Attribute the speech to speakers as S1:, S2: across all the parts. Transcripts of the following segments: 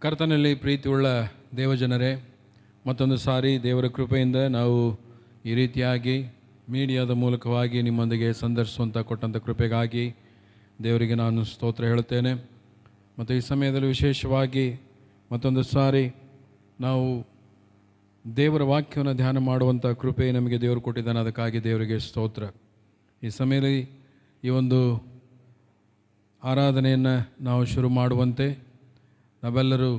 S1: ಕರ್ತನಲ್ಲಿ ಪ್ರೀತಿಯುಳ್ಳ ದೇವಜನರೇ, ಮತ್ತೊಂದು ಸಾರಿ ದೇವರ ಕೃಪೆಯಿಂದ ನಾವು ಈ ರೀತಿಯಾಗಿ ಮೀಡಿಯಾದ ಮೂಲಕವಾಗಿ ನಿಮ್ಮೊಂದಿಗೆ ಸಂದರ್ಶಿಸುವಂಥ ಕೊಟ್ಟಂಥ ಕೃಪೆಗಾಗಿ ದೇವರಿಗೆ ನಾನು ಸ್ತೋತ್ರ ಹೇಳುತ್ತೇನೆ. ಮತ್ತು ಈ ಸಮಯದಲ್ಲಿ ವಿಶೇಷವಾಗಿ ಮತ್ತೊಂದು ಸಾರಿ ನಾವು ದೇವರ ವಾಕ್ಯವನ್ನು ಧ್ಯಾನ ಮಾಡುವಂಥ ಕೃಪೆ ನಮಗೆ ದೇವರು ಕೊಟ್ಟಿದ್ದಾನೆ. ಅದಕ್ಕಾಗಿ ದೇವರಿಗೆ ಸ್ತೋತ್ರ. ಈ ಸಮಯದಲ್ಲಿ ಈ ಒಂದು ಆರಾಧನೆಯನ್ನು ನಾವು ಶುರು ಮಾಡುವಂತೆ ನಾವೆಲ್ಲರೂ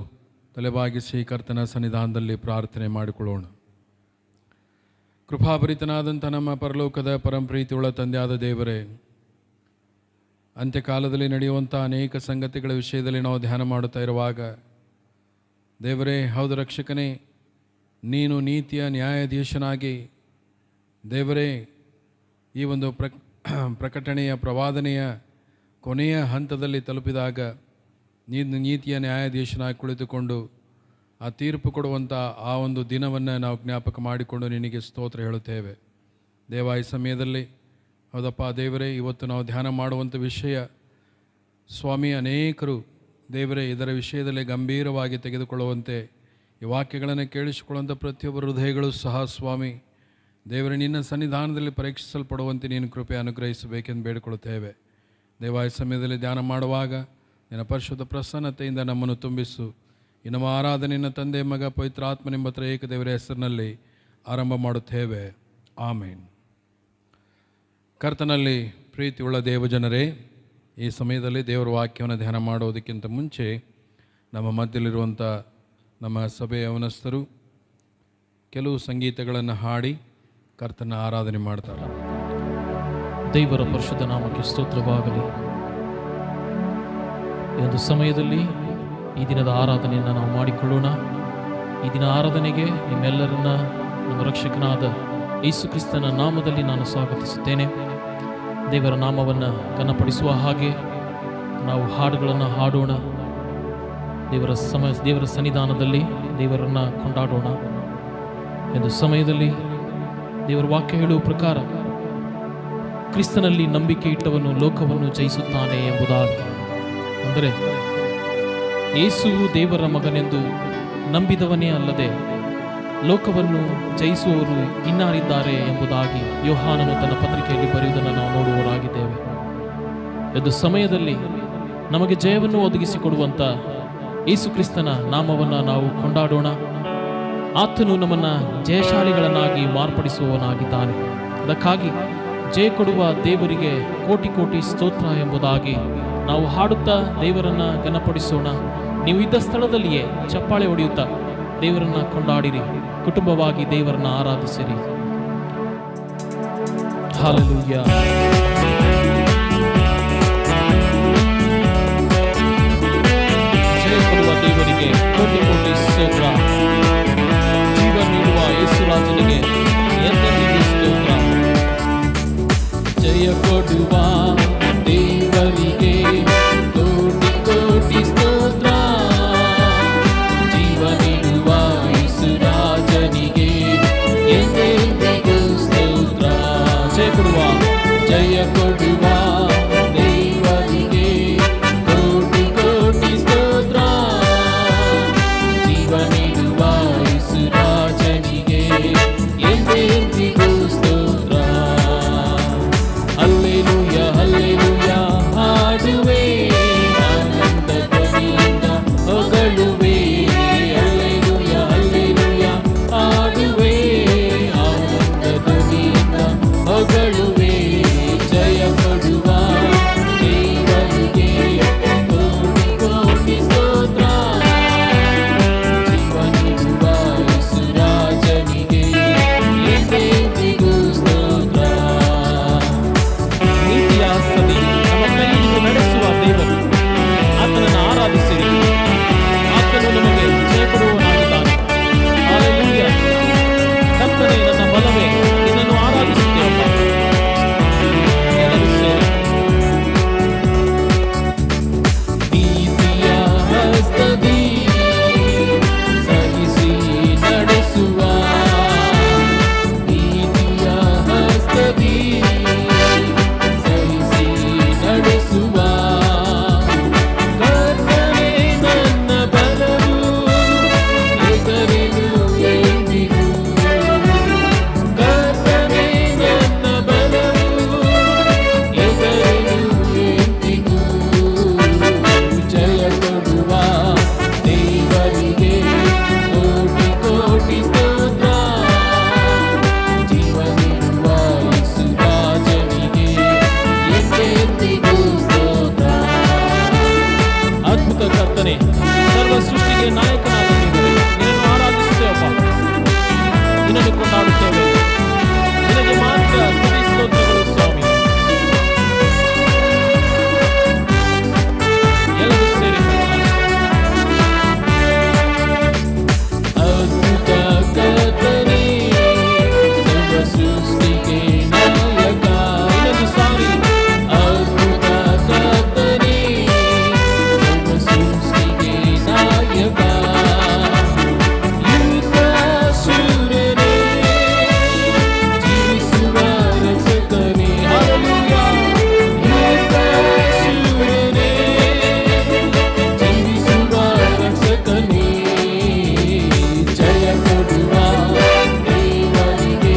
S1: ತಲೆಬಾಗಿಸಿ ಕರ್ತನ ಸನ್ನಿಧಾನದಲ್ಲಿ ಪ್ರಾರ್ಥನೆ ಮಾಡಿಕೊಳ್ಳೋಣ. ಕೃಪಾಭರಿತನಾದಂಥ ನಮ್ಮ ಪರಲೋಕದ ಪರಂಪ್ರೀತಿಯುಳ್ಳ ತಂದೆಯಾದ ದೇವರೇ, ಅಂತ್ಯಕಾಲದಲ್ಲಿ ನಡೆಯುವಂಥ ಅನೇಕ ಸಂಗತಿಗಳ ವಿಷಯದಲ್ಲಿ ನಾವು ಧ್ಯಾನ ಮಾಡುತ್ತಾ ಇರುವಾಗ ದೇವರೇ, ಹೌದು ರಕ್ಷಕನೇ, ನೀನು ನೀತಿಯ ನ್ಯಾಯಾಧೀಶನಾಗಿ ದೇವರೇ ಈ ಒಂದು ಪ್ರಕಟಣೆಯ ಪ್ರವಾದನೆಯ ಕೊನೆಯ ಹಂತದಲ್ಲಿ ತಲುಪಿದಾಗ ನೀನು ನೀತಿಯ ನ್ಯಾಯಾಧೀಶನಾಗಿ ಕುಳಿತುಕೊಂಡು ಆ ತೀರ್ಪು ಕೊಡುವಂಥ ಆ ಒಂದು ದಿನವನ್ನು ನಾವು ಜ್ಞಾಪಕ ಮಾಡಿಕೊಂಡು ನಿನಗೆ ಸ್ತೋತ್ರ ಹೇಳುತ್ತೇವೆ. ದೇವ ಈ ಸಮಯದಲ್ಲಿ ಹೌದಪ್ಪ ದೇವರೇ, ಇವತ್ತು ನಾವು ಧ್ಯಾನ ಮಾಡುವಂಥ ವಿಷಯ ಸ್ವಾಮಿ, ಅನೇಕರು ದೇವರೇ ಇದರ ವಿಷಯದಲ್ಲಿ ಗಂಭೀರವಾಗಿ ತೆಗೆದುಕೊಳ್ಳುವಂತೆ ಈ ವಾಕ್ಯಗಳನ್ನು ಕೇಳಿಸಿಕೊಳ್ಳುವಂಥ ಪ್ರತಿಯೊಬ್ಬರ ಹೃದಯಗಳು ಸಹ ಸ್ವಾಮಿ ದೇವರೇ ನಿನ್ನ ಸನ್ನಿಧಾನದಲ್ಲಿ ಪರೀಕ್ಷಿಸಲ್ಪಡುವಂತೆ ನೀನು ಕೃಪೆ ಅನುಗ್ರಹಿಸಬೇಕೆಂದು ಬೇಡಿಕೊಳ್ಳುತ್ತೇವೆ. ದೇವ ಈ ಸಮಯದಲ್ಲಿ ಧ್ಯಾನ ಮಾಡುವಾಗ ನಿನ್ನ ಪರಿಶುದ್ಧ ಪ್ರಸನ್ನತೆಯಿಂದ ನಮ್ಮನ್ನು ತುಂಬಿಸು. ಈ ನಮ್ಮ ಆರಾಧನೆಯನ್ನು ತಂದೆ, ಮಗ, ಪವಿತ್ರಾತ್ಮನೆಂಬ ತ್ರಯೇಕ ದೇವರ ಹೆಸರಿನಲ್ಲಿ ಆರಂಭ ಮಾಡುತ್ತೇವೆ. ಆಮೇನ್. ಕರ್ತನಲ್ಲಿ ಪ್ರೀತಿಯುಳ್ಳ ದೇವಜನರೇ, ಈ ಸಮಯದಲ್ಲಿ ದೇವರ ವಾಕ್ಯವನ್ನು ಧ್ಯಾನ ಮಾಡೋದಕ್ಕಿಂತ ಮುಂಚೆ ನಮ್ಮ ಮಧ್ಯದಲ್ಲಿರುವಂಥ ನಮ್ಮ ಸಭೆಯ ಯವನಸ್ಥರು ಕೆಲವು ಸಂಗೀತಗಳನ್ನು ಹಾಡಿ ಕರ್ತನ ಆರಾಧನೆ ಮಾಡ್ತಾರೆ.
S2: ದೇವರ ಪರಿಶುದ್ಧ ನಾಮಕ್ಕೆ ಸ್ತೋತ್ರವಾಗಲಿ. ಈ ಒಂದು ಸಮಯದಲ್ಲಿ ಈ ದಿನದ ಆರಾಧನೆಯನ್ನು ನಾವು ಮಾಡಿಕೊಳ್ಳೋಣ. ಈ ದಿನ ಆರಾಧನೆಗೆ ನಿಮ್ಮೆಲ್ಲರನ್ನ ನಮ್ಮ ರಕ್ಷಕನಾದ ಯೇಸು ಕ್ರಿಸ್ತನ ನಾಮದಲ್ಲಿ ನಾನು ಸ್ವಾಗತಿಸುತ್ತೇನೆ. ದೇವರ ನಾಮವನ್ನು ಘನಪಡಿಸುವ ಹಾಗೆ ನಾವು ಹಾಡುಗಳನ್ನು ಹಾಡೋಣ. ದೇವರ ಸನ್ನಿಧಾನದಲ್ಲಿ ದೇವರನ್ನು ಕೊಂಡಾಡೋಣ. ಎಂದು ಸಮಯದಲ್ಲಿ ದೇವರ ವಾಕ್ಯ ಹೇಳುವ ಪ್ರಕಾರ ಕ್ರಿಸ್ತನಲ್ಲಿ ನಂಬಿಕೆ ಇಟ್ಟವನು ಲೋಕವನ್ನು ಜಯಿಸುತ್ತಾನೆ ಎಂಬುದಾಗಿ, ಅಂದರೆ ಯೇಸುವು ದೇವರ ಮಗನೆಂದು ನಂಬಿದವನೇ ಅಲ್ಲದೆ ಲೋಕವನ್ನು ಜಯಿಸುವವರು ಇನ್ನಾರಿದ್ದಾರೆ ಎಂಬುದಾಗಿ ಯೋಹಾನನು ತನ್ನ ಪತ್ರಿಕೆಯಲ್ಲಿ ಬರೆಯುವುದನ್ನು ನಾವು ನೋಡುವವರಾಗಿದ್ದೇವೆ. ಎಂದು ಸಮಯದಲ್ಲಿ ನಮಗೆ ಜಯವನ್ನು ಒದಗಿಸಿಕೊಡುವಂಥ ಯೇಸು ಕ್ರಿಸ್ತನ ನಾಮವನ್ನು ನಾವು ಕೊಂಡಾಡೋಣ. ಆತನು ನಮ್ಮನ್ನು ಜಯಶಾಲಿಗಳನ್ನಾಗಿ ಮಾರ್ಪಡಿಸುವವನಾಗಿದ್ದಾನೆ. ಅದಕ್ಕಾಗಿ ಜಯ ಕೊಡುವ ದೇವರಿಗೆ ಕೋಟಿ ಕೋಟಿ ಸ್ತೋತ್ರ ಎಂಬುದಾಗಿ ನಾವು ಹಾಡುತ್ತಾ ದೇವರನ್ನು ಘನಪಡಿಸೋಣ. ನೀವು ಇದ್ದ ಸ್ಥಳದಲ್ಲಿಯೇ ಚಪ್ಪಾಳೆ ಹೊಡೆಯುತ್ತಾ ದೇವರನ್ನು ಕೊಂಡಾಡಿರಿ, ಕುಟುಂಬವಾಗಿ ದೇವರನ್ನು ಆರಾಧಿಸಿರಿ. ಹಲ್ಲೆಲೂಯಾ. ಜಯ ಕೊಡುವ ದೇವರಿಗೆ ಕೋಟಿ ಕೋಟಿ ಸ್ತೋತ್ರ. ಜೀವ ನೀಡುವ ಯೇಸುರಾಜನಿಗೆ ಎಂದೆಂದಿಗೂ ಸ್ತೋತ್ರ. ಜಯ ಕೊಡುವ ದೇವರಿಗೆ ಕೋಟಿ ಕೋಟಿ ಸ್ತೋತ್ರ. ಜೀವ ನೀಡುವ ಯೇಸುರಾಜನಿಗೆ ಎಂದೆಂದಿಗೂ ಸ್ತೋತ್ರ. ಜಯ ಕೊಡುವ ದೇವರಿಗೆ ಕೋಟಿ ಕೋಟಿ ಸ್ತೋತ್ರ. ಕರ್ತನೆ, ಸರ್ವ ಸೃಷ್ಟಿಗೆ ನಾಯಕನಾದ ದೇವರೇ, ನಿನ್ನನ್ನು ಆರಾಧಿಸುತ್ತೇವಪ್ಪ, ನಿನ್ನನ್ನು ಕೊಂಡಾಡುತ್ತೇವೆ. ನಿನಗೆ ಮಾತ್ರ ಸ್ತುತಿ ಸ್ತೋತ್ರಗಳು ಸ್ವಾಮಿ. ಎಲ್ಲರೂ ಸೇರಿ ಅದ್ಭುತ ಕರ್ತನೇ, ಸರ್ವ ಸೃಷ್ಟಿಗೆ ನಾಯಕ. ಇನ್ನೊಂದು ಸಾರಿ, ಅದ್ಭುತ ಕರ್ತನೇ, ಸರ್ವ ಸೃಷ್ಟಿಗೆ ನಾಯಕ. ಯುದ್ಧ ಶೂರನೇ, ಜೀವಿಸುವ ರಕ್ಷಕನೇ. ಹಲ್ಲೆಲೂಯಾ. ಯುದ್ಧ ಶೂರನೇ, ಜೀವಿಸುವ ರಕ್ಷಕನೇ. ಜಯ ಕೊಡುವ ದೇವರಿಗೆ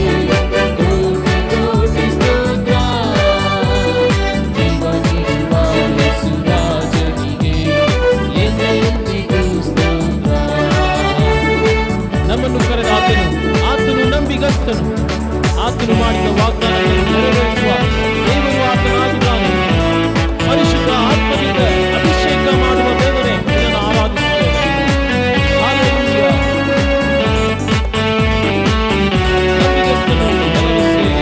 S2: ಕೋಟಿ ಕೋಟಿ ಸ್ತೋತ್ರ. ಜೀವ ನೀಡುವ ಯೇಸು ರಾಜನಿಗೆ ಎಂದೆಂದಿಗೂ ಸ್ತೋತ್ರ. ನಮ್ಮನ್ನು ಕರೆದ ಆತನು ನಂಬಿಗಸ್ತನು. ಆತನು ಮಾಡಿದ ವಾಗ್ದಾನಗಳನ್ನು ನೆರವೇರಿಸುವ ದೇವರು ಆತನಾಗಿದ್ದಾನೆ. ಪರಿಶುದ್ಧ ಆತ್ಮದಿಂದ ಅಭಿಷೇಕ ಮಾಡುವ ದೇವರೇ, ಇದನ್ನು ಆರಾಧಿಸುತ್ತೇವೆ. ಹಲ್ಲೆಲೂಯಾ. ನಂಬಿಗಸ್ತನು, ಎಲ್ಲರೂ ಸೇರಿ.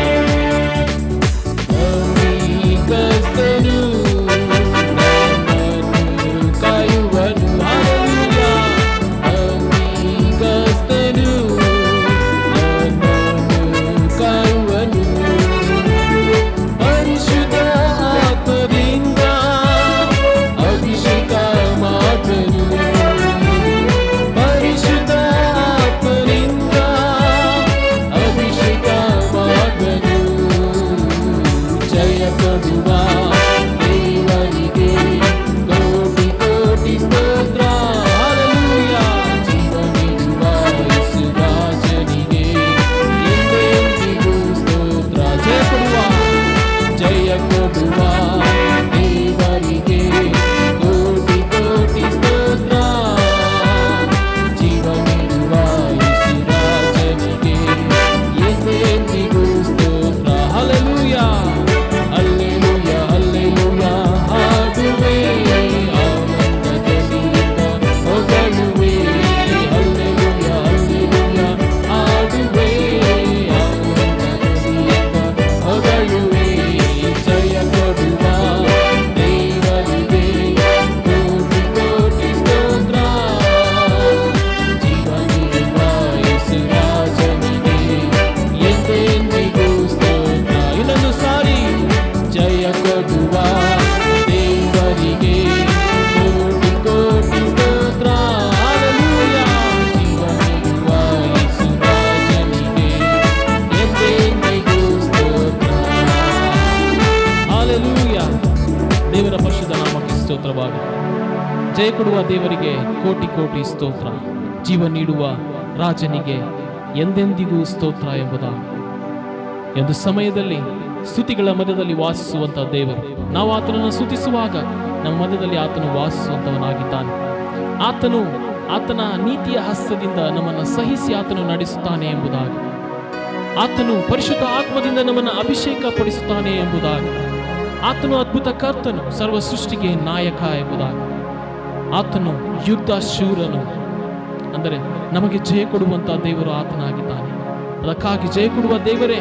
S2: ನಂಬಿಗಸ್ತನು, ನನ್ನನ್ನು ಕಾಯುವನು. ಹಲ್ಲೆಲೂಯಾ. ನಂಬಿಗಸ್ತನು, ನನ್ನನ್ನು ಕಾಯುವನು. ಪರಿಶುದ್ಧ ಆತ್ಮದಿಂದ ಅಭಿಷೇಕ ಮಾಡುವನು. ಪರಿಶುದ್ಧ ಆತ್ಮದಿಂದ ಅಭಿಷೇಕ ಮಾಡುವನು. ಜಯ ಕೊಡುವ ದೇವರಿಗೆ ಕೋಟಿ ಕೋಟಿ ಸ್ತೋತ್ರ. ಹಲ್ಲೆಲೂಯಾ. ಜೀವ ನೀಡುವ ಯೇಸು ರಾಜನಿಗೆ ಎಂದೆಂದಿಗೂ ಸ್ತೋತ್ರ. ಜಯ ಕೊಡುವ ದೇವರಿಗೆ ಕೋಟಿ ಕೋಟಿ ಸ್ತೋತ್ರ. ಜೀವ ನೀಡುವ ಯೇಸು ರಾಜನಿಗೆ ಎಂದೆಂದಿಗೂ ಸ್ತೋತ್ರ. ಹಲ್ಲೆಲೂಯಾ. Hallelujah, hallelujah. ಹಾಡುವೆ ಆನಂದದಿಂದ ಹೊಗಳುವೆ. Hallelujah, hallelujah. ಹಾಡುವೆ ಆನಂದದಿಂದ ಹೊಗಳುವೆ. ಜಯ ಕೊಡುವ ದೇವರಿಗೆ ಕೋಟಿ ಕೋಟಿ ಸ್ತೋತ್ರ. ಜೀವ ನೀಡುವ ಯೇಸು ರಾಜನಿಗೆ ಎಂದೆಂದಿಗೂ ಸ್ತೋತ್ರ. ಇನ್ನೊಂದು ಸಾರಿ, ಜಯ ಕೊಡುವ ದೇವರಿಗೆ ಕೋಟಿ ಕೋಟಿ ಸ್ತೋತ್ರ. ಹಲ್ಲೆಲೂಯಾ. ಜೀವ ನೀಡುವ ಯೇಸು ರಾಜನಿಗೆ ಎಂದೆಂದಿಗೂ ಸ್ತೋತ್ರ. ಹಲ್ಲೆಲೂಯಾ. ದೇವರ ಪರಿಶುದ್ಧ ನಾಮಕ್ಕೆ ಸ್ತೋತ್ರವಾಗಲಿ. ಜಯ ಕೊಡುವ ದೇವರಿಗೆ ಕೋಟಿ ಕೋಟಿ ಸ್ತೋತ್ರ. ಜೀವ ನೀಡುವ ರಾಜನಿಗೆ ಎಂದೆಂದಿಗೂ ಸ್ತೋತ್ರ ಎಂಬುದಾಗಿ. ಒಂದು ಸಮಯದಲ್ಲಿ ಸ್ತುತಿಗಳ ಮಧ್ಯದಲ್ಲಿ ವಾಸಿಸುವಂತಹ ದೇವರು, ನಾವು ಆತನನ್ನು ಸ್ತುತಿಸುವಾಗ ನಮ್ಮ ಮಧ್ಯದಲ್ಲಿ ಆತನು ವಾಸಿಸುವಂತವನಾಗಿದ್ದಾನೆ. ಆತನ ನೀತಿಯ ಹಸ್ತದಿಂದ ನಮ್ಮನ್ನು ಸಹಿಸಿ ಆತನು ನಡೆಸುತ್ತಾನೆ ಎಂಬುದಾಗಿ. ಆತನು ಪರಿಶುದ್ಧ ಆತ್ಮದಿಂದ ನಮ್ಮನ್ನು ಅಭಿಷೇಕ ಪಡಿಸುತ್ತಾನೆ ಎಂಬುದಾಗಿ. ಆತನು ಅದ್ಭುತ ಕರ್ತನು, ಸರ್ವ ಸೃಷ್ಟಿಗೆ ನಾಯಕ ಎಂಬುದಾಗಿ. ಆತನು ಯುದ್ಧ ಶೂರನು, ಅಂದರೆ ನಮಗೆ ಜಯ ಕೊಡುವಂತಹ ದೇವರು ಆತನಾಗಿದ್ದಾನೆ. ಅದಕ್ಕಾಗಿ ಜಯ ಕೊಡುವ ದೇವರೇ,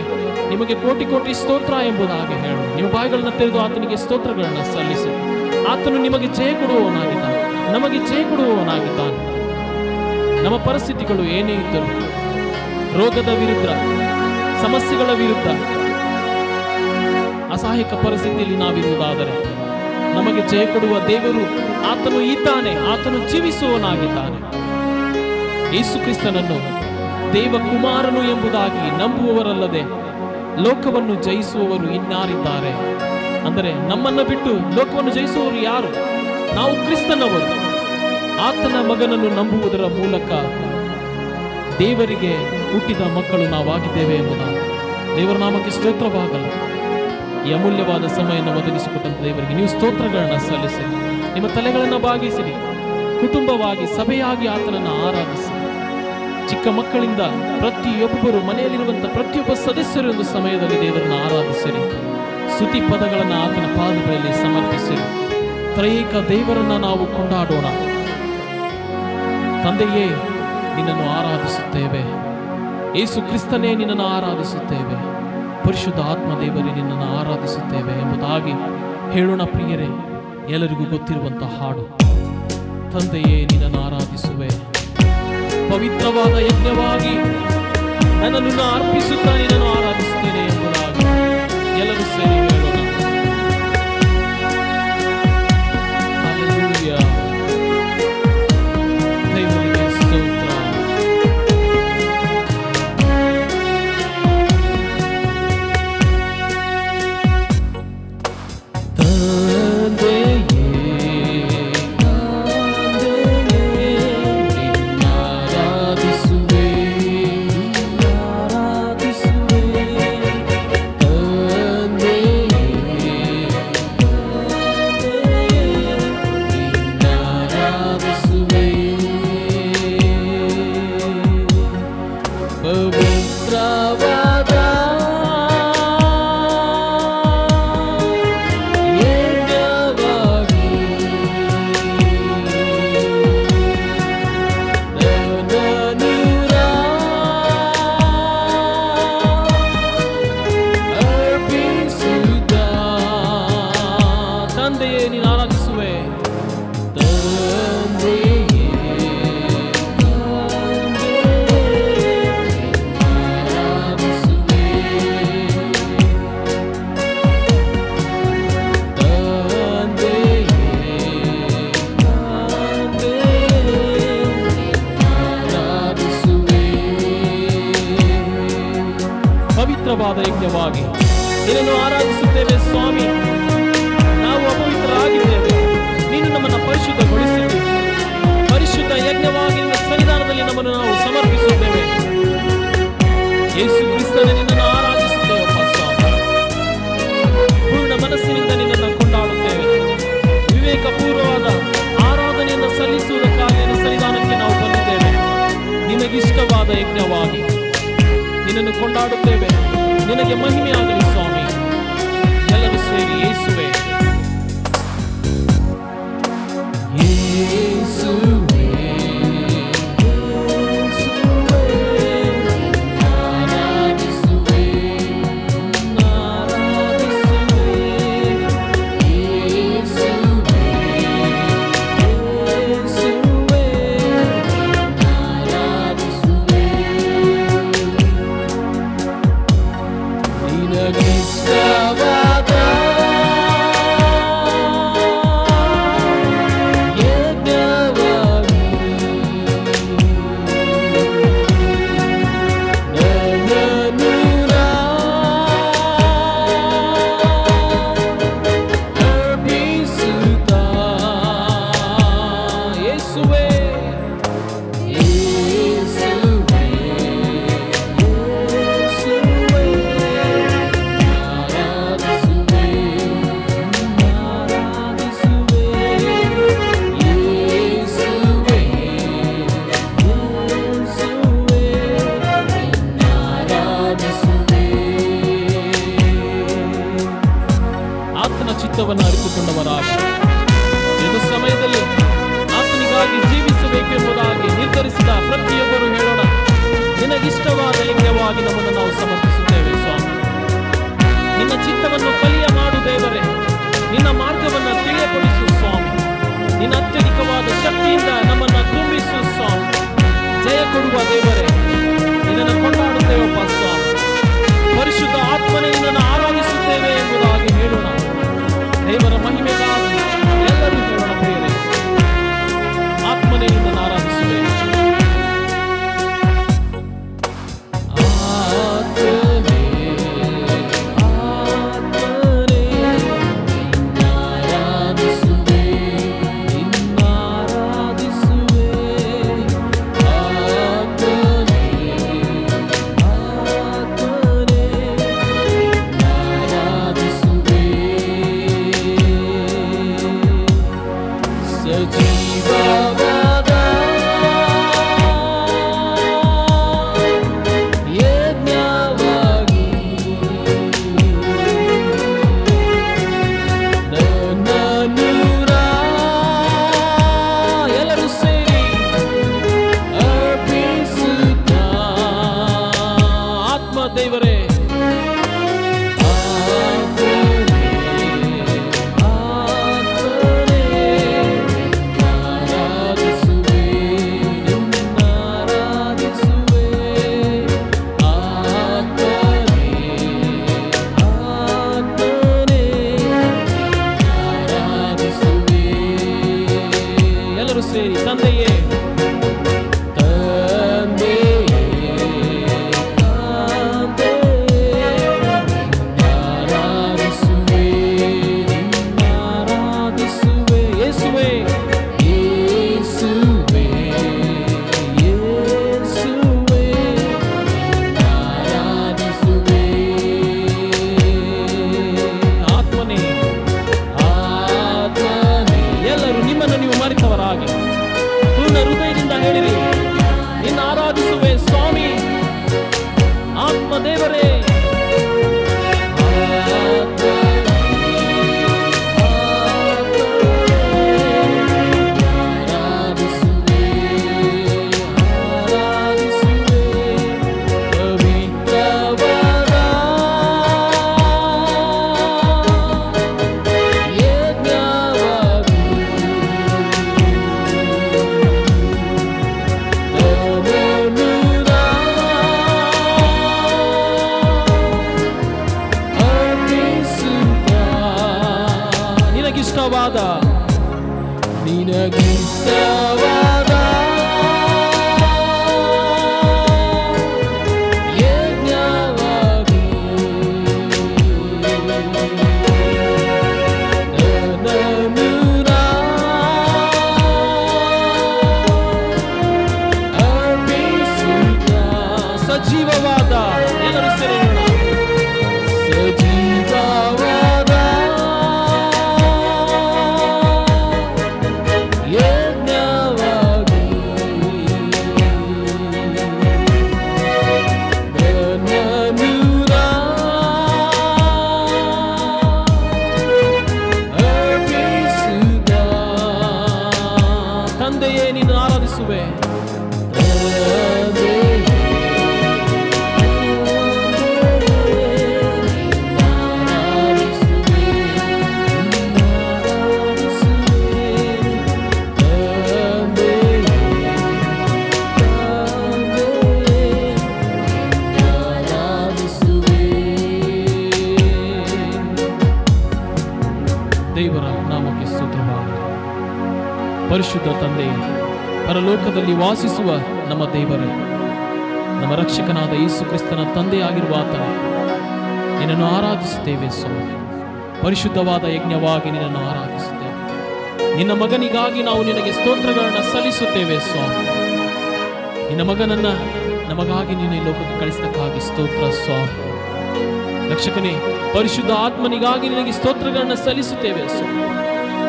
S2: ನಿಮಗೆ ಕೋಟಿ ಕೋಟಿ ಸ್ತೋತ್ರ ಎಂಬುದಾಗಿ ಹೇಳು. ನಿಮ್ಮ ಬಾಯಿಗಳನ್ನು ತೆರೆದು ಆತನಿಗೆ ಸ್ತೋತ್ರಗಳನ್ನು ಸಲ್ಲಿಸಿ. ಆತನು ನಿಮಗೆ ಜಯ ಕೊಡುವವನಾಗಿದ್ದಾನೆ, ನಮಗೆ ಜಯ ಕೊಡುವವನಾಗಿದ್ದಾನೆ. ನಮ್ಮ ಪರಿಸ್ಥಿತಿಗಳು ಏನೇ ಇದ್ದರೂ, ರೋಗದ ವಿರುದ್ಧ, ಸಮಸ್ಯೆಗಳ ವಿರುದ್ಧ, ಅಸಹಾಯಕ ಪರಿಸ್ಥಿತಿಯಲ್ಲಿ ನಾವಿರುವುದಾದರೆ ನಮಗೆ ಜಯ ಕೊಡುವ ದೇವರು ಆತನು ಇದ್ದಾನೆ. ಆತನು ಜೀವಿಸುವವನಾಗಿದ್ದಾನೆ. ಯೇಸು ಕ್ರಿಸ್ತನನ್ನು ದೇವಕುಮಾರನು ಎಂಬುದಾಗಿ ನಂಬುವವರಲ್ಲದೆ ಲೋಕವನ್ನು ಜಯಿಸುವವರು ಇನ್ನಾರಿದ್ದಾರೆ? ಅಂದರೆ ನಮ್ಮನ್ನು ಬಿಟ್ಟು ಲೋಕವನ್ನು ಜಯಿಸುವವರು ಯಾರು? ನಾವು ಕ್ರಿಸ್ತನವರು. ಆತನ ಮಗನನ್ನು ನಂಬುವುದರ ಮೂಲಕ ದೇವರಿಗೆ ಹುಟ್ಟಿದ ಮಕ್ಕಳು ನಾವಾಗಿದ್ದೇವೆ ಎಂಬುದಾಗಿ. ದೇವರ ನಾಮಕ್ಕೆ ಸ್ತೋತ್ರವಾಗಲ್ಲ. ಈ ಅಮೂಲ್ಯವಾದ ಸಮಯವನ್ನು ಒದಗಿಸಿಕೊಟ್ಟಂತ ದೇವರಿಗೆ ನೀವು ಸ್ತೋತ್ರಗಳನ್ನು ಸಲ್ಲಿಸಿ. ನಿಮ್ಮ ತಲೆಗಳನ್ನು ಬಾಗಿಸಿರಿ. ಕುಟುಂಬವಾಗಿ, ಸಭೆಯಾಗಿ ಆತನನ್ನು ಆರಾಧಿಸಿ. ಚಿಕ್ಕ ಮಕ್ಕಳಿಂದ ಪ್ರತಿಯೊಬ್ಬರು, ಮನೆಯಲ್ಲಿರುವಂತಹ ಪ್ರತಿಯೊಬ್ಬ ಸದಸ್ಯರು ಒಂದು ಸಮಯದಲ್ಲಿ ದೇವರನ್ನು ಆರಾಧಿಸಿರಿ. ಸ್ತುತಿ ಪದಗಳನ್ನು ಆತನ ಪಾದಗಳಲ್ಲಿ ಸಮರ್ಪಿಸಿರಿ. ತ್ರೈಕ ದೇವರನ್ನ ನಾವು ಕೊಂಡಾಡೋಣ. ತಂದೆಯೇ, ನಿನ್ನನ್ನು ಆರಾಧಿಸುತ್ತೇವೆ. ಯೇಸು ಕ್ರಿಸ್ತನೇ, ನಿನ್ನನ್ನು ಆರಾಧಿಸುತ್ತೇವೆ. ಪರಿಶುದ್ಧ ಆತ್ಮದೇವರೇ, ನಿನ್ನನ್ನು ಆರಾಧಿಸುತ್ತೇವೆ ಎಂಬುದಾಗಿ ಹೇಳೋಣ ಪ್ರಿಯರೇ. ಎಲ್ಲರಿಗೂ ಗೊತ್ತಿರುವಂತಹ ಹಾಡು, ತಂದೆಯೇ ನಿನ್ನನ್ನು ಆರಾಧಿಸುವೆ, ಪವಿತ್ರವಾದ ಯಜ್ಞವಾಗಿ ನನ್ನನ್ನು ಅರ್ಪಿಸುತ್ತಾ ನಿನ್ನನ್ನು ಆರಾಧಿಸುತ್ತೇನೆ ಎಂಬುದಾಗಿ ಎಲ್ಲರೂ ಸೇರಿ ಹೇಳೋಣ. ಹಲ್ಲೆಲೂಯಾ. ದೇವರಿಗೆ ಸ್ತೋತ್ರ. ಪವಿತ್ರವಾದ ಯಜ್ಞವಾಗಿ ನಿನ್ನನ್ನು ಆರಾಧಿಸುತ್ತೇವೆ ಸ್ವಾಮಿ. ನಾವು ಅಪವಿತ್ರರಾಗಿದ್ದೇವೆ, ನೀನು ನಮ್ಮನ್ನು ಪರಿಶುದ್ಧಗೊಳಿಸಿದ್ದೀ. ಪರಿಶುದ್ಧ ಯಜ್ಞವಾಗಿ ನಿನ್ನ ಸನ್ನಿಧಾನದಲ್ಲಿ ನಮ್ಮನ್ನು ನಾವು ಸಮರ್ಪಿಸುತ್ತೇವೆ. ಯೇಸು ಕ್ರಿಸ್ತನ ನಿನ್ನನ್ನು ಆರಾಧಿಸುತ್ತೇವಪ್ಪ ಸ್ವಾಮಿ. ಪೂರ್ಣ ಮನಸ್ಸಿನಿಂದ ನಿನ್ನನ್ನು ಕೊಂಡಾಡುತ್ತೇವೆ. ವಿವೇಕಪೂರ್ವವಾದ ಆರಾಧನೆಯನ್ನು ಸಲ್ಲಿಸುವುದಕ್ಕಾಗಿ ನಿನ್ನ ಸನ್ನಿಧಾನಕ್ಕೆ ನಾವು ಬಂದಿದ್ದೇವೆ. ನಿನಗಿಷ್ಟವಾದ ಯಜ್ಞವಾಗಿ ನಿನ್ನನ್ನು ಕೊಂಡಾಡುತ್ತೇವೆ. ನಿನಗೆ ಮಹಿಮೆಯಾಗಲಿ ಸ್ವಾಮಿ. ಎಲ್ಲರೂ ಸೇರಿ ಯೇಸುವೆ, ಯೇಸುವೆ, ಆರಾಧಿಸುವೆ, ಆರಾಧಿಸುವೆ, ಯೇಸುವೆ, ಯೇಸುವೆ, ಆರಾಧಿಸುವೆ. ನಿನಗಿಷ್ಟವಾದ ಯಜ್ಞವಾಗಿ ನನ್ನನ್ನು ಅರ್ಪಿಸುತ್ತಾ ಯೇಸುವೆ, ಯೇಸುವೆ, ಯೇಸುವೆ, ಆರಾಧಿಸುವೆ, ಆರಾಧಿಸುವೆ, ಯೇಸುವೆ, ಯೇಸುವೆ, ಆರಾಧಿಸುವೆ. ಆತನ ಚಿತ್ತವನ್ನು ಅರಿತುಕೊಂಡವರಾಗಿ ಇದು ಸಮಯದಲ್ಲಿ ಆತನಿಗಾಗಿ ಜೀವಿಸಬೇಕೆಂಬುದಾಗಿ ನಿರ್ಧರಿಸಿದ ಪ್ರತಿಯೊಬ್ಬರು ಹೇಳೋಣ, ನಿನಗಿಷ್ಟವಾದ ಯಜ್ಞವಾಗಿ ನಮ್ಮನ್ನು ನಾವು ಸಮರ್ಪಿಸುತ್ತೇವೆ ಸ್ವಾಮಿ. ನಿನ್ನ ಚಿತ್ತವನ್ನು ಕಲಿಯ ಮಾಡು ದೇವರೇ. ನಿನ್ನ ಮಾರ್ಗವನ್ನು ತಿಳಿಯಪಡಿಸು ಸ್ವಾಮಿ. ನಿನ್ನ ಅತ್ಯಧಿಕವಾದ ಶಕ್ತಿಯಿಂದ ನಮ್ಮನ್ನು ತುಂಬಿಸು ಸ್ವಾಮಿ. ಜಯ ಕೊಡುವ ದೇವರೇ, ನಿನ್ನನ್ನು ಕೊಂಡಾಡುತ್ತೇವಪ್ಪ ಸ್ವಾಮಿ. ಪರಿಶುದ್ಧ ಆತ್ಮನೇ, ನಿನ್ನನ್ನು ಆರಾಧಿಸುತ್ತೇವೆ ಎಂಬುದಾಗಿ ಹೇಳೋಣ. ದೇವರ ಮಹಿಮೆಗಾಗಿ ಎಲ್ಲರೂ ಹೇಳೋಣ ಪ್ರಿಯರೇ. ಆತ್ಮನೇ, ನಿನ್ನನ್ನು ಆರಾಧಿಸುವೆ. ಆತ್ಮನೇ, ಆತ್ಮನೇ, ನಿನ್ನಾರಾಧಿಸುವೆ, ನಿನ್ನಾರಾಧಿಸುವೆ. ಆತ್ಮನೇ, ಆತ್ಮನೇ, ನಿನ್ನಾರಾಧಿಸುವೆ. ಸಜೀವವಾದ ಪರಿಶುದ್ಧಾತ್ಮ ದೇವರೇ ನಿನಗಿಷ್ಟವಾದ ಯಜ್ಞವಾಗಿ ನನ್ನನ್ನು ಅರ್ಪಿಸುತ್ತ ಸಜೀವವಾದ ಎಲ್ಲರೂ ಸೇರೋಣ ಸಜೀವವಾದ ತಂದೆಯೇ ನಿನ್ನ ಆರಾಧಿಸುವೆ ದೇವರ ನಾಮಕ್ಕೆ ಸ್ತೋತ್ರವಾಗಲಿ. ಪರಿಶುದ್ಧ ತಂದೆ, ಪರಲೋಕದಲ್ಲಿ ವಾಸಿಸುವ ನಮ್ಮ ದೇವರೇ, ನಮ್ಮ ರಕ್ಷಕನಾದ ಯೇಸು ಕ್ರಿಸ್ತನ ತಂದೆಯಾಗಿರುವ ಆತನ ನಿನ್ನನ್ನು ಆರಾಧಿಸುತ್ತೇವೆ ಸ್ವಾಮಿ. ಪರಿಶುದ್ಧವಾದ ಯಜ್ಞವಾಗಿ ನಿನ್ನನ್ನು ಆರಾಧಿಸುತ್ತೇವೆ. ನಿನ್ನ ಮಗನಿಗಾಗಿ ನಾವು ನಿನಗೆ ಸ್ತೋತ್ರಗಳನ್ನು ಸಲ್ಲಿಸುತ್ತೇವೆ ಸ್ವಾಮಿ. ನಿನ್ನ ಮಗನನ್ನ ನಮಗಾಗಿ ನೀನು ಈ ಲೋಕಕ್ಕೆ ಕಳಿಸಿದಕ್ಕಾಗಿ ಸ್ತೋತ್ರ ಸ್ವಾಮಿ. ರಕ್ಷಕನೇ, ಪರಿಶುದ್ಧ ಆತ್ಮನಿಗಾಗಿ ನಿನಗೆ ಸ್ತೋತ್ರಗಳನ್ನು ಸಲ್ಲಿಸುತ್ತೇವೆ ಸ್ವಾಮಿ.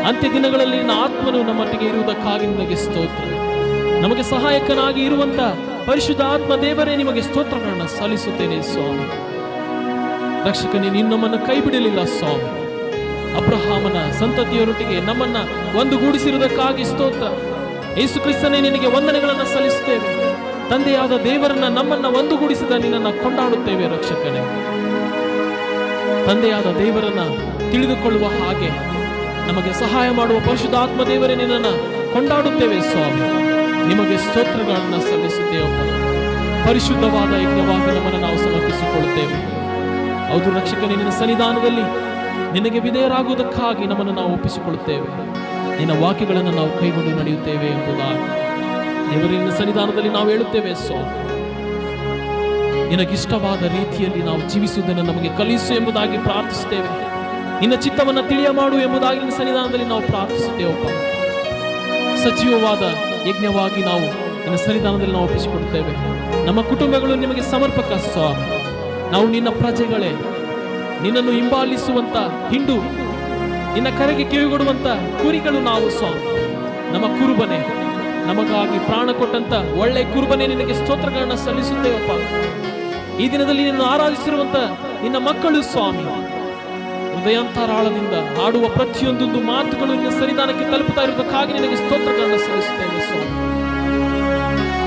S2: ಅಂತ್ಯ ದಿನಗಳಲ್ಲಿ ನಿನ್ನ ಆತ್ಮನು ನಮ್ಮೊಟ್ಟಿಗೆ ಇರುವುದಕ್ಕಾಗಿ ನಿನಗೆ ಸ್ತೋತ್ರ. ನಮಗೆ ಸಹಾಯಕನಾಗಿ ಇರುವಂತ ಪರಿಶುದ್ಧ ಆತ್ಮ ದೇವರೇ, ನಿಮಗೆ ಸ್ತೋತ್ರಗಳನ್ನು ಸಲ್ಲಿಸುತ್ತೇನೆ ಸ್ವಾಮಿ. ರಕ್ಷಕನೇ, ನೀನು ನಮ್ಮನ್ನು ಕೈ ಬಿಡಲಿಲ್ಲ ಸ್ವಾಮಿ. ಅಬ್ರಹಾಮನ ಸಂತತಿಯರೊಟ್ಟಿಗೆ ನಮ್ಮನ್ನ ಒಂದುಗೂಡಿಸಿರುವುದಕ್ಕಾಗಿ ಸ್ತೋತ್ರ. ಯೇಸು ಕ್ರಿಸ್ತನೇ, ನಿನಗೆ ವಂದನೆಗಳನ್ನು ಸಲ್ಲಿಸುತ್ತೇವೆ. ತಂದೆಯಾದ ದೇವರನ್ನ ನಮ್ಮನ್ನ ಒಂದುಗೂಡಿಸಿದ ನಿನ್ನನ್ನು ಕೊಂಡಾಡುತ್ತೇವೆ ರಕ್ಷಕನೇ. ತಂದೆಯಾದ ದೇವರನ್ನ ತಿಳಿದುಕೊಳ್ಳುವ ಹಾಗೆ ನಮಗೆ ಸಹಾಯ ಮಾಡುವ ಪರಿಶುದ್ಧಾತ್ಮ ದೇವರೇ, ನಿನ್ನನ್ನು ಕೊಂಡಾಡುತ್ತೇವೆ ಸ್ವಾಮಿ. ನಿಮಗೆ ಸ್ತೋತ್ರಗಳನ್ನು ಸಲ್ಲಿಸುತ್ತೇವಪ್ಪ. ಪರಿಶುದ್ಧವಾದ ಯಜ್ಞವಾಗಿ ನಮ್ಮನ್ನು ನಾವು ಸಮರ್ಪಿಸಿಕೊಳ್ಳುತ್ತೇವೆ. ಹೌದು ರಕ್ಷಕನೇ, ನಿನ್ನ ಸನ್ನಿಧಾನದಲ್ಲಿ ನಿನಗೆ ವಿಧೇಯರಾಗುವುದಕ್ಕಾಗಿ ನಮ್ಮನ್ನು ನಾವು ಒಪ್ಪಿಸಿಕೊಳ್ಳುತ್ತೇವೆ. ನಿನ್ನ ವಾಕ್ಯಗಳನ್ನು ನಾವು ಕೈಗೊಂಡು ನಡೆಯುತ್ತೇವೆ ಎಂಬುದಾಗಿ ದೇವರೇ, ನಿನ್ನ ಸನ್ನಿಧಾನದಲ್ಲಿ ನಾವು ಹೇಳುತ್ತೇವೆ ಸ್ವಾಮಿ. ನಿನಗಿಷ್ಟವಾದ ರೀತಿಯಲ್ಲಿ ನಾವು ಜೀವಿಸುವುದನ್ನು ನಮಗೆ ಕಲಿಸು ಎಂಬುದಾಗಿ ಪ್ರಾರ್ಥಿಸುತ್ತೇವೆ. ನಿನ್ನ ಚಿತ್ತವನ್ನು ತಿಳಿಯ ಮಾಡು ಎಂಬುದಾಗಿ ನಿನ್ನ ಸನ್ನಿಧಾನದಲ್ಲಿ ನಾವು ಪ್ರಾರ್ಥಿಸುತ್ತೇವಪ್ಪ. ಸಜೀವವಾದ ಯಜ್ಞವಾಗಿ ನಾವು ನಿನ್ನ ಸನ್ನಿಧಾನದಲ್ಲಿ ನಾವು ಒಪ್ಪಿಸಿಕೊಡುತ್ತೇವೆ. ನಮ್ಮ ಕುಟುಂಬಗಳು ನಿಮಗೆ ಸಮರ್ಪಕ ಸ್ವಾಮಿ. ನಾವು ನಿನ್ನ ಪ್ರಜೆಗಳೇ, ನಿನ್ನನ್ನು ಹಿಂಬಾಲಿಸುವಂತ ಹಿಂಡು, ನಿನ್ನ ಕರೆಗೆ ಕಿವಿಗೊಡುವಂತ ಕುರಿಗಳು ನಾವು ಸ್ವಾಮಿ. ನಮ್ಮ ಕುರುಬನೆ, ನಮಗಾಗಿ ಪ್ರಾಣ ಕೊಟ್ಟಂತ ಒಳ್ಳೆ ಕುರುಬನೆ, ನಿನಗೆ ಸ್ತೋತ್ರಗಳನ್ನು ಸಲ್ಲಿಸುತ್ತೇವಪ್ಪ. ಈ ದಿನದಲ್ಲಿ ನಿನ್ನನ್ನು ಆರಾಧಿಸಿರುವಂತ ನಿನ್ನ ಮಕ್ಕಳು ಸ್ವಾಮಿ, ಹೃದಯಾಂತರಾಳದಿಂದ ಆಡುವ ಪ್ರತಿಯೊಂದೊಂದು ಮಾತುಗಳು ನಿನ್ನ ಸನ್ನಿಧಾನಕ್ಕೆ ತಲುಪುತ್ತಾ ಇರುವುದಕ್ಕಾಗಿ ನಿನಗೆ ಸ್ತೋತ್ರಗಳನ್ನು ಸಲ್ಲಿಸುತ್ತೇವೆ ಸ್ವಾಮಿ.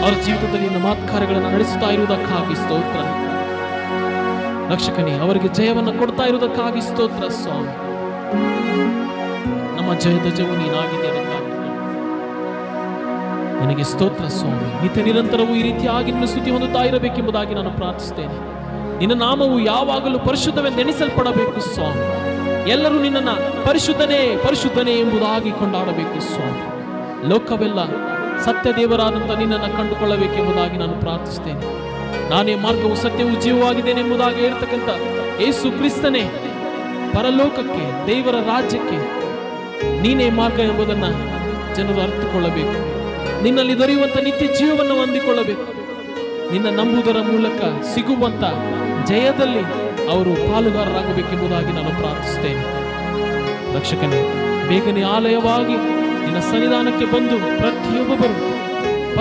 S2: ಅವರ ಜೀವಿತದಲ್ಲಿ ನಿನ್ನ ಮಾತುಕಾರ್ಯಗಳನ್ನು ನಡೆಸುತ್ತಾ ಇರುವುದಕ್ಕಾಗಿ ಸ್ತೋತ್ರ ರಕ್ಷಕನೇ. ಅವರಿಗೆ ಜಯವನ್ನು ಕೊಡ್ತಾ ಇರುವುದಕ್ಕಾಗಿ ಸ್ತೋತ್ರ ಸ್ವಾಮಿ. ನಮ್ಮ ಜಯದ ಜಯವು ನೀನಾಗಿದೆ, ನಿನಗೆ ಸ್ತೋತ್ರ ಸ್ವಾಮಿ. ನಿತ್ಯ ನಿರಂತರವೂ ಈ ರೀತಿಯಾಗಿ ನಿನ್ನ ಸ್ತುತಿ ಹೊಂದುತ್ತಾ ಇರಬೇಕೆಂಬುದಾಗಿ ನಾನು ಪ್ರಾರ್ಥಿಸುತ್ತೇನೆ. ನಿನ್ನ ನಾಮವು ಯಾವಾಗಲೂ ಪರಿಶುದ್ಧವೆಂದೆಣಿಸಲ್ಪಡಬೇಕು ಸ್ವಾಮಿ. ಎಲ್ಲರೂ ನಿನ್ನನ್ನು ಪರಿಶುದ್ಧನೇ ಪರಿಶುದ್ಧನೇ ಎಂಬುದಾಗಿ ಕೊಂಡಾಡಬೇಕು ಸ್ವಾಮಿ. ಲೋಕವೆಲ್ಲ ಸತ್ಯ ದೇವರಾದಂಥ ನಿನ್ನನ್ನು ಕಂಡುಕೊಳ್ಳಬೇಕೆಂಬುದಾಗಿ ನಾನು ಪ್ರಾರ್ಥಿಸ್ತೇನೆ. ನಾನೇ ಮಾರ್ಗವು ಸತ್ಯವು ಜೀವವಾಗಿದ್ದೇನೆ ಎಂಬುದಾಗಿ ಹೇಳ್ತಕ್ಕಂಥ ಯೇಸು ಕ್ರಿಸ್ತನೇ, ಪರಲೋಕಕ್ಕೆ ದೇವರ ರಾಜ್ಯಕ್ಕೆ ನೀನೇ ಮಾರ್ಗ ಎಂಬುದನ್ನು ಜನರು ಅರ್ಥಕೊಳ್ಳಬೇಕು. ನಿನ್ನಲ್ಲಿ ದೊರೆಯುವಂತ ನಿತ್ಯ ಜೀವವನ್ನು ಹೊಂದಿಕೊಳ್ಳಬೇಕು. ನಿನ್ನ ನಂಬುವುದರ ಮೂಲಕ ಸಿಗುವಂತ ಜಯದಲ್ಲಿ ಅವರು ಪಾಲುಗಾರರಾಗಬೇಕೆಂಬುದಾಗಿ ನಾನು ಪ್ರಾರ್ಥಿಸುತ್ತೇನೆ. ರಕ್ಷಕನೇ, ಬೇಗನೆ ಆಲಯವಾಗಿ ನಿನ್ನ ಸನ್ನಿಧಾನಕ್ಕೆ ಬಂದು ಪ್ರತಿಯೊಬ್ಬರು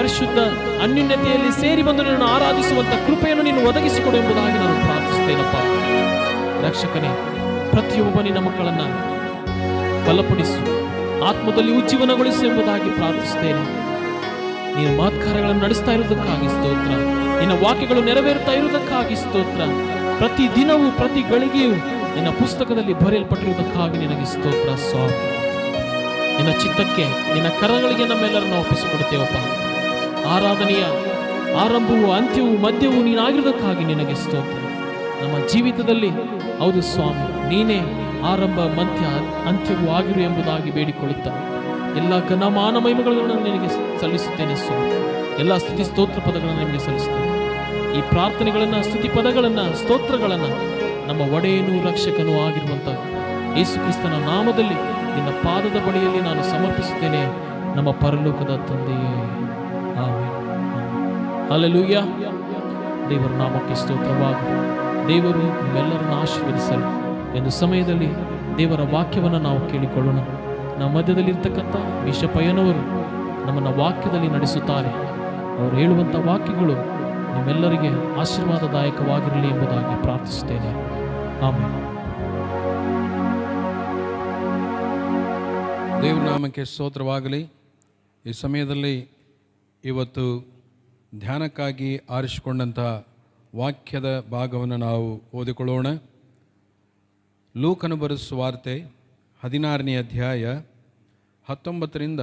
S2: ಪರಿಶುದ್ಧ ಅನ್ಯೋನ್ಯತೆಯಲ್ಲಿ ಸೇರಿ ಬಂದು ನಿನ್ನನ್ನು ಆರಾಧಿಸುವಂತ ಕೃಪೆಯನ್ನು ನೀನು ಒದಗಿಸಿಕೊಡು ಎಂಬುದಾಗಿ ನಾನು ಪ್ರಾರ್ಥಿಸುತ್ತೇನಪ್ಪ. ರಕ್ಷಕನೇ, ಪ್ರತಿಯೊಬ್ಬ ನಿನ್ನ ಮಕ್ಕಳನ್ನ ಬಲಪಡಿಸು, ಆತ್ಮದಲ್ಲಿ ಉಜ್ಜೀವನಗೊಳಿಸು ಎಂಬುದಾಗಿ ಪ್ರಾರ್ಥಿಸುತ್ತೇನೆ. ನೀನು ಮಹತ್ಕಾರ್ಯಗಳನ್ನು ನಡೆಸ್ತಾ ಇರುವುದಕ್ಕಾಗಿ ಸ್ತೋತ್ರ. ನಿನ್ನ ವಾಕ್ಯಗಳು ನೆರವೇರುತ್ತಾ ಇರುವುದಕ್ಕಾಗಿ ಸ್ತೋತ್ರ. ಪ್ರತಿ ದಿನವೂ ಪ್ರತಿ ಗಳಿಗೆಯೂ ನಿನ್ನ ಪುಸ್ತಕದಲ್ಲಿ ಬರೆಯಲ್ಪಟ್ಟಿರುವುದಕ್ಕಾಗಿ ನಿನಗೆ ಸ್ತೋತ್ರ ಸ್ವಾಮಿ. ನಿನ್ನ ಚಿತ್ತಕ್ಕೆ, ನಿನ್ನ ಕರಗಳಿಗೆ ನಮ್ಮೆಲ್ಲರನ್ನು ಒಪ್ಪಿಸಿಕೊಡುತ್ತೇವಪ್ಪ. ಆರಾಧನೆಯ ಆರಂಭವೂ ಅಂತ್ಯವೂ ಮಧ್ಯವೂ ನೀನಾಗಿರುವುದಕ್ಕಾಗಿ ನಿನಗೆ ಸ್ತೋತ್ರ. ನಮ್ಮ ಜೀವಿತದಲ್ಲಿ ಹೌದು ಸ್ವಾಮಿ, ನೀನೇ ಆರಂಭ ಮಧ್ಯ ಅಂತ್ಯವೂ ಆಗಿರು ಎಂಬುದಾಗಿ ಬೇಡಿಕೊಳ್ಳುತ್ತಾ ಎಲ್ಲ ಘನಮಾನ ಮಹಿಮೆಗಳನ್ನು ನಿನಗೆ ಸಲ್ಲಿಸುತ್ತೇನೆ ಸ್ವಾಮಿ. ಎಲ್ಲ ಸ್ತುತಿ ಸ್ತೋತ್ರ ಪದಗಳನ್ನು ನಿನಗೆ ಸಲ್ಲಿಸುತ್ತೇನೆ. ಈ ಪ್ರಾರ್ಥನೆಗಳನ್ನು, ಸ್ತುತಿ ಪದಗಳನ್ನು, ಸ್ತೋತ್ರಗಳನ್ನು ನಮ್ಮ ಒಡೆಯನೂ ರಕ್ಷಕನೂ ಆಗಿರುವಂಥ ಯೇಸು ಕ್ರಿಸ್ತನ ನಾಮದಲ್ಲಿ ನಿನ್ನ ಪಾದದ ಬಳಿಯಲ್ಲಿ ನಾನು ಸಮರ್ಪಿಸುತ್ತೇನೆ, ನಮ್ಮ ಪರಲೋಕದ ತಂದೆಯೇ. ಆಮೆನ್. ಹಲ್ಲೆಲೂಯಾ. ದೇವರ ನಾಮಕ್ಕೆ ಸ್ತೋತ್ರವಾಗಿ. ದೇವರು ನಿಮ್ಮೆಲ್ಲರನ್ನು ಆಶೀರ್ವದಿಸಲು ಎಂದು ಸಮಯದಲ್ಲಿ ದೇವರ ವಾಕ್ಯವನ್ನು ನಾವು ಕೇಳಿಕೊಳ್ಳೋಣ. ನಮ್ಮ ಮಧ್ಯದಲ್ಲಿರ್ತಕ್ಕಂಥ ಬಿಷಪಯ್ಯನವರು ನಮ್ಮನ್ನು ವಾಕ್ಯದಲ್ಲಿ ನಡೆಸುತ್ತಾರೆ. ಅವರು ಹೇಳುವಂಥ ವಾಕ್ಯಗಳು ನಿಮ್ಮೆಲ್ಲರಿಗೆ ಆಶೀರ್ವಾದದಾಯಕವಾಗಿರಲಿ ಎಂಬುದಾಗಿ ಪ್ರಾರ್ಥಿಸುತ್ತೇನೆ. ಆಮೆನ್.
S1: ದೇವರ ನಾಮಕ್ಕೆ ಸ್ತೋತ್ರವಾಗಲಿ. ಈ ಸಮಯದಲ್ಲಿ ಇವತ್ತು ಧ್ಯಾನಕ್ಕಾಗಿ ಆರಿಸಿಕೊಂಡಂಥ ವಾಕ್ಯದ ಭಾಗವನ್ನು ನಾವು ಓದಿಕೊಳ್ಳೋಣ. ಲೂಕನು ಬರೆದ ಸುವಾರ್ತೆ 16ನೇ ಅಧ್ಯಾಯ 19ರಿಂದ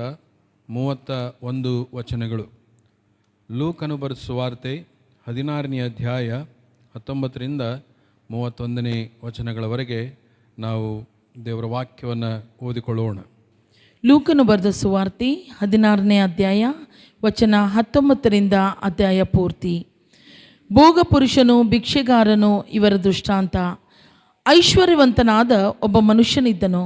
S1: 31 ವಚನಗಳು. ಲೂಕನು ಬರೆದ ಸುವಾರ್ತೆ 16ನೇ ಅಧ್ಯಾಯ 19ರಿಂದ 31ನೇ ವಚನಗಳವರೆಗೆ ನಾವು ದೇವರ ವಾಕ್ಯವನ್ನು ಓದಿಕೊಳ್ಳೋಣ.
S3: ಲೂಕನು ಬರೆದ ಸುವಾರ್ತೆ 16ನೇ ಅಧ್ಯಾಯ ವಚನ 19ರಿಂದ ಅಧ್ಯಾಯ ಪೂರ್ತಿ. ಭೋಗ ಪುರುಷನು, ಭಿಕ್ಷೆಗಾರನು ಇವರ ದೃಷ್ಟಾಂತ. ಐಶ್ವರ್ಯವಂತನಾದ ಒಬ್ಬ ಮನುಷ್ಯನಿದ್ದನು.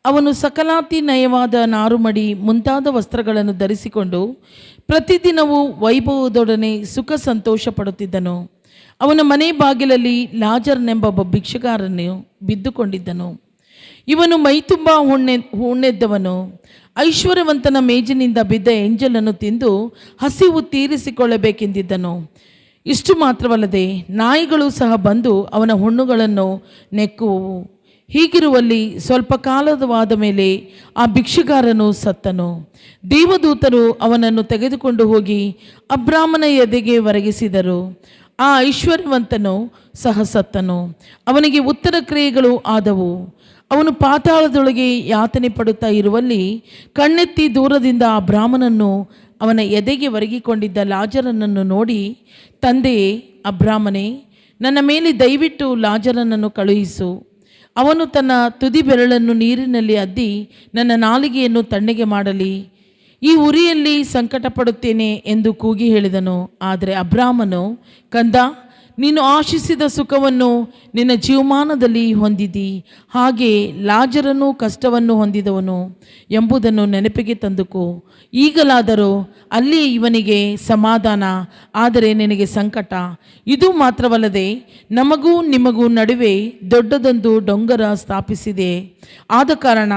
S3: ಅವನು ಸಕಲಾತಿ ನಯವಾದ ನಾರುಮಡಿ ಮುಂತಾದ ವಸ್ತ್ರಗಳನ್ನು ಧರಿಸಿಕೊಂಡು ಪ್ರತಿದಿನವೂ ವೈಭವದೊಡನೆ ಸುಖ ಸಂತೋಷ ಪಡುತ್ತಿದ್ದನು. ಅವನ ಮನೆ ಬಾಗಿಲಲ್ಲಿ ಲಾಜರನೆಂಬ ಒಬ್ಬ ಭಿಕ್ಷೆಗಾರನು ಬಿದ್ದುಕೊಂಡಿದ್ದನು. ಇವನು ಮೈತುಂಬ ಹುಣ್ಣೆದ್ದವನು. ಐಶ್ವರ್ಯವಂತನ ಮೇಜಿನಿಂದ ಬಿದ್ದ ಎಂಜಲನ್ನು ತಿಂದು ಹಸಿವು ತೀರಿಸಿಕೊಳ್ಳಬೇಕೆಂದಿದ್ದನು. ಇಷ್ಟು ಮಾತ್ರವಲ್ಲದೆ ನಾಯಿಗಳು ಸಹ ಬಂದು ಅವನ ಹುಣ್ಣುಗಳನ್ನು ನೆಕ್ಕುವವು. ಹೀಗಿರುವಲ್ಲಿ ಸ್ವಲ್ಪ ಕಾಲವಾದ ಮೇಲೆ ಆ ಭಿಕ್ಷುಗಾರನು ಸತ್ತನು. ದೇವದೂತರು ಅವನನ್ನು ತೆಗೆದುಕೊಂಡು ಹೋಗಿ ಅಬ್ರಾಮನ ಎದೆಗೆ ಒರಗಿಸಿದರು. ಆ ಐಶ್ವರ್ಯವಂತನು ಸಹ ಸತ್ತನು. ಅವನಿಗೆ ಉತ್ತರ ಕ್ರಿಯೆಗಳು ಆದವು. ಅವನು ಪಾತಾಳದೊಳಗೆ ಯಾತನೆ ಪಡುತ್ತಾ ಇರುವಲ್ಲಿ ಕಣ್ಣೆತ್ತಿ ದೂರದಿಂದ ಆ ಬ್ರಾಹ್ಮಣನನ್ನು ಅವನ ಎದೆಗೆ ಒರಗಿಕೊಂಡಿದ್ದ ಲಾಜರನನ್ನು ನೋಡಿ, ತಂದೆಯೇ ಅಬ್ರಾಮನೇ, ನನ್ನ ಮೇಲೆ ದಯವಿಟ್ಟು ಲಾಜರನನ್ನು ಕಳುಹಿಸು. ಅವನು ತನ್ನ ತುದಿ ಬೆರಳನ್ನು ನೀರಿನಲ್ಲಿ ಅದ್ದಿ ನನ್ನ ನಾಲಿಗೆಯನ್ನು ತಣ್ಣಗೆ ಮಾಡಲಿ. ಈ ಉರಿಯಲ್ಲಿ ಸಂಕಟ ಪಡುತ್ತೇನೆ ಎಂದು ಕೂಗಿ ಹೇಳಿದನು. ಆದರೆ ಅಬ್ರಾಮನು, ಕಂದ, ನೀನು ಆಶಿಸಿದ ಸುಖವನ್ನು ನಿನ್ನ ಜೀವಮಾನದಲ್ಲಿ ಹೊಂದಿದಿ, ಹಾಗೆ ಲಾಜರನು ಕಷ್ಟವನ್ನು ಹೊಂದಿದವನು ಎಂಬುದನ್ನು ನೆನಪಿಗೆ ತಂದುಕೋ. ಈಗಲಾದರೂ ಅಲ್ಲಿ ಇವನಿಗೆ ಸಮಾಧಾನ, ಆದರೆ ನಿನಗೆ ಸಂಕಟ. ಇದು ಮಾತ್ರವಲ್ಲದೆ ನಮಗೂ ನಿಮಗೂ ನಡುವೆ ದೊಡ್ಡದೊಂದು ಡೊಂಗರ ಸ್ಥಾಪಿಸಿದೆ. ಆದ ಕಾರಣ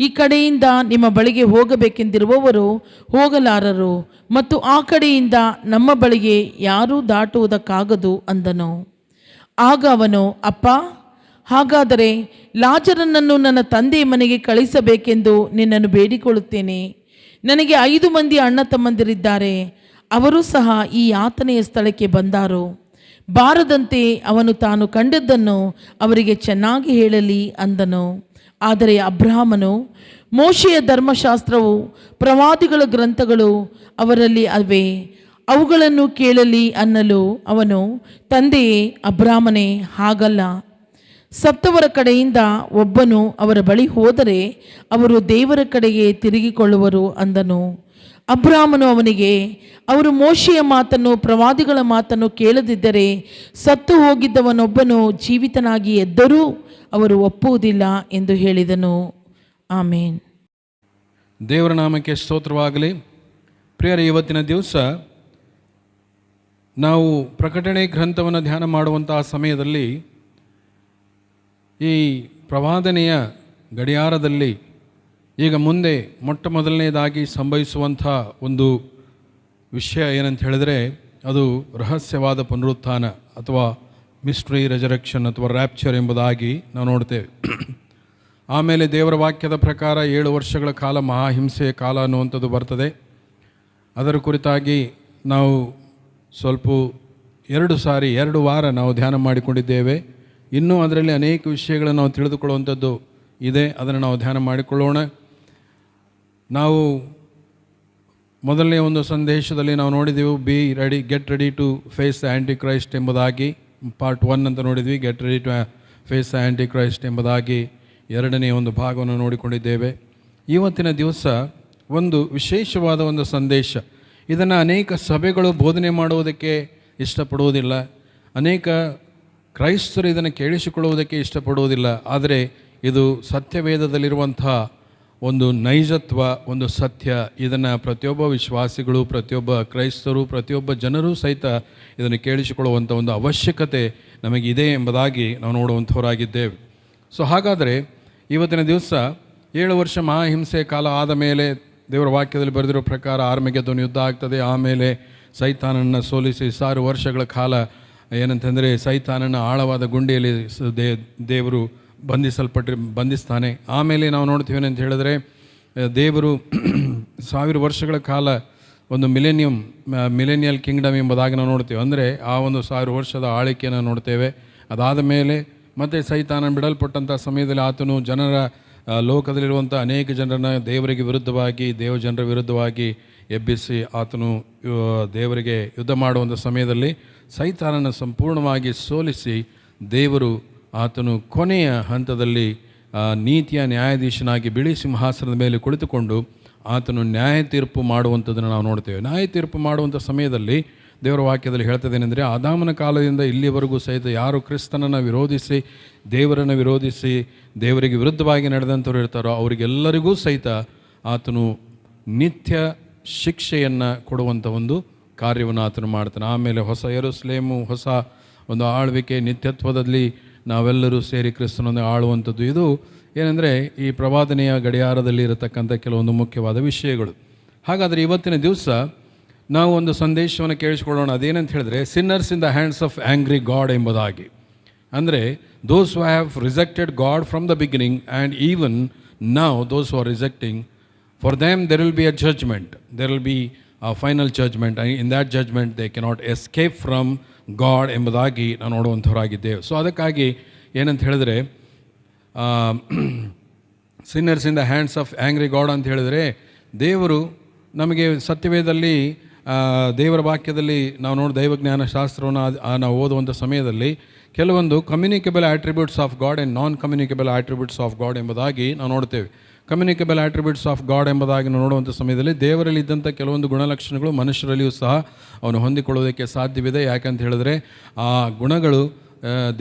S3: ಈ ಕಡೆಯಿಂದ ನಿಮ್ಮ ಬಳಿಗೆ ಹೋಗಬೇಕೆಂದಿರುವವರು ಹೋಗಲಾರರು, ಮತ್ತು ಆ ಕಡೆಯಿಂದ ನಮ್ಮ ಬಳಿಗೆ ಯಾರೂ ದಾಟುವುದಕ್ಕಾಗದು ಅಂದನು. ಆಗ ಅವನು, ಅಪ್ಪ, ಹಾಗಾದರೆ ಲಾಜರನನ್ನು ನನ್ನ ತಂದೆಯ ಮನೆಗೆ ಕಳಿಸಬೇಕೆಂದು ನಿನ್ನನ್ನು ಬೇಡಿಕೊಳ್ಳುತ್ತೇನೆ. ನನಗೆ 5 ಮಂದಿ ಅಣ್ಣ ತಮ್ಮಂದಿರಿದ್ದಾರೆ. ಅವರು ಸಹ ಈ ಯಾತನೆಯ ಸ್ಥಳಕ್ಕೆ ಬಂದಾರು. ಬಾರದಂತೆ ಅವನು ತಾನು ಕಂಡದ್ದನ್ನು ಅವರಿಗೆ ಚೆನ್ನಾಗಿ ಹೇಳಲಿ ಅಂದನು. ಆದರೆ ಅಬ್ರಹಾಮನು, ಮೋಶೆಯ ಧರ್ಮಶಾಸ್ತ್ರವು, ಪ್ರವಾದಿಗಳ ಗ್ರಂಥಗಳು ಅವರಲ್ಲಿ ಅವೆ, ಅವುಗಳನ್ನು ಕೇಳಲಿ ಅನ್ನಲು ಅವನು, ತಂದೆಯೇ ಅಬ್ರಾಮನೇ, ಹಾಗಲ್ಲ. ಸತ್ತವರ ಕಡೆಯಿಂದ ಒಬ್ಬನು ಅವರ ಬಳಿ ಹೋದರೆ ಅವರು ದೇವರ ಕಡೆಗೆ ತಿರುಗಿಕೊಳ್ಳುವರು ಅಂದನು. ಅಬ್ರಾಮನು ಅವನಿಗೆ, ಅವರು ಮೋಶೆಯ ಮಾತನ್ನು, ಪ್ರವಾದಿಗಳ ಮಾತನ್ನು ಕೇಳದಿದ್ದರೆ ಸತ್ತು ಹೋಗಿದ್ದವನೊಬ್ಬನು ಜೀವಿತನಾಗಿ ಎದ್ದರೂ ಅವರು ಒಪ್ಪುವುದಿಲ್ಲ ಎಂದು ಹೇಳಿದನು. ಆಮೇನ್.
S1: ದೇವರ ನಾಮಕ್ಕೆ ಸ್ತೋತ್ರವಾಗಲಿ. ಪ್ರಿಯರೇ, ಇವತ್ತಿನ ದಿವಸ ನಾವು ಪ್ರಕಟಣೆ ಗ್ರಂಥವನ್ನು ಧ್ಯಾನ ಮಾಡುವಂತಹ ಸಮಯದಲ್ಲಿ ಈ ಪ್ರವಾದನೆಯ ಗಡಿಯಾರದಲ್ಲಿ ಈಗ ಮುಂದೆ ಮೊಟ್ಟ ಮೊದಲನೇದಾಗಿ ಸಂಭವಿಸುವಂಥ ಒಂದು ವಿಷಯ ಏನಂತ ಹೇಳಿದರೆ ಅದು ರಹಸ್ಯವಾದ ಪುನರುತ್ಥಾನ ಅಥವಾ ಮಿಸ್ಟ್ರಿ ರೆಜರೆಕ್ಷನ್ ಅಥವಾ ರ್ಯಾಪ್ಚರ್ ಎಂಬುದಾಗಿ ನಾವು ನೋಡ್ತೇವೆ. ಆಮೇಲೆ ದೇವರ ವಾಕ್ಯದ ಪ್ರಕಾರ 7 ವರ್ಷಗಳ ಕಾಲ ಮಹಾಹಿಂಸೆಯ ಕಾಲ ಅನ್ನುವಂಥದ್ದು ಬರ್ತದೆ. ಅದರ ಕುರಿತಾಗಿ ನಾವು ಸ್ವಲ್ಪ 2 ವಾರ ನಾವು ಧ್ಯಾನ ಮಾಡಿಕೊಂಡಿದ್ದೇವೆ. ಇನ್ನೂ ಅದರಲ್ಲಿ ಅನೇಕ ವಿಷಯಗಳನ್ನು ನಾವು ತಿಳಿದುಕೊಳ್ಳುವಂಥದ್ದು ಇದೆ, ಅದನ್ನು ನಾವು ಧ್ಯಾನ ಮಾಡಿಕೊಳ್ಳೋಣ. ನಾವು ಮೊದಲನೇ ಒಂದು ಸಂದೇಶದಲ್ಲಿ ನಾವು ನೋಡಿದೆವು, get ready to face the Antichrist ಎಂಬುದಾಗಿ ಪಾರ್ಟ್ 1 ಅಂತ ನೋಡಿದ್ವಿ. Get ready to face the Antichrist ಎಂಬುದಾಗಿ 2ನೇ ಒಂದು ಭಾಗವನ್ನು ನೋಡಿಕೊಂಡಿದ್ದೇವೆ. ಇವತ್ತಿನ ದಿವಸ ಒಂದು ವಿಶೇಷವಾದ ಒಂದು ಸಂದೇಶ. ಇದನ್ನು ಅನೇಕ ಸಭೆಗಳು ಬೋಧನೆ ಮಾಡುವುದಕ್ಕೆ ಇಷ್ಟಪಡುವುದಿಲ್ಲ, ಅನೇಕ ಕ್ರೈಸ್ತರು ಇದನ್ನು ಕೇಳಿಸಿಕೊಳ್ಳುವುದಕ್ಕೆ ಇಷ್ಟಪಡುವುದಿಲ್ಲ. ಆದರೆ ಇದು ಸತ್ಯವೇದದಲ್ಲಿರುವಂಥ ಒಂದು ನೈಜತ್ವ, ಒಂದು ಸತ್ಯ. ಇದನ್ನು ಪ್ರತಿಯೊಬ್ಬ ವಿಶ್ವಾಸಿಗಳು, ಪ್ರತಿಯೊಬ್ಬ ಕ್ರೈಸ್ತರು, ಪ್ರತಿಯೊಬ್ಬ ಜನರೂ ಸಹಿತ ಇದನ್ನು ಕೇಳಿಸಿಕೊಳ್ಳುವಂಥ ಒಂದು ಅವಶ್ಯಕತೆ ನಮಗಿದೆ ಎಂಬುದಾಗಿ ನಾವು ನೋಡುವಂಥವರಾಗಿದ್ದೇವೆ. ಸೊ ಹಾಗಾದರೆ ಇವತ್ತಿನ ದಿವಸ 7 ವರ್ಷ ಮಹಾಹಿಂಸೆ ಕಾಲ ಆದ ಮೇಲೆ ದೇವರ ವಾಕ್ಯದಲ್ಲಿ ಬರೆದಿರೋ ಪ್ರಕಾರ ಆರ್ಮೆಗೆದ್ದೋನ್ ಯುದ್ಧ ಆಗ್ತದೆ. ಆಮೇಲೆ ಸೈತಾನನ್ನು ಸೋಲಿಸಿ 6 ವರ್ಷಗಳ ಕಾಲ ಏನಂತಂದರೆ ಸೈತಾನನ ಆಳವಾದ ಗುಂಡಿಯಲ್ಲಿ ದೇವರು ಬಂಧಿಸ್ತಾನೆ. ಆಮೇಲೆ ನಾವು ನೋಡ್ತೀವಿ ಅಂತ ಹೇಳಿದ್ರೆ ದೇವರು 1000 ವರ್ಷಗಳ ಕಾಲ ಒಂದು ಮಿಲೆನಿಯಲ್ ಕಿಂಗ್ಡಮ್ ಎಂಬುದಾಗಿ ನಾವು ನೋಡ್ತೇವೆ. ಅಂದರೆ ಆ ಒಂದು 1000 ವರ್ಷದ ಆಳ್ವಿಕೆಯನ್ನು ನೋಡ್ತೇವೆ. ಅದಾದ ಮೇಲೆ ಮತ್ತು ಸೈತಾನ ಬಿಡಲ್ಪಟ್ಟಂಥ ಸಮಯದಲ್ಲಿ ಆತನು ಲೋಕದಲ್ಲಿರುವಂಥ ಅನೇಕ ಜನರನ್ನು ದೇವರಿಗೆ ವಿರುದ್ಧವಾಗಿ, ದೇವಜನರ ವಿರುದ್ಧವಾಗಿ ಎಬ್ಬಿಸಿ ಆತನು ದೇವರಿಗೆ ಯುದ್ಧ ಮಾಡುವಂಥ ಸಮಯದಲ್ಲಿ ಸೈತಾನನ ಸಂಪೂರ್ಣವಾಗಿ ಸೋಲಿಸಿ ದೇವರು ಆತನು ಕೊನೆಯ ಹಂತದಲ್ಲಿ ನೀತಿಯ ನ್ಯಾಯಾಧೀಶನಾಗಿ ಬಿಳಿ ಸಿಂಹಾಸನದ ಮೇಲೆ ಕುಳಿತುಕೊಂಡು ಆತನು ನ್ಯಾಯ ತೀರ್ಪು ಮಾಡುವಂಥದ್ದನ್ನು ನಾವು ನೋಡ್ತೇವೆ. ನ್ಯಾಯ ತೀರ್ಪು ಮಾಡುವಂಥ ಸಮಯದಲ್ಲಿ ದೇವರ ವಾಕ್ಯದಲ್ಲಿ ಹೇಳ್ತದೇನೆಂದರೆ, ಆದಾಮನ ಕಾಲದಿಂದ ಇಲ್ಲಿವರೆಗೂ ಸಹಿತ ಯಾರು ಕ್ರಿಸ್ತನನ್ನು ವಿರೋಧಿಸಿ, ದೇವರನ್ನು ವಿರೋಧಿಸಿ, ದೇವರಿಗೆ ವಿರುದ್ಧವಾಗಿ ನಡೆದಂಥವ್ರು ಇರ್ತಾರೋ ಅವರಿಗೆಲ್ಲರಿಗೂ ಸಹಿತ ಆತನು ನಿತ್ಯ ಶಿಕ್ಷೆಯನ್ನು ಕೊಡುವಂಥ ಒಂದು ಕಾರ್ಯವನ್ನು ಆತನು ಮಾಡ್ತಾನೆ. ಆಮೇಲೆ ಹೊಸ ಯೆರೂಸಲೇಮು, ಹೊಸ ಒಂದು ಆಳ್ವಿಕೆ, ನಿತ್ಯತ್ವದಲ್ಲಿ ನಾವೆಲ್ಲರೂ ಸೇರಿ ಕ್ರಿಸ್ತನನ್ನು ಆಳುವಂಥದ್ದು. ಇದು ಏನೆಂದರೆ ಈ ಪ್ರವಾದನೆಯ ಗಡಿಯಾರದಲ್ಲಿ ಇರತಕ್ಕಂಥ ಕೆಲವೊಂದು ಮುಖ್ಯವಾದ ವಿಷಯಗಳು. ಹಾಗಾದರೆ ಇವತ್ತಿನ ದಿವಸ ನಾವು ಒಂದು ಸಂದೇಶವನ್ನು ಕೇಳಿಸ್ಕೊಳ್ಳೋಣ. ಅದೇನಂತ ಹೇಳಿದ್ರೆ, sinners in the hands of angry God ಎಂಬುದಾಗಿ. ಅಂದರೆ those who have rejected God from the beginning and even now those who are rejecting, for them there will be a judgment, there will be a final judgment. In that judgment they cannot escape from God ಎಂಬುದಾಗಿ ನಾವು ನೋಡುವಂಥವರಾಗಿದ್ದೇವೆ. So ಅದಕ್ಕಾಗಿ ಏನಂತ ಹೇಳಿದ್ರೆ, sinners in the hands of angry God ಅಂತ ಹೇಳಿದರೆ, ದೇವರು ನಮಗೆ ಸತ್ಯವೇದದಲ್ಲಿ ದೇವರ ವಾಕ್ಯದಲ್ಲಿ ನಾವು ದೈವಜ್ಞಾನ ಶಾಸ್ತ್ರವನ್ನು ನಾವು ಓದುವಂಥ ಸಮಯದಲ್ಲಿ ಕೆಲವೊಂದು communicable attributes of god and non communicable attributes of God ಎಂಬುದಾಗಿ ನಾವು ನೋಡ್ತೇವೆ. ಕಮ್ಯುನಿಕೇಬಲ್ ಆಟ್ರಿಬ್ಯೂಟ್ಸ್ ಆಫ್ ಗಾಡ್ ಎಂಬುದಾಗಿ ನಾವು ನೋಡುವಂಥ ಸಮಯದಲ್ಲಿ ದೇವರಲ್ಲಿ ಇದ್ದಂಥ ಕೆಲವೊಂದು ಗುಣಲಕ್ಷಣಗಳು ಮನುಷ್ಯರಲ್ಲಿಯೂ ಸಹ ಅವನು ಹೊಂದಿಕೊಳ್ಳೋದಕ್ಕೆ ಸಾಧ್ಯವಿದೆ. ಯಾಕಂತ ಹೇಳಿದ್ರೆ ಆ ಗುಣಗಳು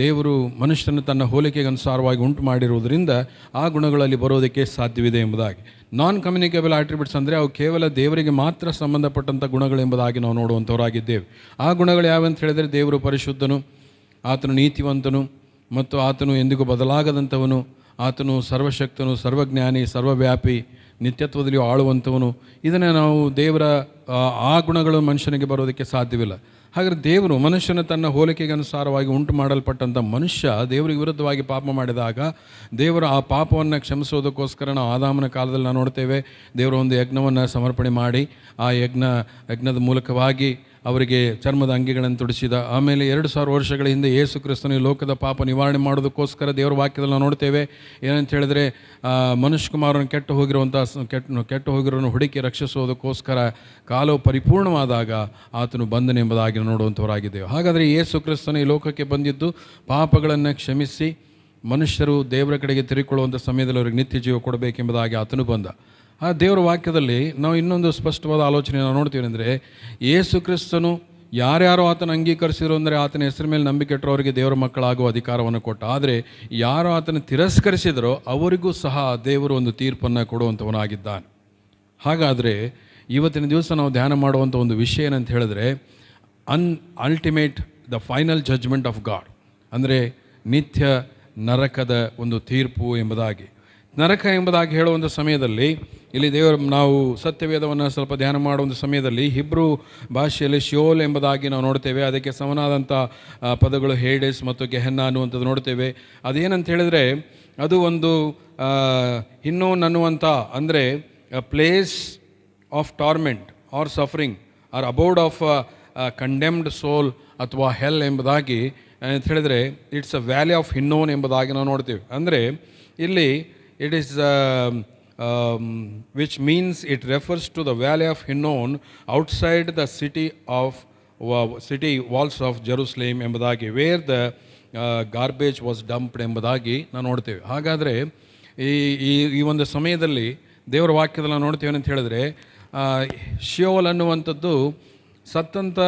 S1: ದೇವರು ಮನುಷ್ಯನ ತನ್ನ ಹೋಲಿಕೆಗೆ ಅನುಸಾರವಾಗಿ ಉಂಟು ಮಾಡಿರುವುದರಿಂದ ಆ ಗುಣಗಳಲ್ಲಿ ಬರೋದಕ್ಕೆ ಸಾಧ್ಯವಿದೆ ಎಂಬುದಾಗಿ. ನಾನ್ ಕಮ್ಯುನಿಕೇಬಲ್ ಆಟ್ರಿಬ್ಯೂಟ್ಸ್ ಅಂದರೆ ಅವು ಕೇವಲ ದೇವರಿಗೆ ಮಾತ್ರ ಸಂಬಂಧಪಟ್ಟಂಥ ಗುಣಗಳು ಎಂಬುದಾಗಿ ನಾವು ನೋಡುವಂಥವರಾಗಿದ್ದೇವೆ. ಆ ಗುಣಗಳು ಯಾವಂತ ಹೇಳಿದರೆ, ದೇವರು ಪರಿಶುದ್ಧನು, ಆತನು ನೀತಿವಂತನು ಮತ್ತು ಆತನು ಎಂದಿಗೂ ಬದಲಾಗದಂಥವನು, ಆತನು ಸರ್ವಶಕ್ತನು, ಸರ್ವಜ್ಞಾನಿ, ಸರ್ವವ್ಯಾಪಿ, ನಿತ್ಯತ್ವದಲ್ಲಿ ಆಳುವಂಥವನು. ಇದನ್ನು ನಾವು ದೇವರ ಆ ಗುಣಗಳು ಮನುಷ್ಯನಿಗೆ ಬರೋದಕ್ಕೆ ಸಾಧ್ಯವಿಲ್ಲ. ಹಾಗಾದರೆ ದೇವರು ಮನುಷ್ಯನ ತನ್ನ ಹೋಲಿಕೆಗೆ ಅನುಸಾರವಾಗಿ ಉಂಟು ಮಾಡಲ್ಪಟ್ಟಂಥ ಮನುಷ್ಯ ದೇವರಿಗೆ ವಿರುದ್ಧವಾಗಿ ಪಾಪ ಮಾಡಿದಾಗ ದೇವರು ಆ ಪಾಪವನ್ನು ಕ್ಷಮಿಸೋದಕ್ಕೋಸ್ಕರ ನಾವು ಆದಾಮನ ಕಾಲದಲ್ಲಿ ನಾವು ನೋಡ್ತೇವೆ, ದೇವರು ಒಂದು ಯಜ್ಞವನ್ನು ಸಮರ್ಪಣೆ ಮಾಡಿ ಆ ಯಜ್ಞದ ಮೂಲಕವಾಗಿ ಅವರಿಗೆ ಚರ್ಮದ ಅಂಗಿಗಳನ್ನು ತೊಡಿಸಿದ. ಆಮೇಲೆ 2000 ವರ್ಷಗಳ ಹಿಂದೆ ಯೇಸು ಕ್ರಿಸ್ತನು ಈ ಲೋಕದ ಪಾಪ ನಿವಾರಣೆ ಮಾಡೋದಕ್ಕೋಸ್ಕರ ದೇವರ ವಾಕ್ಯದಲ್ಲಿ ನಾವು ನೋಡ್ತೇವೆ. ಏನಂತ ಹೇಳಿದ್ರೆ, ಮನುಷ್ಯ ಕುಮಾರನ ಕೆಟ್ಟು ಹೋಗಿರೋನು ಹುಡುಕಿ ರಕ್ಷಿಸೋದಕ್ಕೋಸ್ಕರ ಕಾಲವು ಪರಿಪೂರ್ಣವಾದಾಗ ಆತನು ಬಂದನು ಎಂಬುದಾಗಿ ನೋಡುವಂಥವರಾಗಿದ್ದೇವೆ. ಹಾಗಾದರೆ ಯೇಸು ಕ್ರಿಸ್ತನು ಈ ಲೋಕಕ್ಕೆ ಬಂದಿದ್ದು ಪಾಪಗಳನ್ನು ಕ್ಷಮಿಸಿ ಮನುಷ್ಯರು ದೇವರ ಕಡೆಗೆ ತಿರುಗಿಕೊಳ್ಳುವಂಥ ಸಮಯದಲ್ಲಿ ಅವರಿಗೆ ನಿತ್ಯ ಜೀವ ಕೊಡಬೇಕೆಂಬುದಾಗಿ ಆತನು ಬಂದ. ಆ ದೇವರ ವಾಕ್ಯದಲ್ಲಿ ನಾವು ಇನ್ನೊಂದು ಸ್ಪಷ್ಟವಾದ ಆಲೋಚನೆ ನಾವು ನೋಡ್ತೀವಿ. ಅಂದರೆ ಯೇಸು ಕ್ರಿಸ್ತನು ಯಾರ್ಯಾರೋ ಆತನ ಅಂಗೀಕರಿಸಿದ್ರು ಅಂದರೆ ಆತನ ಹೆಸರ ಮೇಲೆ ನಂಬಿಕೆ ಇಟ್ಟರವರಿಗೆ ದೇವರ ಮಕ್ಕಳಾಗುವ ಅಧಿಕಾರವನ್ನು ಕೊಟ್ಟ. ಆದರೆ ಯಾರೋ ಆತನ ತಿರಸ್ಕರಿಸಿದರೋ ಅವರಿಗೂ ಸಹ ದೇವರು ಒಂದು ತೀರ್ಪನ್ನು ಕೊಡುವಂಥವನಾಗಿದ್ದಾನೆ. ಹಾಗಾದರೆ ಇವತ್ತಿನ ದಿವಸ ನಾವು ಧ್ಯಾನ ಮಾಡುವಂಥ ಒಂದು ವಿಷಯ ಏನಂತ ಹೇಳಿದ್ರೆ, ultimate the final judgement of God, ಅಂದರೆ ನಿತ್ಯ ನರಕದ ಒಂದು ತೀರ್ಪು ಎಂಬುದಾಗಿ. ನರಕ ಎಂಬುದಾಗಿ ಹೇಳುವಂಥ ಸಮಯದಲ್ಲಿ ಇಲ್ಲಿ ನಾವು ಸತ್ಯವೇದವನ್ನು ಸ್ವಲ್ಪ ಧ್ಯಾನ ಮಾಡುವ ಒಂದು ಸಮಯದಲ್ಲಿ ಹಿಬ್ರು ಭಾಷೆಯಲ್ಲಿ ಶಿಯೋಲ್ ಎಂಬುದಾಗಿ ನಾವು ನೋಡ್ತೇವೆ. ಅದಕ್ಕೆ ಸಮನಾದಂಥ ಪದಗಳು ಹೇಡೆಸ್ ಮತ್ತು ಗೆಹನ್ನ ಅನ್ನುವಂಥದ್ದು ನೋಡ್ತೇವೆ. ಅದೇನಂತ ಹೇಳಿದರೆ ಅದು ಒಂದು ಹಿನ್ನೋನ್ ಅನ್ನುವಂಥ, ಅಂದರೆ place of torment or suffering or abode of condemned soul ಅಥವಾ ಹೆಲ್ ಎಂಬುದಾಗಿ ಅಂತ ಹೇಳಿದರೆ it's a valley of Hinnom ಎಂಬುದಾಗಿ ನಾವು ನೋಡ್ತೀವಿ. ಅಂದರೆ ಇಲ್ಲಿ it is which means it refers to the valley of Hinnon outside the city walls of Jerusalem ಎಂಬುದಾಗಿ, where the garbage was dumped ಎಂಬುದಾಗಿ ನಾವು ನೋಡ್ತೇವೆ. ಹಾಗಾದರೆ ಈ ಒಂದು ಸಮಯದಲ್ಲಿ ದೇವರ ವಾಕ್ಯದಲ್ಲಿ ನಾವು ನೋಡ್ತೇವೆ ಅಂತ ಹೇಳಿದ್ರೆ, ಶಿಯೋಲ್ ಅನ್ನುವಂಥದ್ದು ಸತ್ತಂಥ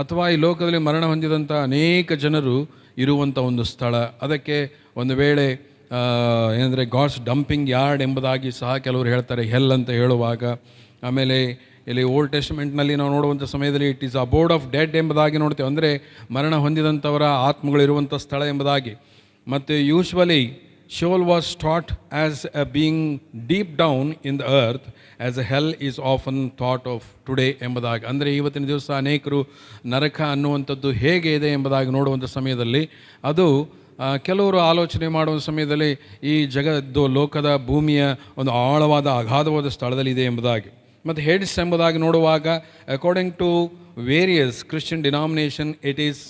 S1: ಅಥವಾ ಈ ಲೋಕದಲ್ಲಿ ಮರಣ ಹೊಂದಿದಂಥ ಅನೇಕ ಜನರು ಇರುವಂಥ ಒಂದು ಸ್ಥಳ. ಅದಕ್ಕೆ ಒಂದು ವೇಳೆ ಏನಂದರೆ ಗಾಡ್ಸ್ ಡಂಪಿಂಗ್ ಯಾರ್ಡ್ ಎಂಬುದಾಗಿ ಸಹ ಕೆಲವರು ಹೇಳ್ತಾರೆ, ಹೆಲ್ ಅಂತ ಹೇಳುವಾಗ. ಆಮೇಲೆ ಇಲ್ಲಿ ಓಲ್ಡ್ ಟೆಸ್ಟ್ಮೆಂಟ್ನಲ್ಲಿ ನಾವು ನೋಡುವಂಥ ಸಮಯದಲ್ಲಿ it is abode of dead ಎಂಬುದಾಗಿ ನೋಡ್ತೇವೆ, ಅಂದರೆ ಮರಣ ಹೊಂದಿದಂಥವರ ಆತ್ಮಗಳಿರುವಂಥ ಸ್ಥಳ ಎಂಬುದಾಗಿ. ಮತ್ತು usually Sheol was thought as a being deep down in the earth as a hell is often thought of today ಎಂಬುದಾಗಿ. ಅಂದರೆ ಇವತ್ತಿನ ದಿವಸ ಅನೇಕರು ನರಕ ಅನ್ನುವಂಥದ್ದು ಹೇಗೆ ಇದೆ ಎಂಬುದಾಗಿ ನೋಡುವಂಥ ಸಮಯದಲ್ಲಿ ಅದು ಕೆಲವರು ಆಲೋಚನೆ ಮಾಡುವ ಸಮಯದಲ್ಲಿ ಈ ಲೋಕದ ಭೂಮಿಯ ಒಂದು ಆಳವಾದ ಅಗಾಧವಾದ ಸ್ಥಳದಲ್ಲಿ ಇದೆ ಎಂಬುದಾಗಿ. ಮತ್ತು ಹೆಡ್ಸ್ ಎಂಬುದಾಗಿ ನೋಡುವಾಗ according to various Christian denomination it is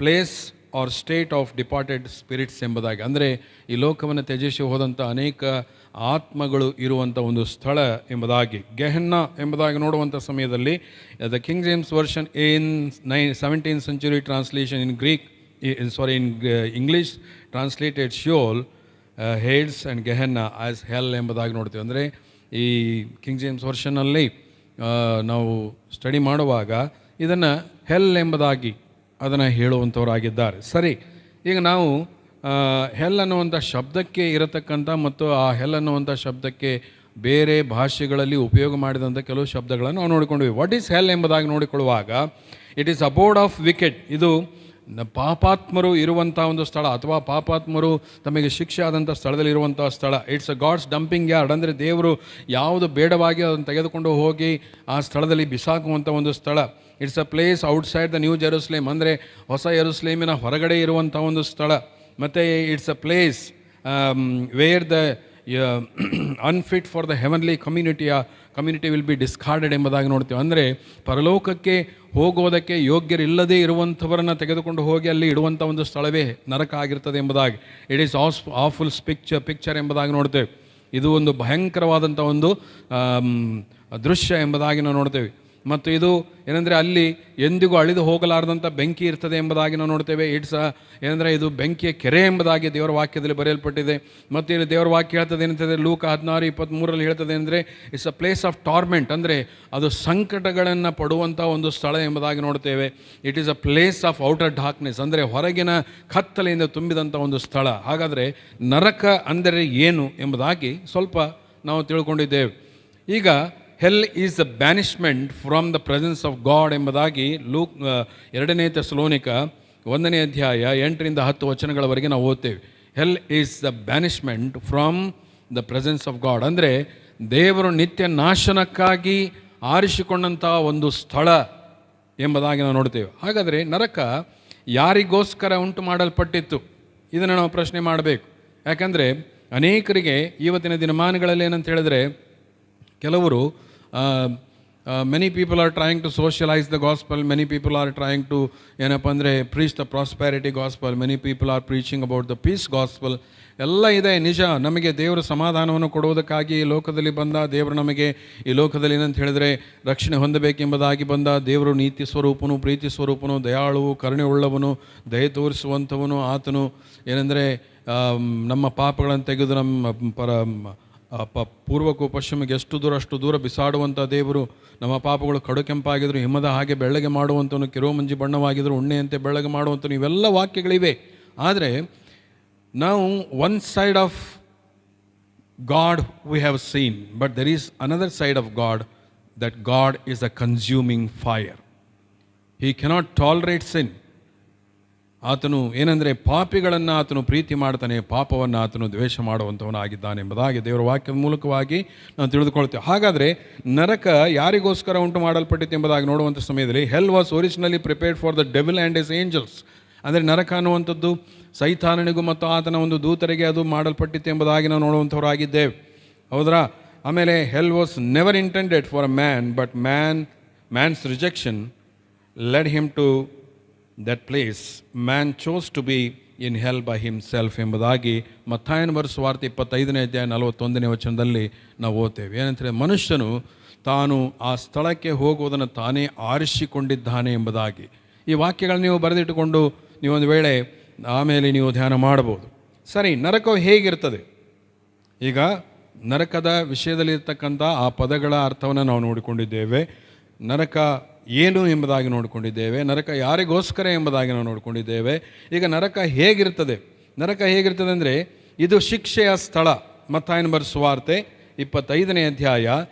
S1: place or state of departed spirits ಎಂಬುದಾಗಿ, ಅಂದರೆ ಈ ಲೋಕವನ್ನು ತ್ಯಜಿಸಿ ಹೋದಂಥ ಅನೇಕ ಆತ್ಮಗಳು ಇರುವಂಥ ಒಂದು ಸ್ಥಳ ಎಂಬುದಾಗಿ. ಗೆಹನ್ನ ಎಂಬುದಾಗಿ ನೋಡುವಂಥ ಸಮಯದಲ್ಲಿ the king James version in 17th century translation in English translated Sheol, Hades and Gehenna as hell ಎಂಬುದಾಗಿ ನೋಡ್ತೀವಿ. ಅಂದರೆ ಈ ಕಿಂಗ್ ಜೇಮ್ಸ್ ವರ್ಷನ್ನಲ್ಲಿ ನಾವು ಸ್ಟಡಿ ಮಾಡುವಾಗ ಇದನ್ನು ಹೆಲ್ ಎಂಬುದಾಗಿ ಅದನ್ನು ಹೇಳುವಂಥವರಾಗಿದ್ದಾರೆ. ಸರಿ, ಈಗ ನಾವು ಹೆಲ್ ಅನ್ನುವಂಥ ಶಬ್ದಕ್ಕೆ ಇರತಕ್ಕಂಥ ಮತ್ತು ಆ ಹೆಲ್ ಅನ್ನುವಂಥ ಶಬ್ದಕ್ಕೆ ಬೇರೆ ಭಾಷೆಗಳಲ್ಲಿ ಉಪಯೋಗ ಮಾಡಿದಂಥ ಕೆಲವು ಶಬ್ದಗಳನ್ನು ನಾವು ನೋಡಿಕೊಂಡ್ವಿ. ವಾಟ್ ಈಸ್ ಹೆಲ್ ಎಂಬುದಾಗಿ ನೋಡಿಕೊಳ್ಳುವಾಗ it is abode of wicked, ಇದು ಪಾಪಾತ್ಮರು ಇರುವಂಥ ಒಂದು ಸ್ಥಳ ಅಥವಾ ಪಾಪಾತ್ಮರು ತಮಗೆ ಶಿಕ್ಷೆ ಆದಂಥ ಸ್ಥಳದಲ್ಲಿ ಇರುವಂಥ ಸ್ಥಳ. It's a God's dumping yard, ಅಂದರೆ ದೇವರು ಯಾವುದು ಬೇಡವಾಗಿ ಅದನ್ನು ತೆಗೆದುಕೊಂಡು ಹೋಗಿ ಆ ಸ್ಥಳದಲ್ಲಿ ಬಿಸಾಕುವಂಥ ಒಂದು ಸ್ಥಳ. It's a place outside the new Jerusalem, ಅಂದರೆ ಹೊಸ ಯೆರೂಸಲೇಮಿನ ಹೊರಗಡೆ ಇರುವಂಥ ಒಂದು ಸ್ಥಳ. ಮತ್ತು it's a place where the unfit for the heavenly community will be discarded ಎಂಬುದಾಗಿ ನೋಡ್ತೀವಿ. ಅಂದರೆ ಪರಲೋಕಕ್ಕೆ ಹೋಗೋದಕ್ಕೆ ಯೋಗ್ಯರಿಲ್ಲದೆ ಇರುವಂಥವರನ್ನು ತೆಗೆದುಕೊಂಡು ಹೋಗಿ ಅಲ್ಲಿ ಇಡುವಂಥ ಒಂದು ಸ್ಥಳವೇ ನರಕ ಆಗಿರ್ತದೆ ಎಂಬುದಾಗಿ. ಇಟ್ ಈಸ್ ಆಫುಲ್ ಪಿಕ್ಚರ್ ಎಂಬುದಾಗಿ ನೋಡ್ತೇವೆ. ಇದು ಒಂದು ಭಯಂಕರವಾದಂಥ ಒಂದು ದೃಶ್ಯ ಎಂಬುದಾಗಿ ನಾವು ನೋಡ್ತೇವೆ. ಮತ್ತು ಇದು ಏನಂದರೆ ಅಲ್ಲಿ ಎಂದಿಗೂ ಅಳಿದು ಹೋಗಲಾರದಂಥ ಬೆಂಕಿ ಇರ್ತದೆ ಎಂಬುದಾಗಿ ನಾವು ನೋಡ್ತೇವೆ. ಏನಂದರೆ ಇದು ಬೆಂಕಿಯ ಕೆರೆ ಎಂಬುದಾಗಿ ದೇವರ ವಾಕ್ಯದಲ್ಲಿ ಬರೆಯಲ್ಪಟ್ಟಿದೆ. ಮತ್ತು ಇಲ್ಲಿ ದೇವರ ವಾಕ್ಯ ಹೇಳ್ತದೆ ಏನಂತಂದರೆ ಲೂಕ 16:23 ಹೇಳ್ತದೆ ಅಂದರೆ it's a place of torment, ಅಂದರೆ ಅದು ಸಂಕಟಗಳನ್ನು ಪಡುವಂಥ ಒಂದು ಸ್ಥಳ ಎಂಬುದಾಗಿ ನೋಡ್ತೇವೆ. It is a place of outer darkness, ಅಂದರೆ ಹೊರಗಿನ ಕತ್ತಲೆಯಿಂದ ತುಂಬಿದಂಥ ಒಂದು ಸ್ಥಳ. ಹಾಗಾದರೆ ನರಕ ಅಂದರೆ ಏನು ಎಂಬುದಾಗಿ ಸ್ವಲ್ಪ ನಾವು ತಿಳ್ಕೊಂಡಿದ್ದೇವೆ. ಈಗ hell is the banishment from the presence of God ಎಂಬುದಾಗಿ ಲೂಕ್ 2 ಥೆಸಲೋನಿಕ 1ನೇ ಅಧ್ಯಾಯ 8-10 ವಚನಗಳವರೆಗೆ ನಾವು ಓದ್ತೇವೆ. Hell is the banishment from the presence of God, ಅಂದರೆ ದೇವರು ನಿತ್ಯ ನಾಶನಕ್ಕಾಗಿ ಆರಿಸಿಕೊಂಡಂಥ ಒಂದು ಸ್ಥಳ ಎಂಬುದಾಗಿ ನಾವು ನೋಡ್ತೇವೆ. ಹಾಗಾದರೆ ನರಕ ಯಾರಿಗೋಸ್ಕರ ಉಂಟು ಮಾಡಲ್ಪಟ್ಟಿತ್ತು, ಇದನ್ನು ನಾವು ಪ್ರಶ್ನೆ ಮಾಡಬೇಕು. ಯಾಕಂದರೆ ಅನೇಕರಿಗೆ ಇವತ್ತಿನ ದಿನಮಾನಗಳಲ್ಲಿ ಏನಂತ ಹೇಳಿದ್ರೆ, ಕೆಲವರು many people are trying to socialize the gospel, many people are trying to ಏನಪ್ಪ ಅಂದರೆ preach the prosperity gospel, many people are preaching about the peace gospel. ಎಲ್ಲ ಇದೆ ನಿಜ. ನಮಗೆ ದೇವರು ಸಮಾಧಾನವನ್ನು ಕೊಡುವುದಕ್ಕಾಗಿ ಈ ಲೋಕದಲ್ಲಿ ಬಂದ ದೇವರು, ನಮಗೆ ಈ ಲೋಕದಲ್ಲಿ ಏನಂತ ಹೇಳಿದರೆ ರಕ್ಷಣೆ ಹೊಂದಬೇಕೆಂಬುದಾಗಿ ಬಂದ ದೇವರು ನೀತಿ ಸ್ವರೂಪನು, ಪ್ರೀತಿ ಸ್ವರೂಪನು, ದಯಾಳುವು, ಕರುಣೆ ಉಳ್ಳವನು, ದಯೆ ತೋರಿಸುವಂಥವನು ಆತನು. ಏನಂದರೆ ನಮ್ಮ ಪಾಪಗಳನ್ನು ತೆಗೆದು ನಮ್ಮ ಪೂರ್ವಕ್ಕೂ ಪಶ್ಚಿಮಕ್ಕೆ ಎಷ್ಟು ದೂರ ಅಷ್ಟು ದೂರ ಬಿಸಾಡುವಂಥ ದೇವರು. ನಮ್ಮ ಪಾಪಗಳು ಕಡು ಕೆಂಪಾಗಿದ್ರು ಹಿಮದ ಹಾಗೆ ಬೆಳ್ಳಗೆ ಮಾಡುವಂಥವನು, ಕಿರೋಮಂಜಿ ಬಣ್ಣವಾಗಿದ್ದರು ಉಣ್ಣೆಯಂತೆ ಬೆಳ್ಳಗೆ ಮಾಡುವಂಥವನು, ಇವೆಲ್ಲ ವಾಕ್ಯಗಳಿವೆ. ಆದರೆ ನಾವು one side of God we have seen, but there is another side of God, that God is a consuming fire. He cannot tolerate sin. ಆತನು ಏನಂದರೆ ಪಾಪಿಗಳನ್ನು ಆತನು ಪ್ರೀತಿ ಮಾಡ್ತಾನೆ, ಪಾಪವನ್ನು ಆತನು ದ್ವೇಷ ಮಾಡುವಂಥವನಾಗಿದ್ದಾನೆ ಎಂಬುದಾಗಿ ದೇವರ ವಾಕ್ಯದ ಮೂಲಕವಾಗಿ ನಾವು ತಿಳಿದುಕೊಳ್ತೇವೆ. ಹಾಗಾದರೆ ನರಕ ಯಾರಿಗೋಸ್ಕರ ಉಂಟು ಮಾಡಲ್ಪಟ್ಟಿತ್ತು ಎಂಬುದಾಗಿ ನೋಡುವಂಥ ಸಮಯದಲ್ಲಿ hell was originally prepared for the devil and his angels. ಅಂದರೆ ನರಕ ಅನ್ನುವಂಥದ್ದು ಸೈತಾನನಿಗೂ ಮತ್ತು ಆತನ ಒಂದು ದೂತರಿಗೆ ಅದು ಮಾಡಲ್ಪಟ್ಟಿತ್ತು ಎಂಬುದಾಗಿ ನಾವು ನೋಡುವಂಥವರಾಗಿದ್ದೇವೆ, ಹೌದ್ರಾ? ಆಮೇಲೆ hell was never intended for a man, but man's rejection led him to that place. Man chose to be in hell by himself ಎಂಬುದಾಗಿ ಮತ್ತಾಯನ ಬರೆದ ಸುವಾರ್ತೆ 25ನೇ ಅಧ್ಯಾಯ 41ನೇ ವಚನದಲ್ಲಿ ನಾವು ಓದ್ತೇವೆ. ಏನಂದರೆ ಮನುಷ್ಯನು ತಾನು ಆ ಸ್ಥಳಕ್ಕೆ ಹೋಗುವುದನ್ನು ತಾನೇ ಆರಿಸಿಕೊಂಡಿದ್ದಾನೆ ಎಂಬುದಾಗಿ. ಈ ವಾಕ್ಯಗಳನ್ನ ನೀವು ಬರೆದಿಟ್ಟುಕೊಂಡು ನೀವೊಂದು ವೇಳೆ ಆಮೇಲೆ ನೀವು ಧ್ಯಾನ ಮಾಡಬಹುದು. ಸರಿ, ನರಕವು ಹೇಗಿರ್ತದೆ? ಈಗ ನರಕದ ವಿಷಯದಲ್ಲಿರ್ತಕ್ಕಂಥ ಆ ಪದಗಳ ಅರ್ಥವನ್ನು ನಾವು ನೋಡಿಕೊಂಡಿದ್ದೇವೆ. ನರಕ ಏನು ಎಂಬುದಾಗಿ ನೋಡಿಕೊಂಡಿದ್ದೇವೆ, ನರಕ ಯಾರಿಗೋಸ್ಕರ ಎಂಬುದಾಗಿ ನಾವು ನೋಡಿಕೊಂಡಿದ್ದೇವೆ. ಈಗ ನರಕ ಹೇಗಿರ್ತದೆ? ನರಕ ಹೇಗಿರ್ತದೆ ಅಂದರೆ ಇದು ಶಿಕ್ಷೆಯ ಸ್ಥಳ. ಮತ್ತಾಯನ ಬರೆದ ಸುವಾರ್ತೆ 25ನೇ ಅಧ್ಯಾಯ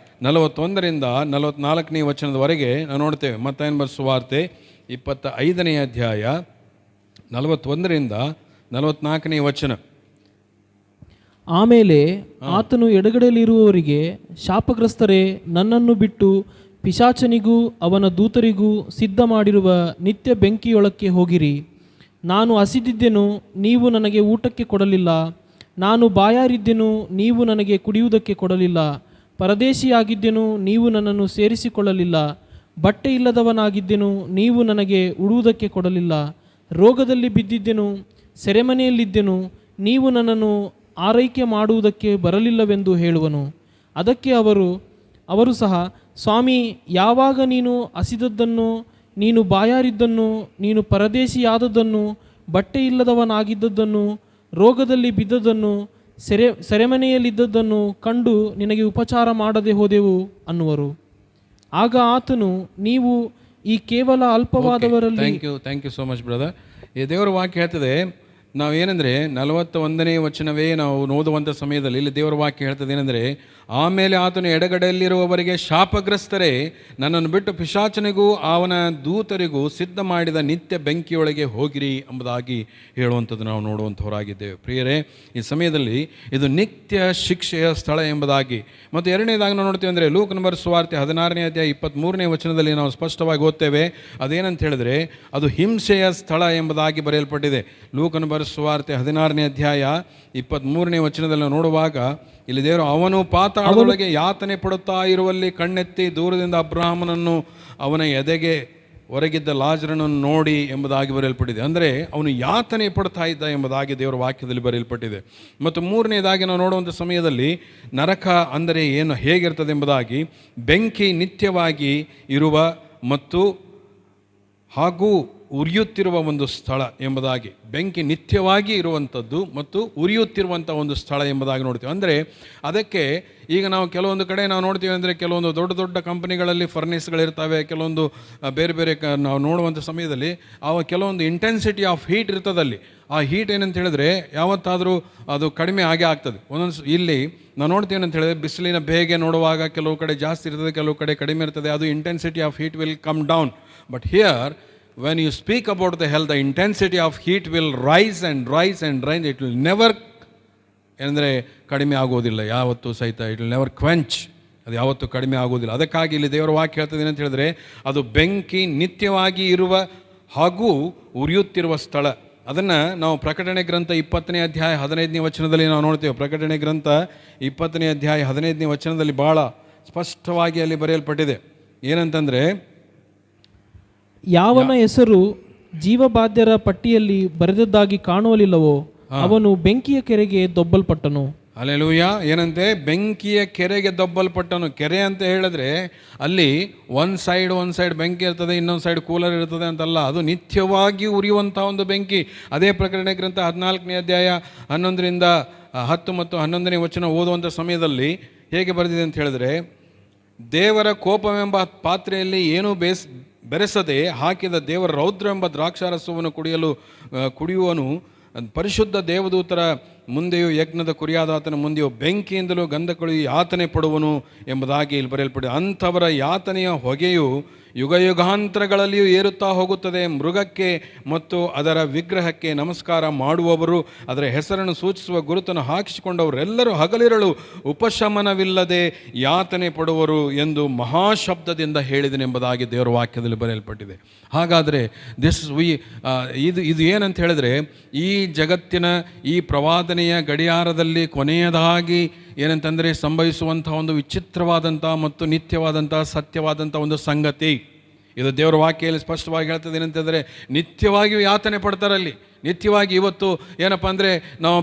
S1: 41ರಿಂದ 44ನೇ ವಚನದವರೆಗೆ ನಾವು ನೋಡ್ತೇವೆ. ಮತ್ತಾಯನ ಬರೆದ ಸುವಾರ್ತೆ 25ನೇ ಅಧ್ಯಾಯ 41ರಿಂದ 44ನೇ ವಚನ.
S2: ಆಮೇಲೆ ಆತನು ಎಡಗಡೆಯಲ್ಲಿರುವವರಿಗೆ, ಶಾಪಗ್ರಸ್ತರೇ, ನನ್ನನ್ನು ಬಿಟ್ಟು ಪಿಶಾಚನಿಗೂ ಅವನ ದೂತರಿಗೂ ಸಿದ್ಧ ಮಾಡಿರುವ ನಿತ್ಯ ಬೆಂಕಿಯೊಳಕ್ಕೆ ಹೋಗಿರಿ. ನಾನು ಹಸಿದಿದ್ದೆನು, ನೀವು ನನಗೆ ಊಟಕ್ಕೆ ಕೊಡಲಿಲ್ಲ. ನಾನು ಬಾಯಾರಿದ್ದೆನು, ನೀವು ನನಗೆ ಕುಡಿಯುವುದಕ್ಕೆ ಕೊಡಲಿಲ್ಲ. ಪರದೇಶಿಯಾಗಿದ್ದೆನು, ನೀವು ನನ್ನನ್ನು ಸೇರಿಸಿಕೊಳ್ಳಲಿಲ್ಲ. ಬಟ್ಟೆ ಇಲ್ಲದವನಾಗಿದ್ದೆನು, ನೀವು ನನಗೆ ಉಡುವುದಕ್ಕೆ ಕೊಡಲಿಲ್ಲ. ರೋಗದಲ್ಲಿ ಬಿದ್ದಿದ್ದೆನು, ಸೆರೆಮನೆಯಲ್ಲಿದ್ದೆನು, ನೀವು ನನ್ನನ್ನು ಆರೈಕೆ ಮಾಡುವುದಕ್ಕೆ ಬರಲಿಲ್ಲವೆಂದು ಹೇಳುವನು. ಅದಕ್ಕೆ ಅವರು ಸಹ, ಸ್ವಾಮಿ, ಯಾವಾಗ ನೀನು ಹಸಿದದ್ದನ್ನು, ನೀನು ಬಾಯಾರಿದ್ದನ್ನು, ನೀನು ಪರದೇಶಿಯಾದದ್ದನ್ನು, ಬಟ್ಟೆ ಇಲ್ಲದವನಾಗಿದ್ದದ್ದನ್ನು, ರೋಗದಲ್ಲಿ ಬಿದ್ದದ್ದನ್ನು, ಸೆರೆಮನೆಯಲ್ಲಿದ್ದದ್ದನ್ನು ಕಂಡು ನಿನಗೆ ಉಪಚಾರ ಮಾಡದೆ ಹೋದೆವು ಅನ್ನುವರು. ಆಗ ಆತನು, ನೀವು ಈ ಕೇವಲ ಅಲ್ಪವಾದವರಲ್ಲಿ.
S1: Thank you so much brother. ಈ ದೇವರ ವಾಕ್ಯ ಹೇಳ್ತದೆ, ನಾವೇನೆಂದರೆ 41ನೇ ವಚನವೇ ನಾವು ಓದುವಂಥ ಸಮಯದಲ್ಲಿ ಇಲ್ಲಿ ದೇವರ ವಾಕ್ಯ ಹೇಳ್ತದೆ ಏನಂದರೆ, ಆಮೇಲೆ ಆತನು ಎಡಗಡೆಯಲ್ಲಿರುವವರಿಗೆ, ಶಾಪಗ್ರಸ್ತರೇ, ನನ್ನನ್ನು ಬಿಟ್ಟು ಪಿಶಾಚನಿಗೂ ಅವನ ದೂತರಿಗೂ ಸಿದ್ಧ ಮಾಡಿದ ನಿತ್ಯ ಬೆಂಕಿಯೊಳಗೆ ಹೋಗಿರಿ ಎಂಬುದಾಗಿ ಹೇಳುವಂಥದ್ದು ನಾವು ನೋಡುವಂಥವರಾಗಿದ್ದೇವೆ. ಪ್ರಿಯರೇ, ಈ ಸಮಯದಲ್ಲಿ ಇದು ನಿತ್ಯ ಶಿಕ್ಷೆಯ ಸ್ಥಳ ಎಂಬುದಾಗಿ. ಮತ್ತು ಎರಡನೇದಾಗಿ ನಾವು ನೋಡ್ತೇವೆ ಅಂದರೆ ಲೂಕನ ಬರೆದ ಸುವಾರ್ತೆ 16ನೇ ಅಧ್ಯಾಯ 23ನೇ ವಚನದಲ್ಲಿ ನಾವು ಸ್ಪಷ್ಟವಾಗಿ ಓದ್ತೇವೆ. ಅದೇನಂತ ಹೇಳಿದ್ರೆ ಅದು ಹಿಂಸೆಯ ಸ್ಥಳ ಎಂಬುದಾಗಿ ಬರೆಯಲ್ಪಟ್ಟಿದೆ. ಲೂಕನ ಬರೆದ ಸುವಾರ್ತೆ 16ನೇ ಅಧ್ಯಾಯ 23ನೇ ವಚನದಲ್ಲಿ ನೋಡುವಾಗ ಇಲ್ಲಿ ದೇವರು, ಅವನು ಪಾತಾಳದೊಳಗೆ ಯಾತನೆ ಪಡುತ್ತಾ ಇರುವಲ್ಲಿ ಕಣ್ಣೆತ್ತಿ ದೂರದಿಂದ ಅಬ್ರಹಾಮನನ್ನು ಅವನ ಎದೆಗೆ ಹೊರಗಿದ್ದ ಲಾಜರನನ್ನು ನೋಡಿ ಎಂಬುದಾಗಿ ಬರೆಯಲ್ಪಟ್ಟಿದೆ. ಅಂದರೆ ಅವನು ಯಾತನೆ ಪಡ್ತಾ ಇದ್ದ ಎಂಬುದಾಗಿ ದೇವರ ವಾಕ್ಯದಲ್ಲಿ ಬರೆಯಲ್ಪಟ್ಟಿದೆ. ಮತ್ತು ಮೂರನೇದಾಗಿ ನಾವು ನೋಡುವಂಥ ಸಮಯದಲ್ಲಿ ನರಕ ಅಂದರೆ ಏನು, ಹೇಗಿರ್ತದೆ ಎಂಬುದಾಗಿ, ಬೆಂಕಿ ನಿತ್ಯವಾಗಿ ಇರುವ ಮತ್ತು ಹಾಗೂ ಉರಿಯುತ್ತಿರುವ ಒಂದು ಸ್ಥಳ ಎಂಬುದಾಗಿ. ಬೆಂಕಿ ನಿತ್ಯವಾಗಿ ಇರುವಂಥದ್ದು ಮತ್ತು ಉರಿಯುತ್ತಿರುವಂಥ ಒಂದು ಸ್ಥಳ ಎಂಬುದಾಗಿ ನೋಡ್ತೀವಿ. ಅಂದರೆ ಅದಕ್ಕೆ ಈಗ ನಾವು ಕೆಲವೊಂದು ಕಡೆ ನಾವು ನೋಡ್ತೀವಿ ಅಂದರೆ ಕೆಲವೊಂದು ದೊಡ್ಡ ದೊಡ್ಡ ಕಂಪನಿಗಳಲ್ಲಿ ಫರ್ನೇಸ್ಗಳಿರ್ತವೆ, ಕೆಲವೊಂದು ಬೇರೆ ಬೇರೆ ನಾವು ನೋಡುವಂಥ ಸಮಯದಲ್ಲಿ ಕೆಲವೊಂದು ಇಂಟೆನ್ಸಿಟಿ ಆಫ್ ಹೀಟ್ ಇರ್ತದಲ್ಲಿ. ಆ ಹೀಟ್ ಏನಂತ ಹೇಳಿದ್ರೆ ಯಾವತ್ತಾದರೂ ಅದು ಕಡಿಮೆ ಆಗೇ ಆಗ್ತದೆ. ಒಂದೊಂದು ಇಲ್ಲಿ ನಾವು ನೋಡ್ತೀವಿ ಏನಂತ ಹೇಳಿದ್ರೆ, ಬಿಸಿಲಿನ ಬೇಗೆ ನೋಡುವಾಗ ಕೆಲವು ಕಡೆ ಜಾಸ್ತಿ ಇರ್ತದೆ, ಕೆಲವು ಕಡೆ ಕಡಿಮೆ ಇರ್ತದೆ. ಅದು intensity of heat will come down. But here when you speak about the hell, the intensity of heat will rise and rise and rise. It will never ಅಂದರೆ ಕಡಿಮೆ ಆಗೋದಿಲ್ಲ ಯಾವತ್ತೂ ಸಹಿತ. ಇಟ್ ವಿಲ್ ನೆವರ್ ಕ್ವೆಂಚ್, ಅದು ಯಾವತ್ತೂ ಕಡಿಮೆ ಆಗೋದಿಲ್ಲ. ಅದಕ್ಕಾಗಿ ಇಲ್ಲಿ ದೇವರ ವಾಕ್ಯ ಹೇಳ್ತದೆ ಏನಂತ ಹೇಳಿದ್ರೆ, ಅದು ಬೆಂಕಿ ನಿತ್ಯವಾಗಿ ಇರುವ ಹಾಗೂ ಉರಿಯುತ್ತಿರುವ ಸ್ಥಳ. ಅದನ್ನು ನಾವು ಪ್ರಕಟಣೆ ಗ್ರಂಥ 20ನೇ ಅಧ್ಯಾಯ 15ನೇ ವಚನದಲ್ಲಿ ನಾವು ನೋಡ್ತೇವೆ. ಪ್ರಕಟಣೆ ಗ್ರಂಥ 20ನೇ ಅಧ್ಯಾಯ 15ನೇ ವಚನದಲ್ಲಿ ಭಾಳ ಸ್ಪಷ್ಟವಾಗಿ ಅಲ್ಲಿ ಬರೆಯಲ್ಪಟ್ಟಿದೆ. ಏನಂತಂದರೆ,
S2: ಯಾವನ ಹೆಸರು ಜೀವಬಾಧ್ಯರ ಪಟ್ಟಿಯಲ್ಲಿ ಬರೆದದ್ದಾಗಿ ಕಾಣುವಲಿಲ್ಲವೋ ಅವನು ಬೆಂಕಿಯ ಕೆರೆಗೆ ದೊಬ್ಬಲ್ಪಟ್ಟನು.
S1: ಹಲ್ಲೆಲೂಯಾ. ಏನಂತೆ, ಬೆಂಕಿಯ ಕೆರೆಗೆ ದೊಬ್ಬಲ್ಪಟ್ಟನು. ಕೆರೆ ಅಂತ ಹೇಳಿದ್ರೆ ಅಲ್ಲಿ ಒಂದು ಸೈಡ್ ಬೆಂಕಿ ಇರ್ತದೆ, ಇನ್ನೊಂದು ಸೈಡ್ ಕೂಲರ್ ಇರ್ತದೆ ಅಂತಲ್ಲ. ಅದು ನಿತ್ಯವಾಗಿ ಉರಿಯುವಂಥ ಒಂದು ಬೆಂಕಿ. ಅದೇ ಪ್ರಕಟಣೆ ಗ್ರಂಥ 14ನೇ ಅಧ್ಯಾಯ 11ರಿಂದ 10 ಮತ್ತು 11ನೇ ವಚನ ಓದುವಂಥ ಸಮಯದಲ್ಲಿ ಹೇಗೆ ಬರೆದಿದೆ ಅಂತ ಹೇಳಿದ್ರೆ, ದೇವರ ಕೋಪವೆಂಬ ಪಾತ್ರೆಯಲ್ಲಿ ಏನೂ ಬೆರೆಸದೆ ಹಾಕಿದ ದೇವರ ರೌದ್ರವೆಂಬ ದ್ರಾಕ್ಷಾರಸವನ್ನು ಕುಡಿಯುವನು ಪರಿಶುದ್ಧ ದೇವದೂತರ ಮುಂದೆಯೂ ಯಜ್ಞದ ಕುರಿಯಾದ ಆತನ ಮುಂದೆಯೂ ಬೆಂಕಿಯಿಂದಲೂ ಗಂಧಕಳು ಯಾತನೆ ಪಡುವನು ಎಂಬುದಾಗಿ ಇಲ್ಲಿ ಬರೆಯಲ್ಪಟ್ಟಿದೆ. ಅಂಥವರ ಯಾತನೆಯ ಹೊಗೆಯು ಯುಗಯುಗಾಂತರಗಳಲ್ಲಿಯೂ ಏರುತ್ತಾ ಹೋಗುತ್ತದೆ. ಮೃಗಕ್ಕೆ ಮತ್ತು ಅದರ ವಿಗ್ರಹಕ್ಕೆ ನಮಸ್ಕಾರ ಮಾಡುವವರು, ಅದರ ಹೆಸರನ್ನು ಸೂಚಿಸುವ ಗುರುತನ್ನು ಹಾಕಿಸಿಕೊಂಡವರೆಲ್ಲರೂ ಹಗಲಿರಳು ಉಪಶಮನವಿಲ್ಲದೆ ಯಾತನೆ ಪಡುವರು ಎಂದು ಮಹಾಶಬ್ದದಿಂದ ಹೇಳಿದನೆಂಬುದಾಗಿ ದೇವರ ವಾಕ್ಯದಲ್ಲಿ ಬರೆಯಲ್ಪಟ್ಟಿದೆ. ಹಾಗಾದರೆ ಇದು ಏನಂತ ಹೇಳಿದ್ರೆ, ಈ ಜಗತ್ತಿನ ಈ ಪ್ರವಾದನೆಯ ಗಡಿಯಾರದಲ್ಲಿ ಕೊನೆಯದಾಗಿ ಏನಂತಂದರೆ ಸಂಭವಿಸುವಂಥ ಒಂದು ವಿಚಿತ್ರವಾದಂಥ ಮತ್ತು ನಿತ್ಯವಾದಂಥ ಸತ್ಯವಾದಂಥ ಒಂದು ಸಂಗತಿ ಇದು ದೇವರ ವಾಕ್ಯದಲ್ಲಿ ಸ್ಪಷ್ಟವಾಗಿ ಹೇಳ್ತದೆ. ಏನಂತಂದರೆ ನಿತ್ಯವಾಗಿಯೂ ಯಾತನೆ ಪಡ್ತಾರಲ್ಲಿ. ನಿತ್ಯವಾಗಿ ಇವತ್ತು ಏನಪ್ಪ ಅಂದರೆ ನಾವು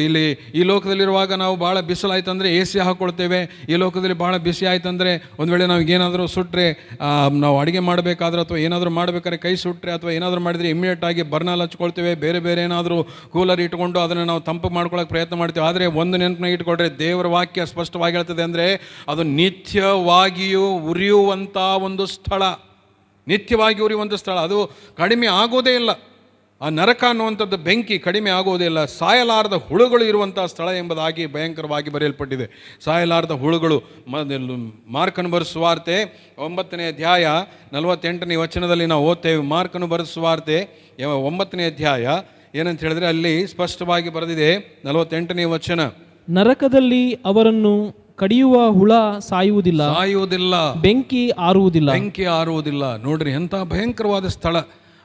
S1: ಇಲ್ಲಿ ಈ ಲೋಕದಲ್ಲಿರುವಾಗ ನಾವು ಭಾಳ ಬಿಸಿಲಾಯ್ತು ಅಂದರೆ ಎ ಸಿ ಹಾಕ್ಕೊಳ್ತೇವೆ. ಈ ಲೋಕದಲ್ಲಿ ಭಾಳ ಬಿಸಿ ಆಯ್ತು ಅಂದರೆ ಒಂದು ವೇಳೆ ನಾವು ಏನಾದರೂ ಸುಟ್ಟರೆ, ನಾವು ಅಡುಗೆ ಮಾಡಬೇಕಾದ್ರೆ ಅಥವಾ ಏನಾದರೂ ಮಾಡಬೇಕಾದ್ರೆ ಕೈ ಸುಟ್ಟರೆ ಅಥವಾ ಏನಾದರೂ ಮಾಡಿದರೆ ಇಮಿಡಿಯೇಟಾಗಿ ಬರ್ನಾಲ್ ಹಚ್ಕೊಳ್ತೇವೆ. ಬೇರೆ ಬೇರೆ ಏನಾದರೂ ಕೂಲರ್ ಇಟ್ಕೊಂಡು ಅದನ್ನು ನಾವು ತಂಪು ಮಾಡ್ಕೊಳ್ಳೋಕೆ ಪ್ರಯತ್ನ ಮಾಡ್ತೇವೆ. ಆದರೆ ಒಂದು ನೆನಪನ್ನ ಇಟ್ಕೊಂಡ್ರೆ ದೇವರ ವಾಕ್ಯ ಸ್ಪಷ್ಟವಾಗಿ ಹೇಳ್ತದೆ ಅಂದರೆ ಅದು ನಿತ್ಯವಾಗಿಯೂ ಉರಿಯುವಂಥ ಒಂದು ಸ್ಥಳ, ನಿತ್ಯವಾಗಿ ಉರಿಯುವಂಥ ಸ್ಥಳ. ಅದು ಕಡಿಮೆ ಆಗೋದೇ ಇಲ್ಲ. ಆ ನರಕ ಅನ್ನುವಂಥದ್ದು ಬೆಂಕಿ ಕಡಿಮೆ ಆಗುವುದೇ ಇಲ್ಲ. ಸಾಯಲಾರದ ಹುಳುಗಳು ಇರುವಂಥ ಸ್ಥಳ ಎಂಬುದಾಗಿ ಭಯಂಕರವಾಗಿ ಬರೆಯಲ್ಪಟ್ಟಿದೆ. ಸಾಯಲಾರದ ಹುಳುಗಳು. ಮಾರ್ಕನು ಬರೆದ ಸುವಾರ್ತೆ 9ನೇ ಅಧ್ಯಾಯ 48ನೇ ವಚನದಲ್ಲಿ ನಾವು ಓದ್ತೇವೆ. ಮಾರ್ಕನು ಬರೆದ ಸುವಾರ್ತೆ 9ನೇ ಅಧ್ಯಾಯ ಏನಂತ ಹೇಳಿದ್ರೆ ಅಲ್ಲಿ ಸ್ಪಷ್ಟವಾಗಿ ಬರೆದಿದೆ 48ನೇ ವಚನ, ನರಕದಲ್ಲಿ
S2: ಅವರನ್ನು ಕಡಿಯುವ ಹುಳ ಸಾಯುವುದಿಲ್ಲ, ಬೆಂಕಿ
S1: ಆರುವುದಿಲ್ಲ. ನೋಡ್ರಿ ಎಂಥ ಭಯಂಕರವಾದ ಸ್ಥಳ.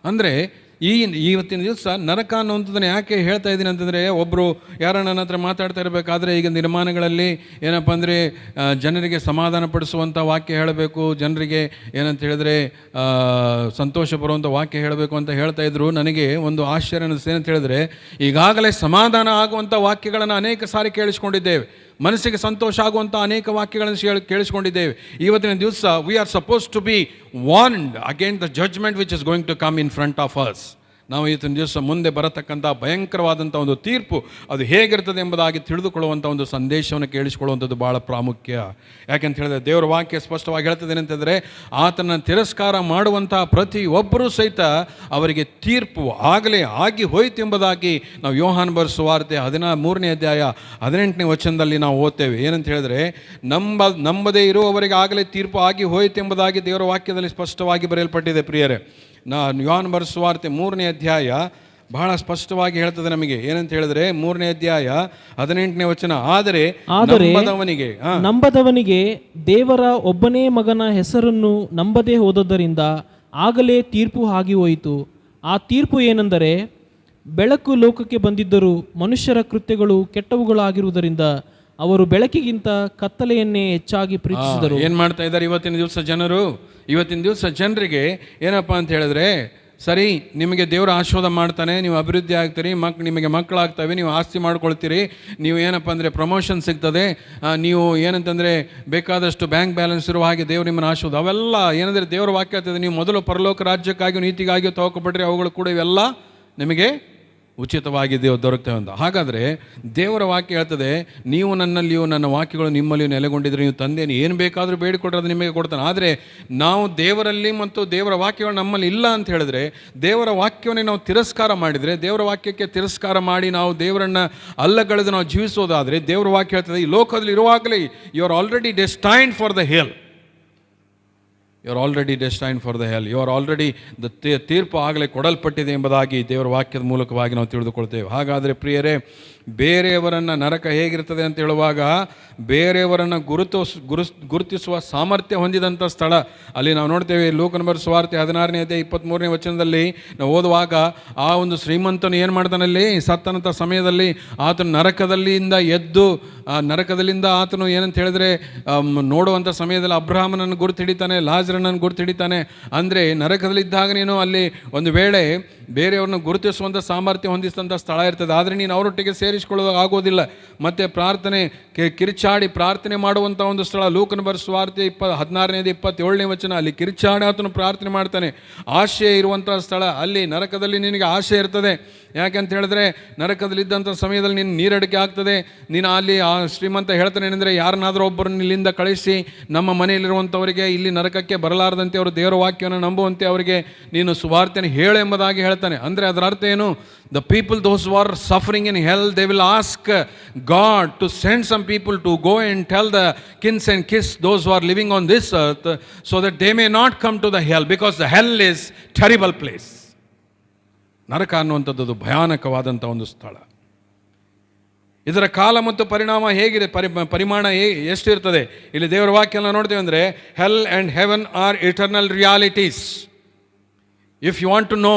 S1: ಅಂದರೆ ಇವತ್ತಿನ ದಿವಸ ನರಕ ಅನ್ನುವಂಥದ್ದನ್ನು ಯಾಕೆ ಹೇಳ್ತಾ ಇದ್ದೀನಿ ಅಂತಂದರೆ, ಒಬ್ಬರು ಯಾರೋ ನನ್ನ ಹತ್ರ ಮಾತಾಡ್ತಾ ಇರಬೇಕಾದ್ರೆ ಈಗ ನಿರ್ಮಾಣಗಳಲ್ಲಿ ಏನಪ್ಪ ಅಂದರೆ ಜನರಿಗೆ ಸಮಾಧಾನ ಪಡಿಸುವಂಥ ವಾಕ್ಯ ಹೇಳಬೇಕು, ಜನರಿಗೆ ಏನಂತ ಹೇಳಿದ್ರೆ ಸಂತೋಷ ಬರುವಂಥ ವಾಕ್ಯ ಹೇಳಬೇಕು ಅಂತ ಹೇಳ್ತಾ ಇದ್ರು. ನನಗೆ ಒಂದು ಆಶ್ಚರ್ಯ ಅನ್ನಿಸ್ತು. ಏನಂತ ಹೇಳಿದ್ರೆ, ಈಗಾಗಲೇ ಸಮಾಧಾನ ಆಗುವಂಥ ವಾಕ್ಯಗಳನ್ನು ಅನೇಕ ಸಾರಿ ಕೇಳಿಸ್ಕೊಂಡಿದ್ದೇವೆ. ಮನಸ್ಸಿಗೆ ಸಂತೋಷ ಆಗುವಂಥ ಅನೇಕ ವಾಕ್ಯಗಳನ್ನು ಕೇಳಿಸ್ಕೊಂಡಿದ್ದೇವೆ. ಇವತ್ತಿನ ದಿವಸ we are suppose to be warned against the judgement which is going to come in front of us. ನಾವು ಇವತ್ತಿನ ದಿವಸ ಮುಂದೆ ಬರತಕ್ಕಂಥ ಭಯಂಕರವಾದಂಥ ಒಂದು ತೀರ್ಪು ಅದು ಹೇಗಿರ್ತದೆ ಎಂಬುದಾಗಿ ತಿಳಿದುಕೊಳ್ಳುವಂಥ ಒಂದು ಸಂದೇಶವನ್ನು ಕೇಳಿಸಿಕೊಳ್ಳುವಂಥದ್ದು ಭಾಳ ಪ್ರಾಮುಖ್ಯ. ಯಾಕೆಂತ ಹೇಳಿದ್ರೆ ದೇವರ ವಾಕ್ಯ ಸ್ಪಷ್ಟವಾಗಿ ಹೇಳ್ತದೆ ಏನಂತಂದರೆ, ಆತನ ತಿರಸ್ಕಾರ ಮಾಡುವಂಥ ಪ್ರತಿಯೊಬ್ಬರೂ ಸಹಿತ ಅವರಿಗೆ ತೀರ್ಪು ಆಗಲೇ ಆಗಿ ಹೋಯ್ತು ಎಂಬುದಾಗಿ ನಾವು ಯೋಹಾನ ಬರೆದ ಸುವಾರ್ತೆ 13ನೇ ಅಧ್ಯಾಯ 18ನೇ ವಚನದಲ್ಲಿ ನಾವು ಓದ್ತೇವೆ. ಏನಂತ ಹೇಳಿದ್ರೆ, ನಂಬದೇ ಇರುವವರಿಗೆ ಆಗಲೇ ತೀರ್ಪು ಆಗಿ ಹೋಯ್ತು ಎಂಬುದಾಗಿ ದೇವರ ವಾಕ್ಯದಲ್ಲಿ ಸ್ಪಷ್ಟವಾಗಿ ಬರೆಯಲ್ಪಟ್ಟಿದೆ. ಪ್ರಿಯರೇ, ಯೋಹಾನ ಬರೆದ ಸುವಾರ್ತೆ 3ನೇ ಅಧ್ಯಾಯ ಬಹಳ ಸ್ಪಷ್ಟವಾಗಿ ಹೇಳ್ತದೆ ನಮಗೆ. ಏನಂತ ಹೇಳಿದ್ರೆ 3ನೇ ಅಧ್ಯಾಯ 18ನೇ ವಚನ, ಆದರೆ
S2: ನಂಬದವನಿಗೆ ದೇವರ ಒಬ್ಬನೇ ಮಗನ ಹೆಸರನ್ನು ನಂಬದೇ ಹೋದದ್ದರಿಂದ ಆಗಲೇ ತೀರ್ಪು ಆಗಿ ಹೋಯಿತು. ಆ ತೀರ್ಪು ಏನೆಂದರೆ, ಬೆಳಕು ಲೋಕಕ್ಕೆ ಬಂದಿದ್ದರೂ ಮನುಷ್ಯರ ಕೃತ್ಯಗಳು ಕೆಟ್ಟವುಗಳಾಗಿರುವುದರಿಂದ ಅವರು ಬೆಳಕಿಗಿಂತ ಕತ್ತಲೆಯನ್ನೇ ಹೆಚ್ಚಾಗಿ ಪ್ರೀತಿಸಿದರು.
S1: ಏನು ಮಾಡ್ತಾ ಇದ್ದಾರೆ ಇವತ್ತಿನ ದಿವಸ ಜನರಿಗೆ ಏನಪ್ಪ ಅಂತ ಹೇಳಿದ್ರೆ, ಸರಿ ನಿಮಗೆ ದೇವರ ಆಶೀರ್ವಾದ ಮಾಡ್ತಾನೆ, ನೀವು ಅಭಿವೃದ್ಧಿ ಆಗ್ತೀರಿ, ನಿಮಗೆ ಮಕ್ಕಳಾಗ್ತವೆ, ನೀವು ಆಸ್ತಿ ಮಾಡ್ಕೊಳ್ತೀರಿ, ನೀವು ಏನಪ್ಪ ಅಂದರೆ ಪ್ರಮೋಷನ್ ಸಿಗ್ತದೆ, ನೀವು ಏನಂತಂದರೆ ಬೇಕಾದಷ್ಟು ಬ್ಯಾಂಕ್ ಬ್ಯಾಲೆನ್ಸ್ ಇರುವ ಹಾಗೆ ದೇವರು ನಿಮ್ಮನ್ನು ಆಶೀರ್ವಾದ, ಅವೆಲ್ಲ ಏನಂದರೆ ದೇವರ ವಾಕ್ಯ ಆಗ್ತದೆ. ನೀವು ಮೊದಲು ಪರಲೋಕ ರಾಜ್ಯಕ್ಕಾಗಿ ನೀತಿಗಾಗಿ ತಗೋಕೊಬಿಟ್ರೆ ಅವುಗಳು ಕೂಡ ಇವೆಲ್ಲ ನಿಮಗೆ ಉಚಿತವಾಗಿ ದೊರಕ್ತವೆ ಅಂತ. ಹಾಗಾದರೆ ದೇವರ ವಾಕ್ಯ ಹೇಳ್ತದೆ, ನೀವು ನನ್ನಲ್ಲಿಯೂ ನನ್ನ ವಾಕ್ಯಗಳು ನಿಮ್ಮಲ್ಲಿಯೂ ನೆಲೆಗೊಂಡಿದ್ರೆ ನೀವು ತಂದೆಯನ್ನು ಏನು ಬೇಕಾದರೂ ಬೇಡಿಕೊಟ್ರೆ ಅದು ನಿಮಗೆ ಕೊಡ್ತಾನೆ. ಆದರೆ ನಾವು ದೇವರಲ್ಲಿ ಮತ್ತು ದೇವರ ವಾಕ್ಯಗಳು ನಮ್ಮಲ್ಲಿ ಇಲ್ಲ ಅಂತ ಹೇಳಿದ್ರೆ, ದೇವರ ವಾಕ್ಯವನ್ನೇ ನಾವು ತಿರಸ್ಕಾರ ಮಾಡಿದರೆ, ದೇವರ ವಾಕ್ಯಕ್ಕೆ ತಿರಸ್ಕಾರ ಮಾಡಿ ನಾವು ದೇವರನ್ನು ಅಲ್ಲಗಳೆದು ನಾವು ಜೀವಿಸೋದಾದರೆ, ದೇವರ ವಾಕ್ಯ ಹೇಳ್ತದೆ ಈ ಲೋಕದಲ್ಲಿ ಇರುವಾಗಲೇ you are already destined for the hell. You are already destined for the hell. You are already ತೀರ್ಪು ಆಗಲೇ ಕೊಡಲ್ಪಟ್ಟಿದೆ ಎಂಬುದಾಗಿ ದೇವರ ವಾಕ್ಯದ ಮೂಲಕವಾಗಿ ನಾವು ತಿಳಿದುಕೊಳ್ತೇವೆ. ಹಾಗಾದರೆ ಪ್ರಿಯರೇ, ಬೇರೆಯವರನ್ನು ನರಕ ಹೇಗಿರ್ತದೆ ಅಂತ ಹೇಳುವಾಗ, ಬೇರೆಯವರನ್ನು ಗುರುತಿಸುವ ಸಾಮರ್ಥ್ಯ ಹೊಂದಿದಂಥ ಸ್ಥಳ. ಅಲ್ಲಿ ನಾವು ನೋಡ್ತೇವೆ ಲೂಕನ ಬರೆದ ಸುವಾರ್ತೆ 16ನೇ ಅಧ್ಯಾಯ 23ನೇ ವಚನದಲ್ಲಿ ನಾವು ಓದುವಾಗ, ಆ ಒಂದು ಶ್ರೀಮಂತನು ಏನು ಮಾಡ್ತಾನಲ್ಲಿ, ಸತ್ತನಂಥ ಸಮಯದಲ್ಲಿ ಆತನು ನರಕದಲ್ಲಿಂದ ಆತನು ಏನಂತ ಹೇಳಿದ್ರೆ ನೋಡುವಂಥ ಸಮಯದಲ್ಲಿ ಅಬ್ರಹಾಮನನ್ನು ಗುರುತು ಹಿಡಿತಾನೆ, ಲಾಜರನನ್ನು ಗುರುತು ಹಿಡಿತಾನೆ. ಅಂದರೆ ನರಕದಲ್ಲಿದ್ದಾಗ ನೀನು ಅಲ್ಲಿ ಒಂದು ವೇಳೆ ಬೇರೆಯವ್ರನ್ನ ಗುರುತಿಸುವಂಥ ಸಾಮರ್ಥ್ಯ ಹೊಂದಿಸಿದಂಥ ಸ್ಥಳ ಇರ್ತದೆ, ಆದರೆ ನೀನು ಅವರೊಟ್ಟಿಗೆ ಸೇರಿಸಿಕೊಳ್ಳೋದು ಆಗೋದಿಲ್ಲ. ಮತ್ತು ಪ್ರಾರ್ಥನೆ ಕಿರ್ಚಾಡಿ ಪ್ರಾರ್ಥನೆ ಮಾಡುವಂಥ ಒಂದು ಸ್ಥಳ. ಲೂಕನ ಬರೆದ ಸುವಾರ್ತೆ 16ನೇ 27ನೇ ವಚನ, ಅಲ್ಲಿ ಕಿರ್ಚಾಡಿ ಆತನು ಪ್ರಾರ್ಥನೆ ಮಾಡ್ತಾನೆ. ಆಶೆ ಇರುವಂಥ ಸ್ಥಳ. ಅಲ್ಲಿ ನರಕದಲ್ಲಿ ನಿನಗೆ ಆಶೆ ಇರ್ತದೆ. ಯಾಕೆಂತ ಹೇಳಿದ್ರೆ ನರಕದಲ್ಲಿದ್ದಂಥ ಸಮಯದಲ್ಲಿ ನೀನು ನೀರಡಿಕೆ ಆಗ್ತದೆ. ನೀನು ಅಲ್ಲಿ ಆ ಶ್ರೀಮಂತ ಹೇಳ್ತಾನೆ ಏನಂದರೆ, ಯಾರನ್ನಾದರೂ ಒಬ್ಬರನ್ನ ಇಲ್ಲಿಂದ ಕಳಿಸಿ ನಮ್ಮ ಮನೆಯಲ್ಲಿರುವಂಥವರಿಗೆ ಇಲ್ಲಿ ನರಕಕ್ಕೆ ಮರಣಕ್ಕೆ ಬರಲಾರದಂತೆ ಅವರು ದೇವರ ವಾಕ್ಯವನ್ನು ನಂಬುವಂತೆ ಅವರಿಗೆ ನೀನು ಸುವಾರ್ತೆಯನ್ನು ಹೇಳು ಎಂಬುದಾಗಿ ಹೇಳ್ತಾನೆ. ಅಂದರೆ ಅದರ ಅರ್ಥ ಏನು? The people those who are suffering in hell, they will ask God to send some people to go and tell the kins and kith those who are living on this earth so that they may not come to the hell, because the hell is terrible place. ನರಕ ಅನ್ನುವಂಥದ್ದು ಭಯಾನಕವಾದಂಥ ಒಂದು ಸ್ಥಳ. ಇದರ ಕಾಲ ಮತ್ತು ಪರಿಣಾಮ ಹೇಗಿದೆ, ಪರಿಮಾಣ ಎಷ್ಟಿರ್ತದೆ? ಇಲ್ಲಿ ದೇವರ ವಾಕ್ಯ ನೋಡ್ತೇವೆ ಅಂದರೆ hell and heaven are eternal realities. If you want to know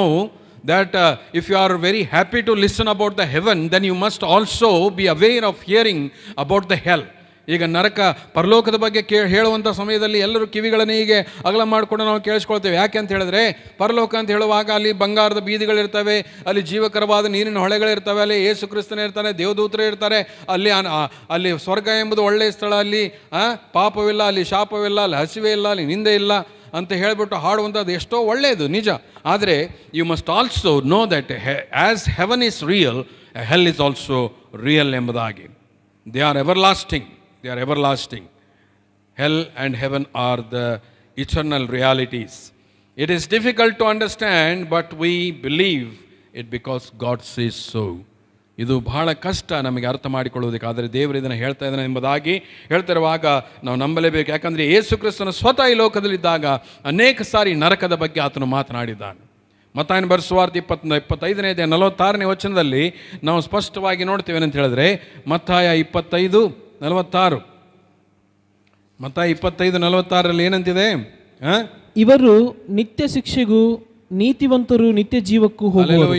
S1: that if you are very happy to listen about the heaven, then you must also be aware of hearing about the hell. ಈಗ ನರಕ ಪರಲೋಕದ ಬಗ್ಗೆ ಹೇಳುವಂಥ ಸಮಯದಲ್ಲಿ ಎಲ್ಲರೂ ಕಿವಿಗಳನ್ನು ಹೀಗೆ ಅಗಲ ಮಾಡಿಕೊಂಡು ನಾವು ಕೇಳಿಸ್ಕೊಳ್ತೇವೆ. ಯಾಕೆ ಅಂತ ಹೇಳಿದ್ರೆ, ಪರಲೋಕ ಅಂತ ಹೇಳುವಾಗ ಅಲ್ಲಿ ಬಂಗಾರದ ಬೀದಿಗಳಿರ್ತವೆ, ಅಲ್ಲಿ ಜೀವಕರವಾದ ನೀರಿನ ಹೊಳೆಗಳಿರ್ತವೆ, ಅಲ್ಲಿ ಯೇಸು ಕ್ರಿಸ್ತನೇ ಇರ್ತಾನೆ, ದೇವದೂತರೇ ಇರ್ತಾರೆ. ಅಲ್ಲಿ ಸ್ವರ್ಗ ಎಂಬುದು ಒಳ್ಳೆಯ ಸ್ಥಳ, ಅಲ್ಲಿ ಪಾಪವಿಲ್ಲ, ಅಲ್ಲಿ ಶಾಪವಿಲ್ಲ, ಅಲ್ಲಿ ಹಸಿವೆ ಇಲ್ಲ, ಅಲ್ಲಿ ನಿಂದೆ ಇಲ್ಲ ಅಂತ ಹೇಳಿಬಿಟ್ಟು ಹಾಡುವಂಥದ್ದು ಎಷ್ಟೋ ಒಳ್ಳೆಯದು, ನಿಜ. ಆದರೆ you must also know that as heaven is real, hell is also real ಎಂಬುದಾಗಿ. They are everlasting. They are everlasting. Hell and heaven are the eternal realities. It is difficult to understand, but we believe it because God says so. ಇದು ಬಹಳ ಕಷ್ಟ ನಮಗೆ ಅರ್ಥ ಮಾಡಿಕೊಳ್ಳುವುದಕ್ಕೆ, ಆದರೆ ದೇವರು ಇದನ್ನು ಹೇಳ್ತಾ ಇದ್ದಾನೆ ಎಂಬುದಾಗಿ ಹೇಳ್ತಿರುವಾಗ ನಾವು ನಂಬಲೇಬೇಕು. ಯಾಕಂದರೆ ಯೇಸು ಕ್ರಿಸ್ತನು ಸ್ವತಃ ಈ ಲೋಕದಲ್ಲಿದ್ದಾಗ ಅನೇಕ ಸಾರಿ ನರಕದ ಬಗ್ಗೆ ಆತನು ಮಾತನಾಡಿದ್ದಾನೆ. ಮತ್ತಾಯನ ಬರೆಸುವಾರ್ತೆ 25:46 ವಚನದಲ್ಲಿ ನಾವು ಸ್ಪಷ್ಟವಾಗಿ ನೋಡ್ತೇವೆ ಅಂತ ಹೇಳಿದ್ರೆ, ಮತ್ತಾಯ 25:46. ಮತ್ತಾಯ 25:46 ಏನಂತಿದೆ?
S2: ಇವರು ನಿತ್ಯ ಶಿಕ್ಷೆಗೂ ನೀತಿವಂತರು ನಿತ್ಯ ಜೀವಕ್ಕೂ ಹೋಗುವರು.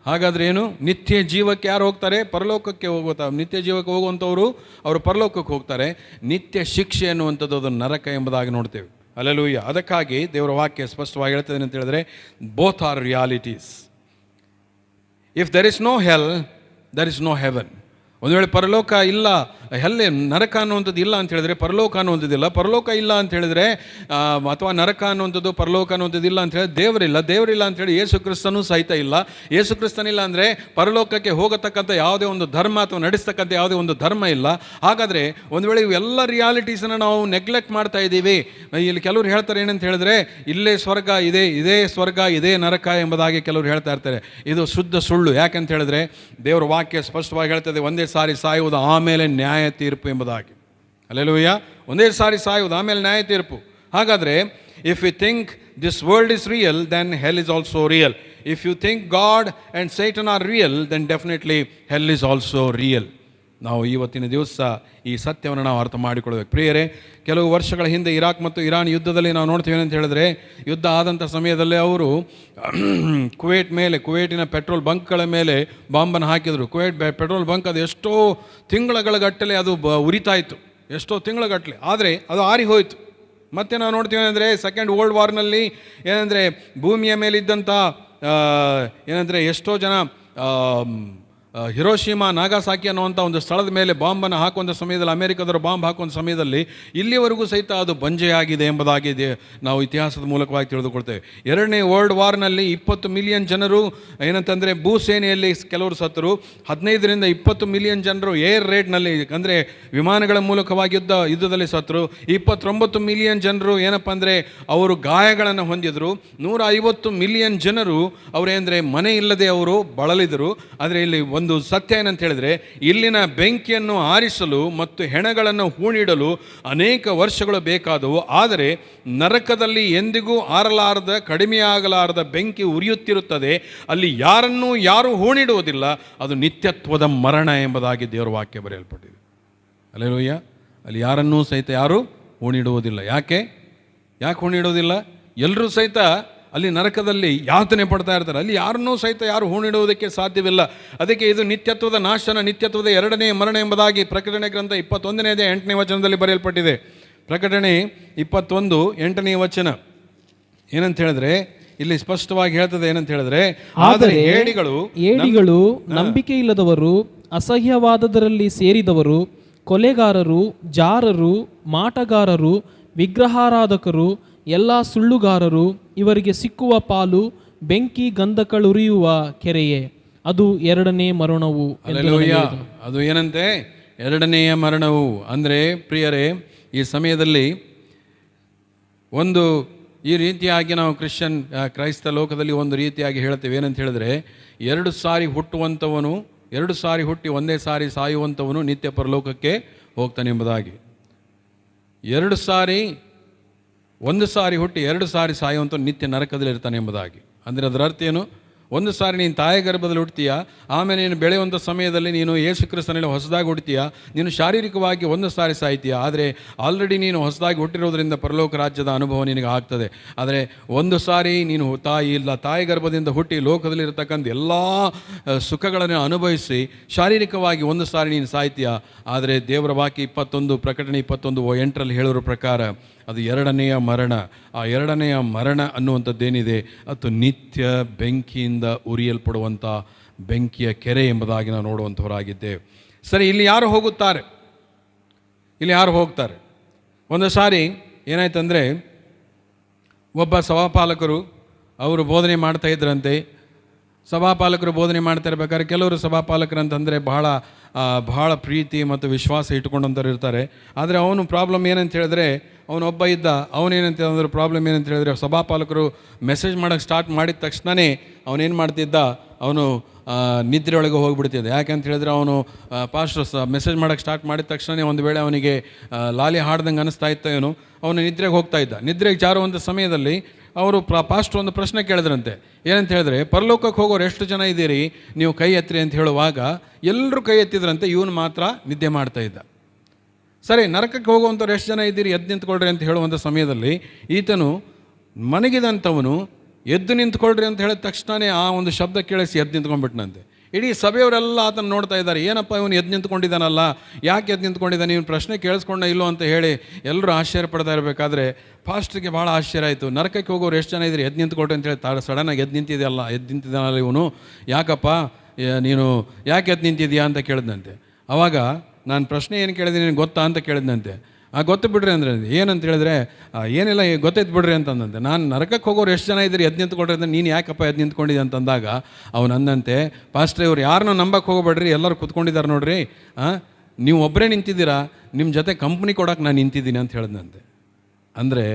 S1: ಹಾಗಾದ್ರೆ ಏನು? ನಿತ್ಯ ಜೀವಕ್ಕೆ ಯಾರು ಹೋಗ್ತಾರೆ? ಪರಲೋಕಕ್ಕೆ ಹೋಗುತ್ತಾರೆ. ನಿತ್ಯ ಜೀವಕ್ಕೆ ಹೋಗುವಂಥವರು ಅವರು ಪರಲೋಕಕ್ಕೆ ಹೋಗ್ತಾರೆ. ನಿತ್ಯ ಶಿಕ್ಷೆ ಅನ್ನುವಂಥದ್ದು ಅದು ನರಕ ಎಂಬುದಾಗಿ ನೋಡ್ತೇವೆ. ಹಲ್ಲೆಲೂಯಾ. ಅದಕ್ಕಾಗಿ ದೇವರ ವಾಕ್ಯ ಸ್ಪಷ್ಟವಾಗಿ ಹೇಳ್ತದೆ ಅಂತ ಹೇಳಿದ್ರೆ, both are realities. If there is no hell, there is no heaven. ಒಂದು ವೇಳೆ ಪರಲೋಕ ಇಲ್ಲ, ಹೆಲ್ಲೆ ನರಕ ಅನ್ನುವಂಥದ್ದು ಇಲ್ಲ ಅಂತ ಹೇಳಿದ್ರೆ ಪರಲೋಕ ಅನ್ನುವಂಥದ್ದಿಲ್ಲ. ಪರಲೋಕ ಇಲ್ಲ ಅಂತ ಹೇಳಿದ್ರೆ ಅಥವಾ ನರಕ ಅನ್ನುವಂಥದ್ದು ಪರಲೋಕ ಅನ್ನುವಂಥದ್ದು ಇಲ್ಲ ಅಂತ ಹೇಳಿದ್ರೆ ದೇವರಿಲ್ಲ ಅಂತ ಹೇಳಿ ಯೇಸು ಕ್ರಿಸ್ತನೂ ಸಹಿತ ಇಲ್ಲ. ಯೇಸು ಕ್ರಿಸ್ತನಿಲ್ಲ ಅಂದರೆ ಪರಲೋಕಕ್ಕೆ ಹೋಗತಕ್ಕಂಥ ಯಾವುದೇ ಒಂದು ಧರ್ಮ ಅಥವಾ ನಡೆಸ್ತಕ್ಕಂಥ ಯಾವುದೇ ಒಂದು ಧರ್ಮ ಇಲ್ಲ. ಹಾಗಾದರೆ ಒಂದು ವೇಳೆ ಇವೆಲ್ಲ ರಿಯಾಲಿಟೀಸನ್ನು ನಾವು ನೆಗ್ಲೆಕ್ಟ್ ಮಾಡ್ತಾ ಇದ್ದೀವಿ. ಇಲ್ಲಿ ಕೆಲವರು ಹೇಳ್ತಾರೆ ಏನಂತ ಹೇಳಿದ್ರೆ, ಇಲ್ಲೇ ಸ್ವರ್ಗ ಇದೆ, ಇದೇ ಸ್ವರ್ಗ, ಇದೇ ನರಕ ಎಂಬುದಾಗಿ ಕೆಲವರು ಹೇಳ್ತಾ ಇರ್ತಾರೆ. ಇದು ಶುದ್ಧ ಸುಳ್ಳು. ಯಾಕಂತ ಹೇಳಿದ್ರೆ ದೇವರ ವಾಕ್ಯ ಸ್ಪಷ್ಟವಾಗಿ ಹೇಳ್ತದೆ, ಒಂದೇ ಸಾರಿ ಸಾಯುವುದು ಆಮೇಲೆ ನ್ಯಾಯ ತೀರ್ಪು ಎಂಬುದಾಗಿ. ಹಲ್ಲೆಲೂಯಾ. ಒಂದೇ ಸಾರಿ ಸಾಯುವುದು ಆಮೇಲೆ ನ್ಯಾಯ ತೀರ್ಪು. ಹಾಗಾದರೆ if you think this world is real, then hell is also real. If you think God and Satan are real, then definitely hell is also real. ನಾವು ಇವತ್ತಿನ ದಿವಸ ಈ ಸತ್ಯವನ್ನು ನಾವು ಅರ್ಥ ಮಾಡಿಕೊಳ್ಬೇಕು. ಪ್ರಿಯರೇ, ಕೆಲವು ವರ್ಷಗಳ ಹಿಂದೆ ಇರಾಕ್ ಮತ್ತು ಇರಾನ್ ಯುದ್ಧದಲ್ಲಿ ನಾವು ನೋಡ್ತೀವಿ ಅಂತ ಹೇಳಿದ್ರೆ, ಯುದ್ಧ ಆದಂಥ ಸಮಯದಲ್ಲೇ ಅವರು ಕುವೈಟಿನ ಪೆಟ್ರೋಲ್ ಬಂಕ್ಗಳ ಮೇಲೆ ಬಾಂಬನ್ನು ಹಾಕಿದರು. ಕುವೈಟ್ ಪೆಟ್ರೋಲ್ ಬಂಕ್ ಅದು ಎಷ್ಟೋ ತಿಂಗಳ ಗಟ್ಟಲೆ ಅದು ಉರಿತಾ ಇತ್ತು, ಎಷ್ಟೋ ತಿಂಗಳಗಟ್ಟಲೆ. ಆದರೆ ಅದು ಆರಿ ಹೋಯಿತು. ಮತ್ತೆ ನಾವು ನೋಡ್ತೀವಿ ಅಂದರೆ ಸೆಕೆಂಡ್ ವರ್ಲ್ಡ್ ವಾರ್ನಲ್ಲಿ ಏನಂದರೆ ಭೂಮಿಯ ಮೇಲಿದ್ದಂಥ ಏನಂದರೆ ಎಷ್ಟೋ ಜನ ಹಿರೋಶಿಮಾ ನಾಗಾಸಾಕಿ ಅನ್ನುವಂಥ ಒಂದು ಸ್ಥಳದ ಮೇಲೆ ಬಾಂಬನ್ನು ಹಾಕುವಂಥ ಸಮಯದಲ್ಲಿ, ಅಮೆರಿಕದವರು ಬಾಂಬ್ ಹಾಕುವಂಥ ಸಮಯದಲ್ಲಿ ಇಲ್ಲಿವರೆಗೂ ಸಹಿತ ಅದು ಬಂಜೆಯಾಗಿದೆ ಎಂಬುದಾಗಿ ನಾವು ಇತಿಹಾಸದ ಮೂಲಕವಾಗಿ ತಿಳಿದುಕೊಳ್ತೇವೆ. ಎರಡನೇ ವರ್ಲ್ಡ್ ವಾರ್ನಲ್ಲಿ 20 ಮಿಲಿಯನ್ ಜನರು ಏನಂತಂದರೆ ಭೂಸೇನೆಯಲ್ಲಿ ಕೆಲವರು ಸತ್ತರು. 15ರಿಂದ 20 ಮಿಲಿಯನ್ ಜನರು ಏರ್ ರೇಡ್ನಲ್ಲಿ ಅಂದರೆ ವಿಮಾನಗಳ ಮೂಲಕವಾಗಿ ಯುದ್ಧದಲ್ಲಿ ಸತ್ತರು. 29 ಮಿಲಿಯನ್ ಜನರು ಏನಪ್ಪ ಅಂದರೆ ಅವರು ಗಾಯಗಳನ್ನು ಹೊಂದಿದ್ರು. 150 ಮಿಲಿಯನ್ ಜನರು ಅವರೇಂದರೆ ಮನೆ ಇಲ್ಲದೆ ಅವರು ಬಳಲಿದರು. ಆದರೆ ಇಲ್ಲಿ ಒಂದು ಸತ್ಯ ಏನಂತ ಹೇಳಿದ್ರೆ, ಇಲ್ಲಿನ ಬೆಂಕಿಯನ್ನು ಆರಿಸಲು ಮತ್ತು ಹೆಣಗಳನ್ನು ಹೂಣಿಡಲು ಅನೇಕ ವರ್ಷಗಳು ಬೇಕಾದವು. ಆದರೆ ನರಕದಲ್ಲಿ ಎಂದಿಗೂ ಆರಲಾರದ, ಕಡಿಮೆಯಾಗಲಾರದ ಬೆಂಕಿ ಉರಿಯುತ್ತಿರುತ್ತದೆ. ಅಲ್ಲಿ ಯಾರನ್ನೂ ಯಾರೂ ಹೂಣಿಡುವುದಿಲ್ಲ. ಅದು ನಿತ್ಯತ್ವದ ಮರಣ ಎಂಬುದಾಗಿ ದೇವರ ವಾಕ್ಯ ಬರೆಯಲ್ಪಟ್ಟಿದೆ. ಹಲ್ಲೆಲೂಯಾ. ಅಲ್ಲಿ ಯಾರನ್ನೂ ಸಹಿತ ಯಾರೂ ಹೂಣಿಡುವುದಿಲ್ಲ. ಯಾಕೆ ಹೂಣಿಡುವುದಿಲ್ಲ? ಎಲ್ಲರೂ ಸಹಿತ ಅಲ್ಲಿ ನರಕದಲ್ಲಿ ಯಾತನೆ ಪಡ್ತಾ ಇರ್ತಾರೆ. ಅಲ್ಲಿ ಯಾರನ್ನೂ ಸಹಿತ ಯಾರು ಹೂಣಿಡುವುದಕ್ಕೆ ಸಾಧ್ಯವಿಲ್ಲ. ಅದಕ್ಕೆ ಇದು ನಿತ್ಯತ್ವದ ನಾಶನ, ನಿತ್ಯತ್ವದ ಎರಡನೇ ಮರಣ ಎಂಬುದಾಗಿ ಪ್ರಕಟಣೆ ಗ್ರಂಥ 21:8 ವಚನದಲ್ಲಿ ಬರೆಯಲ್ಪಟ್ಟಿದೆ. ಪ್ರಕಟಣೆ 21:8 ಏನಂತ ಹೇಳಿದ್ರೆ, ಇಲ್ಲಿ ಸ್ಪಷ್ಟವಾಗಿ ಹೇಳ್ತದೆ ಏನಂತ ಹೇಳಿದ್ರೆ, ಆದರೆ ಏಡಿಗಳು
S2: ನಂಬಿಕೆ ಇಲ್ಲದವರು, ಅಸಹ್ಯವಾದದರಲ್ಲಿ ಸೇರಿದವರು, ಕೊಲೆಗಾರರು, ಜಾರರು, ಮಾಟಗಾರರು, ವಿಗ್ರಹಾರಾಧಕರು, ಎಲ್ಲ ಸುಳ್ಳುಗಾರರು, ಇವರಿಗೆ ಸಿಕ್ಕುವ ಪಾಲು ಬೆಂಕಿ ಗಂಧಕಳುರಿಯುವ ಕೆರೆಯೇ. ಅದು ಎರಡನೇ ಮರಣವು.
S1: ಅದು ಏನಂತೆ? ಎರಡನೆಯ ಮರಣವು. ಅಂದರೆ ಪ್ರಿಯರೇ, ಈ ಸಮಯದಲ್ಲಿ ಒಂದು ಈ ರೀತಿಯಾಗಿ ನಾವು ಕ್ರೈಸ್ತ ಲೋಕದಲ್ಲಿ ಒಂದು ರೀತಿಯಾಗಿ ಹೇಳ್ತೇವೆ. ಏನಂತ ಹೇಳಿದ್ರೆ, 2 ಸಾರಿ ಹುಟ್ಟುವಂಥವನು, 2 ಸಾರಿ ಹುಟ್ಟಿ ಒಂದೇ ಸಾರಿ ಸಾಯುವಂಥವನು ನಿತ್ಯ ಪರಲೋಕಕ್ಕೆ ಹೋಗ್ತಾನೆ ಎಂಬುದಾಗಿ. 1 ಸಾರಿ ಹುಟ್ಟಿ 2 ಸಾರಿ ಸಾಯುವಂಥವನು ನಿತ್ಯ ನರಕದಲ್ಲಿ ಇರ್ತಾನೆ ಎಂಬುದಾಗಿ. ಅಂದರೆ ಅದರ ಅರ್ಥ ಏನು? 1 ಸಾರಿ ನೀನು ತಾಯಿ ಗರ್ಭದಲ್ಲಿ ಹುಡ್ತೀಯ, ಆಮೇಲೆ ನೀನು ಬೆಳೆಯುವಂಥ ಸಮಯದಲ್ಲಿ ನೀನು ಯೇಸು ಕ್ರಿಸ್ತನಲ್ಲಿ ಹೊಸದಾಗಿ ಹುಡ್ತೀಯ, ನೀನು ಶಾರೀರಿಕವಾಗಿ 1 ಸಾರಿ ಸಾಯ್ತೀಯ. ಆದರೆ ಆಲ್ರೆಡಿ ನೀನು ಹೊಸದಾಗಿ ಹುಟ್ಟಿರೋದ್ರಿಂದ ಪರಲೋಕ ರಾಜ್ಯದ ಅನುಭವ ನಿನಗೆ ಆಗ್ತದೆ. ಆದರೆ 1 ಸಾರಿ ನೀನು ತಾಯಿ ಗರ್ಭದಿಂದ ಹುಟ್ಟಿ ಲೋಕದಲ್ಲಿ ಇರತಕ್ಕಂಥ ಎಲ್ಲ ಸುಖಗಳನ್ನು ಅನುಭವಿಸಿ ಶಾರೀರಿಕವಾಗಿ 1 ಸಾರಿ ನೀನು ಸಾಯ್ತೀಯ. ಆದರೆ ದೇವರ ವಾಕ್ಯ ಪ್ರಕಟಣೆ 21:8 ಹೇಳೋರ ಪ್ರಕಾರ ಅದು 2ನೆಯ ಮರಣ. ಆ 2ನೆಯ ಮರಣ ಅನ್ನುವಂಥದ್ದೇನಿದೆ ಅದು ನಿತ್ಯ ಬೆಂಕಿಯಿಂದ ಉರಿಯಲ್ಪಡುವಂಥ ಬೆಂಕಿಯ ಕೆರೆ ಎಂಬುದಾಗಿ ನಾವು ನೋಡುವಂಥವರಾಗಿದ್ದೇವೆ. ಸರಿ, ಇಲ್ಲಿ ಯಾರು ಹೋಗ್ತಾರೆ? ಒಂದು ಸಾರಿ ಏನಾಯ್ತಂದರೆ, ಒಬ್ಬ ಸಭಾಪಾಲಕರು ಅವರು ಬೋಧನೆ ಮಾಡ್ತಾ ಇದ್ರಂತೆ. ಸಭಾಪಾಲಕರು ಬೋಧನೆ ಮಾಡ್ತಾ ಇರ್ಬೇಕಾದ್ರೆ ಕೆಲವರು ಸಭಾಪಾಲಕರಂತಂದರೆ ಬಹಳ ಪ್ರೀತಿ ಮತ್ತು ವಿಶ್ವಾಸ ಇಟ್ಕೊಂಡಂಥವ್ರು ಇರ್ತಾರೆ. ಆದರೆ ಅವನು ಪ್ರಾಬ್ಲಮ್ ಏನಂತ ಹೇಳಿದ್ರೆ, ಅವನೊಬ್ಬ ಇದ್ದ, ಅವನೇನಂತ ಹೇಳಿದ್ರೆ ಪ್ರಾಬ್ಲಮ್ ಏನಂತ ಹೇಳಿದ್ರೆ, ಸಭಾಪಾಲಕರು ಮೆಸೇಜ್ ಮಾಡೋಕ್ಕೆ ಸ್ಟಾರ್ಟ್ ಮಾಡಿದ ತಕ್ಷಣವೇ ಅವನೇನು ಮಾಡ್ತಿದ್ದ, ಅವನು ನಿದ್ರೆ ಒಳಗೆ ಹೋಗಿಬಿಡ್ತಿದ್ದ. ಯಾಕಂತ ಹೇಳಿದ್ರೆ ಅವನು ಪಾಸ್ಟರ್ ಮೆಸೇಜ್ ಮಾಡೋಕ್ಕೆ ಸ್ಟಾರ್ಟ್ ಮಾಡಿದ ತಕ್ಷಣ ಒಂದು ವೇಳೆ ಅವನಿಗೆ ಲಾಲಿ ಹಾಡ್ದಂಗೆ ಅನಿಸ್ತಾ ಇತ್ತು, ಅವನು ನಿದ್ರೆಗೆ ಹೋಗ್ತಾ ಇದ್ದ. ನಿದ್ರೆಗೆ ಜಾರುವಂಥ ಸಮಯದಲ್ಲಿ ಅವರು ಪಾಸ್ಟರ್ ಒಂದು ಪ್ರಶ್ನೆ ಕೇಳಿದ್ರಂತೆ. ಏನಂತ ಹೇಳಿದ್ರೆ, ಪರಲೋಕಕ್ಕೆ ಹೋಗೋರು ಎಷ್ಟು ಜನ ಇದ್ದೀರಿ, ನೀವು ಕೈ ಎತ್ತಿರಿ ಅಂತ ಹೇಳುವಾಗ ಎಲ್ಲರೂ ಕೈ ಎತ್ತಿದ್ರಂತೆ, ಇವನು ಮಾತ್ರ ನಿದ್ದೆ ಮಾಡ್ತಾ ಇದ್ದ. ಸರಿ, ನರಕಕ್ಕೆ ಹೋಗುವಂಥವ್ರು ಎಷ್ಟು ಜನ ಇದ್ದೀರಿ, ಎದ್ದು ನಿಂತ್ಕೊಳ್ರಿ ಅಂತ ಹೇಳುವಂಥ ಸಮಯದಲ್ಲಿ ಈತನು ಮನಗಿದಂಥವನು ಎದ್ದು ನಿಂತ್ಕೊಳ್ರಿ ಅಂತ ಹೇಳಿದ ತಕ್ಷಣವೇ ಆ ಒಂದು ಶಬ್ದ ಕೇಳಿಸಿ ಎದ್ದು ನಿಂತ್ಕೊಂಡ್ಬಿಟ್ನಂತೆ. ಇಡೀ ಸಭೆಯವರೆಲ್ಲ ಆತನ ನೋಡ್ತಾ ಇದ್ದಾರೆ, ಏನಪ್ಪ ಇವನು ಎದ್ದು ನಿಂತ್ಕೊಂಡಿದ್ದಾನಲ್ಲ, ಯಾಕೆ ಎದ್ದು ನಿಂತ್ಕೊಂಡಿದ್ದಾನೆ, ಇವನು ಪ್ರಶ್ನೆ ಕೇಳಿಸ್ಕೊಂಡ ಇಲ್ಲೋ ಅಂತ ಹೇಳಿ ಎಲ್ಲರೂ ಆಶ್ಚರ್ಯ ಪಡ್ತಾ ಇರಬೇಕಾದ್ರೆ ಫಾಸ್ಟ್ಗೆ ಭಾಳ ಆಶ್ಚರ್ಯ ಆಯಿತು. ನರಕಕ್ಕೆ ಹೋಗೋರು ಎಷ್ಟು ಜನ ಇದ್ರಿ, ಎದ್ದು ನಿಂತ್ಕೊಳ್ರಿ ಅಂತ ಹೇಳಿ ಸಡನ್ನಾಗಿ ಎದ್ದು ನಿಂತಿದ್ದಾನಲ್ಲ ಇವನು, ಯಾಕಪ್ಪ ನೀನು ಯಾಕೆ ಎದ್ದು ನಿಂತಿದ್ಯಾ ಅಂತ ಕೇಳಿದಂತೆ. ಆವಾಗ ನಾನು ಪ್ರಶ್ನೆ ಏನು ಕೇಳಿದ್ದೀನಿ ನಿನಗೆ ಗೊತ್ತಾ ಅಂತ ಕೇಳಿದಂತೆ. ಗೊತ್ತು ಬಿಡ್ರಿ ಅಂದರೆ ಏನಂತ ಹೇಳಿದ್ರೆ, ಏನಿಲ್ಲ ಗೊತ್ತೈತೆ ಬಿಡ್ರಿ ಅಂತಂದಂತೆ. ನಾನು ನರಕಕ್ಕೆ ಹೋಗೋರು ಎಷ್ಟು ಜನ ಇದ್ರಿ, ಎದ್ದು ನಿಂತ್ಕೊಳ್ರಿ ಅಂತ, ನೀನು ಯಾಕಪ್ಪ ಎದ್ದು ನಿಂತ್ಕೊಂಡಿದ್ದೆ ಅಂತಂದಾಗ ಅವನು ಅಂದಂತೆ, ಪಾಸ್ಟ್ರೆ ಇವ್ರು ಯಾರನ್ನೂ ನಂಬಕ್ಕೆ ಹೋಗಬೇಡ್ರಿ, ಎಲ್ಲರೂ ಕೂತ್ಕೊಂಡಿದ್ದಾರೆ ನೋಡ್ರಿ, ನೀವು ಒಬ್ಬರೇ ನಿಂತಿದ್ದೀರಾ, ನಿಮ್ಮ ಜೊತೆ ಕಂಪ್ನಿ ಕೊಡೋಕೆ ನಾನು ನಿಂತಿದ್ದೀನಿ ಅಂತ ಹೇಳಿದಂತೆ. ಅಂದರೆ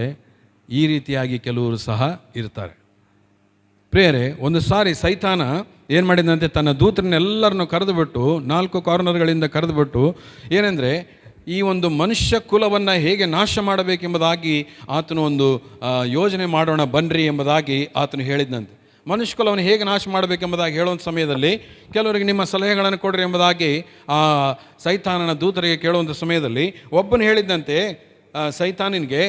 S1: ಈ ರೀತಿಯಾಗಿ ಕೆಲವರು ಸಹ ಇರ್ತಾರೆ. ಪ್ರಿಯರೇ, ಒಂದು ಸಾರಿ ಸೈತಾನ ಏನು ಮಾಡಿದಂತೆ, ತನ್ನ ದೂತರನ್ನೆಲ್ಲರನ್ನು ಕರೆದುಬಿಟ್ಟು 4 ಕಾರ್ನರ್ಗಳಿಂದ ಕರೆದುಬಿಟ್ಟು ಏನೆಂದರೆ, ಈ ಒಂದು ಮನುಷ್ಯ ಕುಲವನ್ನು ಹೇಗೆ ನಾಶ ಮಾಡಬೇಕೆಂಬುದಾಗಿ ಆತನು ಒಂದು ಯೋಜನೆ ಮಾಡೋಣ ಬನ್ನಿರಿ ಎಂಬುದಾಗಿ ಆತನು ಹೇಳಿದಂತೆ. ಮನುಷ್ಯ ಕುಲವನ್ನು ಹೇಗೆ ನಾಶ ಮಾಡಬೇಕೆಂಬುದಾಗಿ ಹೇಳುವಂಥ ಸಮಯದಲ್ಲಿ ಕೆಲವರಿಗೆ ನಿಮ್ಮ ಸಲಹೆಗಳನ್ನು ಕೊಡ್ರಿ ಎಂಬುದಾಗಿ ಆ ಸೈತಾನನ ದೂತರಿಗೆ ಕೇಳುವಂಥ ಸಮಯದಲ್ಲಿ ಒಬ್ಬನು ಹೇಳಿದ್ದಂತೆ ಸೈತಾನಿನಿಗೆ,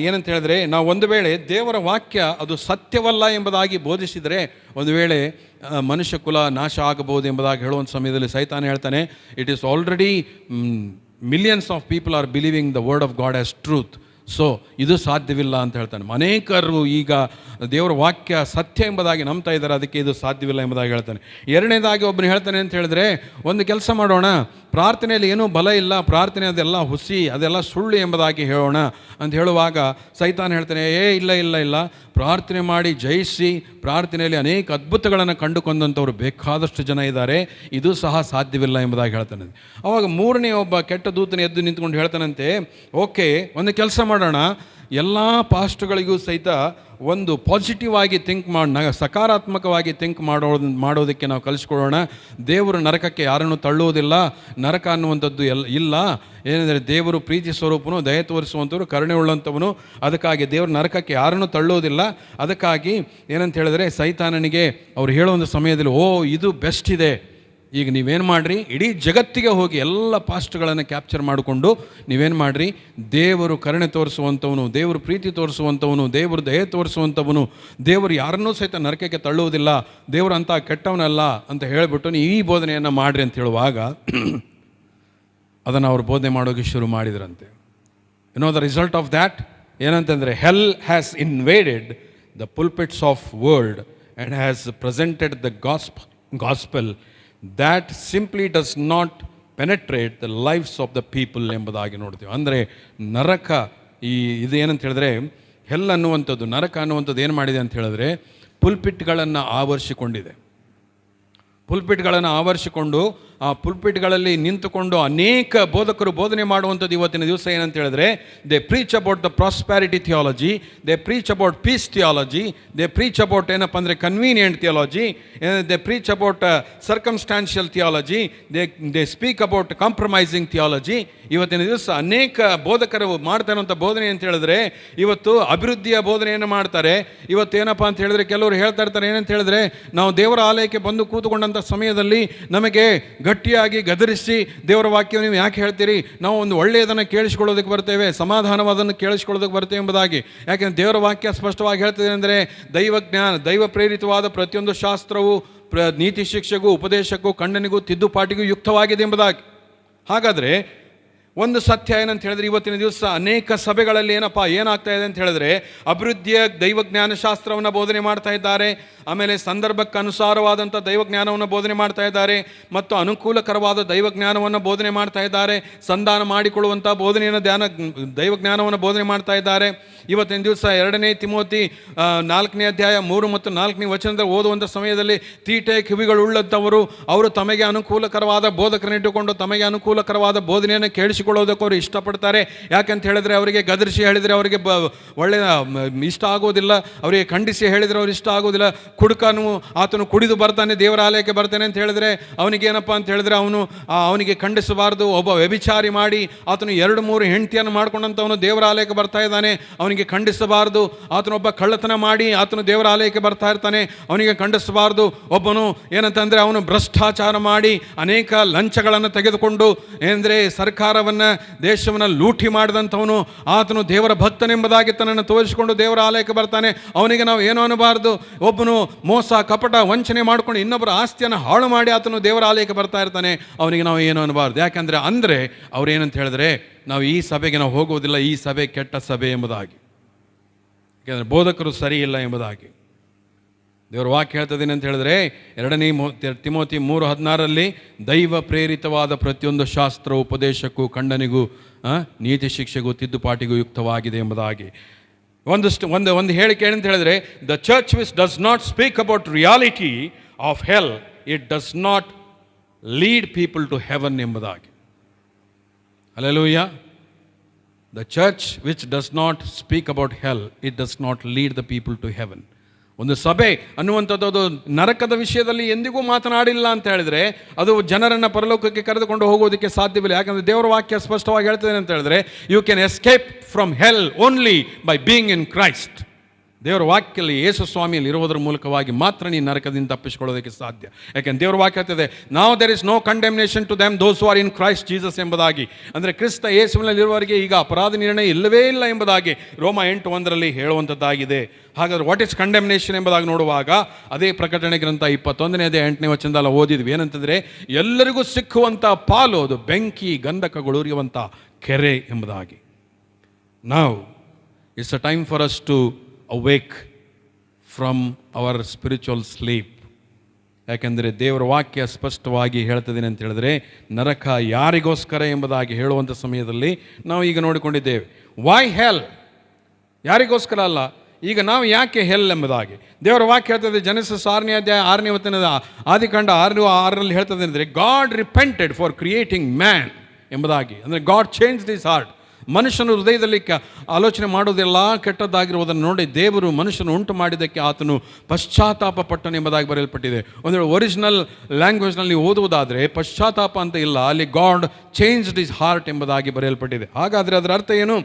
S1: ಏನಂತ ಹೇಳಿದ್ರೆ, ನಾವು ಒಂದು ವೇಳೆ ದೇವರ ವಾಕ್ಯ ಅದು ಸತ್ಯವಲ್ಲ ಎಂಬುದಾಗಿ ಬೋಧಿಸಿದರೆ ಒಂದು ವೇಳೆ ಮನುಷ್ಯ ಕುಲ ನಾಶ ಆಗಬಹುದು ಎಂಬುದಾಗಿ ಹೇಳುವಂಥ ಸಮಯದಲ್ಲಿ ಸೈತಾನ ಹೇಳ್ತಾನೆ, it is already millions of people are believing the word of God as truth. So ಇದು ಸಾಧ್ಯವಿಲ್ಲ ಅಂತ ಹೇಳ್ತಾನೆ. ಅನೇಕರು ಈಗ ದೇವರ ವಾಕ್ಯ ಸತ್ಯ ಎಂಬುದಾಗಿ ನಂಬ್ತಾ ಇದ್ದಾರೆ, ಅದಕ್ಕೆ ಇದು ಸಾಧ್ಯವಿಲ್ಲ ಎಂಬುದಾಗಿ ಹೇಳ್ತಾನೆ. ಎರಡನೇದಾಗಿ ಒಬ್ಬನು ಹೇಳ್ತಾನೆ ಅಂತ ಹೇಳಿದ್ರೆ, ಒಂದು ಕೆಲಸ ಮಾಡೋಣ, ಪ್ರಾರ್ಥನೆಯಲ್ಲಿ ಏನೂ ಬಲ ಇಲ್ಲ, ಪ್ರಾರ್ಥನೆ ಅದೆಲ್ಲ ಹುಸಿ, ಅದೆಲ್ಲ ಸುಳ್ಳು ಎಂಬುದಾಗಿ ಹೇಳೋಣ ಅಂತ ಹೇಳುವಾಗ ಸೈತಾನ ಹೇಳ್ತಾನೆ, ಇಲ್ಲ, ಪ್ರಾರ್ಥನೆ ಮಾಡಿ ಜಯಿಸಿ ಪ್ರಾರ್ಥನೆಯಲ್ಲಿ ಅನೇಕ ಅದ್ಭುತಗಳನ್ನು ಕಂಡುಕೊಂಡಂಥವ್ರು ಬೇಕಾದಷ್ಟು ಜನ ಇದ್ದಾರೆ, ಇದು ಸಹ ಸಾಧ್ಯವಿಲ್ಲ ಎಂಬುದಾಗಿ ಹೇಳ್ತಾನೆ. ಅವಾಗ 3ನೇ ಒಬ್ಬ ಕೆಟ್ಟ ದೂತನ ಎದ್ದು ನಿಂತ್ಕೊಂಡು ಹೇಳ್ತಾನಂತೆ, ಓಕೆ, ಒಂದು ಕೆಲಸ ಮಾಡೋಣ, ಎಲ್ಲ ಪಾಸ್ಟ್ಗಳಿಗೂ ಸಹಿತ ಒಂದು ಪಾಸಿಟಿವ್ ಆಗಿ ಥಿಂಕ್ ಸಕಾರಾತ್ಮಕವಾಗಿ ಥಿಂಕ್ ಮಾಡೋದಕ್ಕೆ ನಾವು ಕಲಿಸ್ಕೊಳ್ಳೋಣ. ದೇವರು ನರಕಕ್ಕೆ ಯಾರನ್ನು ತಳ್ಳುವುದಿಲ್ಲ, ನರಕ ಅನ್ನುವಂಥದ್ದು ಇಲ್ಲ. ಏನೆಂದರೆ ದೇವರು ಪ್ರೀತಿ ಸ್ವರೂಪನು, ದಯ ತೋರಿಸುವಂಥವ್ರು, ಕರುಣೆ ಉಳ್ಳಂಥವನು, ಅದಕ್ಕಾಗಿ ದೇವರು ನರಕಕ್ಕೆ ಯಾರನ್ನು ತಳ್ಳುವುದಿಲ್ಲ. ಅದಕ್ಕಾಗಿ ಏನಂತ ಹೇಳಿದ್ರೆ ಸೈತಾನನಿಗೆ ಅವ್ರು ಹೇಳುವಂಥ ಸಮಯದಲ್ಲಿ, ಇದು ಬೆಸ್ಟ್ ಇದೆ, ಈಗ ನೀವೇನು ಮಾಡಿರಿ, ಇಡೀ ಜಗತ್ತಿಗೆ ಹೋಗಿ ಎಲ್ಲ ಪಾಸ್ಟ್ಗಳನ್ನು ಕ್ಯಾಪ್ಚರ್ ಮಾಡಿಕೊಂಡು ನೀವೇನು ಮಾಡಿರಿ, ದೇವರು ಕರುಣೆ ತೋರಿಸುವಂಥವನು, ದೇವರು ಪ್ರೀತಿ ತೋರಿಸುವಂಥವನು, ದೇವರು ದಯೆ ತೋರಿಸುವಂಥವನು, ದೇವರು ಯಾರನ್ನೂ ಸಹಿತ ನರಕಕ್ಕೆ ತಳ್ಳುವುದಿಲ್ಲ, ದೇವರು ಅಂಥ ಕೆಟ್ಟವನಲ್ಲ ಅಂತ ಹೇಳಿಬಿಟ್ಟು ನೀವು ಈ ಬೋಧನೆಯನ್ನು ಮಾಡಿರಿ ಅಂತ ಹೇಳುವಾಗ ಅದನ್ನು ಅವರು ಬೋಧನೆ ಮಾಡೋಕ್ಕೆ ಶುರು ಮಾಡಿದ್ರಂತೆ. ದ ರಿಸಲ್ಟ್ ಆಫ್ ದ್ಯಾಟ್ ಏನಂತಂದರೆ, hell has invaded the pulpits of world and has presented the gospel that simply does not penetrate the lives of the people ಎಂಬುದಾಗಿ ನೋಡ್ತೀವಿ. ಅಂದರೆ ನರಕ ಇದು ಏನಂತ ಹೇಳಿದ್ರೆ, ಹೆಲ್ ಅನ್ನುವಂಥದ್ದು, ನರಕ ಅನ್ನುವಂಥದ್ದು ಏನು ಮಾಡಿದೆ ಅಂತ ಹೇಳಿದ್ರೆ, ಪುಲ್ಪಿಟ್ಗಳನ್ನು ಆವರಿಸಿಕೊಂಡಿದೆ. ಪುಲ್ಪಿಟ್ಗಳನ್ನು ಆವರಿಸಿಕೊಂಡು ಆ ಪುಲ್ಪಿಟ್ಗಳಲ್ಲಿ ನಿಂತುಕೊಂಡು ಅನೇಕ ಬೋಧಕರು ಬೋಧನೆ ಮಾಡುವಂಥದ್ದು ಇವತ್ತಿನ ದಿವಸ ಏನಂತ ಹೇಳಿದ್ರೆ, they preach about the prosperity theology, they preach about peace theology, they preach about ಏನಪ್ಪ ಅಂದರೆ convenient theology, they preach about circumstantial theology, they speak about compromising theology. ಇವತ್ತಿನ ದಿವಸ ಅನೇಕ ಬೋಧಕರು ಮಾಡ್ತಾ ಇರುವಂಥ ಬೋಧನೆ ಅಂತ ಹೇಳಿದ್ರೆ ಇವತ್ತು ಅಭಿವೃದ್ಧಿಯ ಬೋಧನೆಯನ್ನು ಮಾಡ್ತಾರೆ. ಇವತ್ತು ಏನಪ್ಪ ಅಂತ ಹೇಳಿದ್ರೆ ಕೆಲವರು ಹೇಳ್ತಾ ಇರ್ತಾರೆ ಏನಂತ ಹೇಳಿದ್ರೆ, ನಾವು ದೇವರ ಆಲಯಕ್ಕೆ ಬಂದು ಕೂತ್ಕೊಂಡಂಥ ಸಮಯದಲ್ಲಿ ನಮಗೆ ಗಟ್ಟಿಯಾಗಿ ಗದರಿಸಿ ದೇವರ ವಾಕ್ಯವನ್ನು ನೀವು ಯಾಕೆ ಹೇಳ್ತೀರಿ, ನಾವು ಒಂದು ಒಳ್ಳೆಯದನ್ನು ಕೇಳಿಸ್ಕೊಳ್ಳೋದಕ್ಕೆ ಬರ್ತೇವೆ, ಸಮಾಧಾನವಾದನ್ನು ಕೇಳಿಸ್ಕೊಳ್ಳೋದಕ್ಕೆ ಬರ್ತೇವೆ ಎಂಬುದಾಗಿ. ಯಾಕೆಂದರೆ ದೇವರ ವಾಕ್ಯ ಸ್ಪಷ್ಟವಾಗಿ ಹೇಳ್ತದೆ ಅಂದರೆ ದೈವಜ್ಞಾನ, ದೈವ ಪ್ರೇರಿತವಾದ ಪ್ರತಿಯೊಂದು ಶಾಸ್ತ್ರವು ನೀತಿ ಶಿಕ್ಷೆಗೂ ಉಪದೇಶಕ್ಕೂ ಖಂಡನೆಗೂ ತಿದ್ದುಪಾಟಿಗೂ ಯುಕ್ತವಾಗಿದೆ ಎಂಬುದಾಗಿ. ಹಾಗಾದರೆ ಒಂದು ಸತ್ಯ ಏನಂತ ಹೇಳಿದ್ರೆ, ಇವತ್ತಿನ ದಿವಸ ಅನೇಕ ಸಭೆಗಳಲ್ಲಿ ಏನಾಗ್ತಾ ಇದೆ ಅಂತ ಹೇಳಿದ್ರೆ, ಅಭಿವೃದ್ಧಿಯ ದೈವಜ್ಞಾನ ಶಾಸ್ತ್ರವನ್ನು ಬೋಧನೆ ಮಾಡ್ತಾ ಇದ್ದಾರೆ, ಆಮೇಲೆ ಸಂದರ್ಭಕ್ಕೆ ಅನುಸಾರವಾದಂಥ ದೈವಜ್ಞಾನವನ್ನು ಬೋಧನೆ ಮಾಡ್ತಾ ಇದ್ದಾರೆ, ಮತ್ತು ಅನುಕೂಲಕರವಾದ ದೈವಜ್ಞಾನವನ್ನು ಬೋಧನೆ ಮಾಡ್ತಾ ಇದ್ದಾರೆ, ಸಂಧಾನ ಮಾಡಿಕೊಳ್ಳುವಂಥ ಬೋಧನೆಯನ್ನು ದೈವಜ್ಞಾನವನ್ನು ಬೋಧನೆ ಮಾಡ್ತಾ ಇದ್ದಾರೆ. ಇವತ್ತಿನ ದಿವಸ 2 ತಿಮೋತಿ 4ನೇ ಅಧ್ಯಾಯ 3 ಮತ್ತು 4ನೇ ವಚನದಲ್ಲಿ ಓದುವಂಥ ಸಮಯದಲ್ಲಿ ತೀಟೆ ಕಿವಿಗಳುಳ್ಳಂಥವರು ಅವರು ತಮಗೆ ಅನುಕೂಲಕರವಾದ ಬೋಧಕರನ್ನಿಟ್ಟುಕೊಂಡು ತಮಗೆ ಅನುಕೂಲಕರವಾದ ಬೋಧನೆಯನ್ನು ಕೇಳಿಸಿಕೊಳ್ಳೋದಕ್ಕೆ ಅವರು ಇಷ್ಟಪಡ್ತಾರೆ. ಯಾಕಂತ ಹೇಳಿದ್ರೆ ಅವರಿಗೆ ಗದರಿಸಿ ಹೇಳಿದರೆ ಅವರಿಗೆ ಒಳ್ಳೆಯ ಇಷ್ಟ ಆಗೋದಿಲ್ಲ, ಅವರಿಗೆ ಖಂಡಿಸಿ ಹೇಳಿದರೆ ಅವ್ರು ಇಷ್ಟ ಆಗೋದಿಲ್ಲ. ಆತನು ಕುಡಿದು ಬರ್ತಾನೆ, ದೇವರ ಆಲಯಕ್ಕೆ ಬರ್ತಾನೆ ಅಂತ ಹೇಳಿದ್ರೆ ಅವನಿಗೇನಪ್ಪ ಅಂತ ಹೇಳಿದ್ರೆ ಅವನಿಗೆ ಖಂಡಿಸಬಾರ್ದು. ಒಬ್ಬ ವ್ಯಭಿಚಾರಿ ಮಾಡಿ ಆತನು 2-3 ಹೆಂಡತಿಯನ್ನು ಮಾಡ್ಕೊಂಡಂಥವನು ದೇವರ ಆಲಯಕ್ಕೆ ಬರ್ತಾ ಇದ್ದಾನೆ, ಅವನಿಗೆ ಖಂಡಿಸಬಾರ್ದು. ಆತನೊಬ್ಬ ಕಳ್ಳತನ ಮಾಡಿ ಆತನು ದೇವರ ಆಲಯಕ್ಕೆ ಬರ್ತಾ ಇರ್ತಾನೆ, ಅವನಿಗೆ ಖಂಡಿಸಬಾರ್ದು. ಒಬ್ಬನು ಏನಂತಂದರೆ ಅವನು ಭ್ರಷ್ಟಾಚಾರ ಮಾಡಿ ಅನೇಕ ಲಂಚಗಳನ್ನು ತೆಗೆದುಕೊಂಡು ಏನಂದರೆ ಸರ್ಕಾರವನ್ನು ದೇಶವನ್ನು ಲೂಟಿ ಮಾಡಿದಂಥವನು ಆತನು ದೇವರ ಭಕ್ತನೆಂಬುದಾಗಿ ತನ್ನನ್ನು ತೋರಿಸಿಕೊಂಡು ದೇವರ ಆಲಯಕ್ಕೆ ಬರ್ತಾನೆ, ಅವನಿಗೆ ನಾವು ಏನೋ ಅನ್ನಬಾರ್ದು. ಒಬ್ಬನು ಮೋಸ ಕಪಟ ವಂಚನೆ ಮಾಡಿಕೊಂಡು ಇನ್ನೊಬ್ಬರ ಆಸ್ತಿಯನ್ನು ಹಾಳು ಮಾಡಿ ಆತನು ದೇವರ ಆಲಯಕ್ಕೆ ಬರ್ತಾ ಇರ್ತಾನೆ, ಅವನಿಗೆ ನಾವು ಏನೋ ಅನ್ನಬಾರ್ದು. ಯಾಕಂದರೆ ಅಂದರೆ ಅವ್ರು ಏನಂತ ಹೇಳಿದ್ರೆ, ನಾವು ಈ ಸಭೆಗೆ ನಾವು ಹೋಗುವುದಿಲ್ಲ, ಈ ಸಭೆ ಕೆಟ್ಟ ಸಭೆ ಎಂಬುದಾಗಿ, ಯಾಕೆಂದರೆ ಬೋಧಕರು ಸರಿ ಇಲ್ಲ ಎಂಬುದಾಗಿ. ದೇವರ ವಾಕ್ಯ ಹೇಳ್ತದೇನೆ ಅಂತ ಹೇಳಿದ್ರೆ 2 ತಿಮೋತಿ 3:16 ದೈವ ಪ್ರೇರಿತವಾದ ಪ್ರತಿಯೊಂದು ಶಾಸ್ತ್ರ ಉಪದೇಶಕ್ಕೂ ಖಂಡನೆಗೂ ನೀತಿ ಶಿಕ್ಷೆಗೂ ತಿದ್ದುಪಾಟಿಗೂ ಯುಕ್ತವಾಗಿದೆ ಎಂಬುದಾಗಿ. ಒಂದು ಹೇಳಿಕೆ ಏನಂತ ಹೇಳಿದ್ರೆ, the church which does not speak about reality of hell, it does not lead people to heaven ಎಂಬುದಾಗಿ. Hallelujah. The church which does not speak about hell, it does not lead the people to heaven. ಒಂದು ಸಭೆ ಅನ್ನುವಂಥದ್ದು ಅದು ನರಕದ ವಿಷಯದಲ್ಲಿ ಎಂದಿಗೂ ಮಾತನಾಡಿಲ್ಲ ಅಂತ ಹೇಳಿದ್ರೆ ಅದು ಜನರನ್ನು ಪರಲೋಕಕ್ಕೆ ಕರೆದುಕೊಂಡು ಹೋಗೋದಕ್ಕೆ ಸಾಧ್ಯವಿಲ್ಲ. ಯಾಕಂದರೆ ದೇವರ ವಾಕ್ಯ ಸ್ಪಷ್ಟವಾಗಿ ಹೇಳ್ತದೆ ಅಂತ ಹೇಳಿದ್ರೆ, you can escape from hell only by being in Christ. ದೇವರ ವಾಕ್ಯದಲ್ಲಿ ಯೇಸು ಸ್ವಾಮಿಯಲ್ಲಿ ಇರುವುದರ ಮೂಲಕವಾಗಿ ಮಾತ್ರ ನೀನು ನರಕದಿಂದ ತಪ್ಪಿಸಿಕೊಳ್ಳೋದಕ್ಕೆ ಸಾಧ್ಯ. ಯಾಕೆಂದರೆ ದೇವರ ವಾಕ್ಯ ಹೇಳ್ತದೆ, ನಾವು there is no condemnation to them those who are in Christ Jesus ಎಂಬುದಾಗಿ. ಅಂದರೆ ಕ್ರಿಸ್ತ ಯೇಸುವಿನಲ್ಲಿರುವವರಿಗೆ ಈಗ ಅಪರಾಧ ನಿರ್ಣಯ ಇಲ್ಲವೇ ಇಲ್ಲ ಎಂಬುದಾಗಿ ರೋಮ 8:1 ಹೇಳುವಂಥದ್ದಾಗಿದೆ. ಹಾಗಾದರೆ ವಾಟ್ ಇಸ್ ಕಂಡೆಮ್ನೇಷನ್ ಎಂಬುದಾಗಿ ನೋಡುವಾಗ ಅದೇ ಪ್ರಕಟಣೆ ಗ್ರಂಥ 21ನೇ ಅಧ್ಯಾಯ 8ನೇ ವಚನದಲ್ಲಿ ಓದಿದ್ವಿ. ಏನಂತಂದರೆ, ಎಲ್ಲರಿಗೂ ಸಿಕ್ಕುವಂಥ ಪಾಲು ಅದು ಬೆಂಕಿ ಗಂಧಕಗಳು ಉರಿಯುವಂಥ ಕೆರೆ ಎಂಬುದಾಗಿ. ನಾವು it's a time for us to awake from our spiritual sleep. ಯಾಕೆಂದರೆ ದೇವರ ವಾಕ್ಯ ಸ್ಪಷ್ಟವಾಗಿ ಹೇಳ್ತದೇನೆ ಅಂತ ಹೇಳಿದ್ರೆ, ನರಕ ಯಾರಿಗೋಸ್ಕರ ಎಂಬುದಾಗಿ ಹೇಳುವಂಥ ಸಮಯದಲ್ಲಿ ನಾವು ಈಗ ನೋಡಿಕೊಂಡಿದ್ದೇವೆ. ವೈ ಹೆಲ್? ಯಾರಿಗೋಸ್ಕರ ಅಲ್ಲ, ಈಗ ನಾವು ಯಾಕೆ ಹೆಲ್ ಎಂಬುದಾಗಿ ದೇವರ ವಾಕ್ಯ ಹೇಳ್ತದೆ. ಜನಸಸ್ 6ನೇ ಅಧ್ಯಾಯ 6ನೇ ವಚನದ ಆದಿಕಾಂಡ 6:6 ಹೇಳ್ತದೆ ಅಂದರೆ, god repented for creating man ಎಂಬುದಾಗಿ. ಅಂದರೆ ಗಾಡ್ ಚೇಂಜ್ ದಿಸ್ ಹಾರ್ಟ್. ಮನುಷ್ಯನ ಹೃದಯದಲ್ಲಿ ಆಲೋಚನೆ ಮಾಡೋದೆಲ್ಲ ಕೆಟ್ಟದ್ದಾಗಿರುವುದನ್ನು ನೋಡಿ ದೇವರು ಮನುಷ್ಯನು ಉಂಟು ಮಾಡಿದ್ದಕ್ಕೆ ಆತನು ಪಶ್ಚಾತ್ತಾಪ ಪಟ್ಟನು ಎಂಬುದಾಗಿ ಬರೆಯಲ್ಪಟ್ಟಿದೆ. ಒಂದು ಒರಿಜಿನಲ್ ಲ್ಯಾಂಗ್ವೇಜ್ನಲ್ಲಿ ಓದುವುದಾದರೆ ಪಶ್ಚಾತ್ತಾಪ ಅಂತ ಇಲ್ಲ, ಅಲ್ಲಿ ಗಾಡ್ ಚೇಂಜ್ಡ್ ಹಿಸ್ ಹಾರ್ಟ್ ಎಂಬುದಾಗಿ ಬರೆಯಲ್ಪಟ್ಟಿದೆ. ಹಾಗಾದರೆ ಅದರ ಅರ್ಥ ಏನು?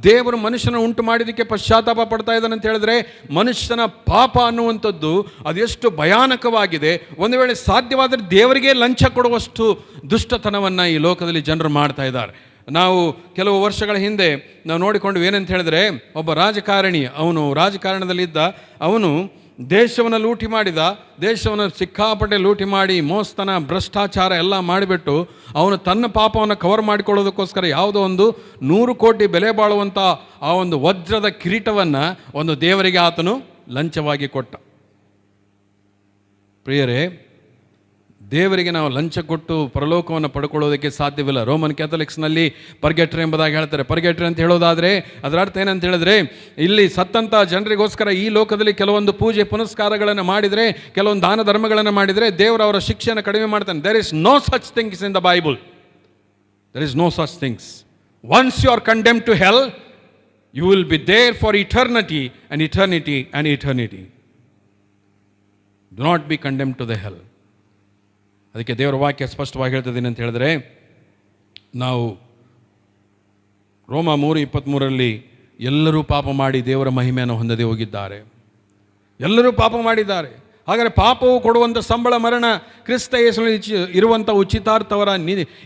S1: ದೇವರು ಮನುಷ್ಯನ ಉಂಟು ಮಾಡಿದ್ದಕ್ಕೆ ಪಶ್ಚಾತ್ತಾಪ ಪಡ್ತಾ ಇದ್ದಾನೆ ಅಂತ ಹೇಳಿದ್ರೆ, ಮನುಷ್ಯನ ಪಾಪ ಅನ್ನುವಂಥದ್ದು ಅದೆಷ್ಟು ಭಯಾನಕವಾಗಿದೆ. ಒಂದು ವೇಳೆ ಸಾಧ್ಯವಾದರೆ ದೇವರಿಗೆ ಲಂಚ ಕೊಡುವಷ್ಟು ದುಷ್ಟತನವನ್ನು ಈ ಲೋಕದಲ್ಲಿ ಜನರು ಮಾಡ್ತಾ ಇದ್ದಾರೆ. ನಾವು ಕೆಲವು ವರ್ಷಗಳ ಹಿಂದೆ ನಾವು ನೋಡಿಕೊಂಡು ಏನಂತ ಹೇಳಿದ್ರೆ, ಒಬ್ಬ ರಾಜಕಾರಣಿ, ಅವನು ರಾಜಕಾರಣದಲ್ಲಿದ್ದ, ಅವನು ದೇಶವನ್ನು ಲೂಟಿ ಮಾಡಿದ, ದೇಶವನ್ನು ಸಿಕ್ಕಾಪಟ್ಟೆ ಲೂಟಿ ಮಾಡಿ ಮೋಸ್ತನ ಭ್ರಷ್ಟಾಚಾರ ಎಲ್ಲ ಮಾಡಿಬಿಟ್ಟು ಅವನು ತನ್ನ ಪಾಪವನ್ನು ಕವರ್ ಮಾಡಿಕೊಳ್ಳೋದಕ್ಕೋಸ್ಕರ ಯಾವುದೋ ಒಂದು 100 ಕೋಟಿ ಬೆಲೆ ಬಾಳುವಂಥ ಆ ಒಂದು ವಜ್ರದ ಕಿರೀಟವನ್ನು ಒಂದು ದೇವರಿಗೆ ಆತನು ಲಂಚವಾಗಿ ಕೊಟ್ಟ. ಪ್ರಿಯರೇ, ದೇವರಿಗೆ ನಾವು ಲಂಚ ಕೊಟ್ಟು ಪರಲೋಕವನ್ನು ಪಡ್ಕೊಳ್ಳೋದಕ್ಕೆ ಸಾಧ್ಯವಿಲ್ಲ. ರೋಮನ್ ಕ್ಯಾಥಲಿಕ್ಸ್ನಲ್ಲಿ ಪರ್ಗೆಟ್ರಿ ಎಂಬುದಾಗಿ ಹೇಳ್ತಾರೆ. ಪರ್ಗೆಟ್ರಿ ಅಂತ ಹೇಳೋದಾದರೆ ಅದರ ಅರ್ಥ ಏನಂತ ಹೇಳಿದ್ರೆ, ಇಲ್ಲಿ ಸತ್ತಂಥ ಜನರಿಗೋಸ್ಕರ ಈ ಲೋಕದಲ್ಲಿ ಕೆಲವೊಂದು ಪೂಜೆ ಪುನಸ್ಕಾರಗಳನ್ನು ಮಾಡಿದರೆ, ಕೆಲವೊಂದು ದಾನ ಧರ್ಮಗಳನ್ನು ಮಾಡಿದರೆ ದೇವರು ಅವರ ಶಿಕ್ಷೆಯನ್ನು ಕಡಿಮೆ ಮಾಡ್ತಾನೆ. There is no such things in the Bible. There is no such things. Once you are condemned to hell, you will be there for eternity and eternity and eternity. Do not be condemned to the hell. ಅದಕ್ಕೆ ದೇವರ ವಾಕ್ಯ ಸ್ಪಷ್ಟವಾಗಿ ಹೇಳ್ತದೇನೆ ಅಂತ ಹೇಳಿದ್ರೆ, ನಾವು ರೋಮ 3:23 ಎಲ್ಲರೂ ಪಾಪ ಮಾಡಿ ದೇವರ ಮಹಿಮೆಯನ್ನು ಹೊಂದದೆ ಹೋಗಿದ್ದಾರೆ. ಎಲ್ಲರೂ ಪಾಪ ಮಾಡಿದ್ದಾರೆ. ಹಾಗಾದರೆ ಪಾಪವು ಕೊಡುವಂಥ ಸಂಬಳ ಮರಣ, ಕ್ರಿಸ್ತ ಯೇಸುವಿನಲ್ಲಿ ಇರುವಂಥ ಉಚಿತಾರ್ಥವರ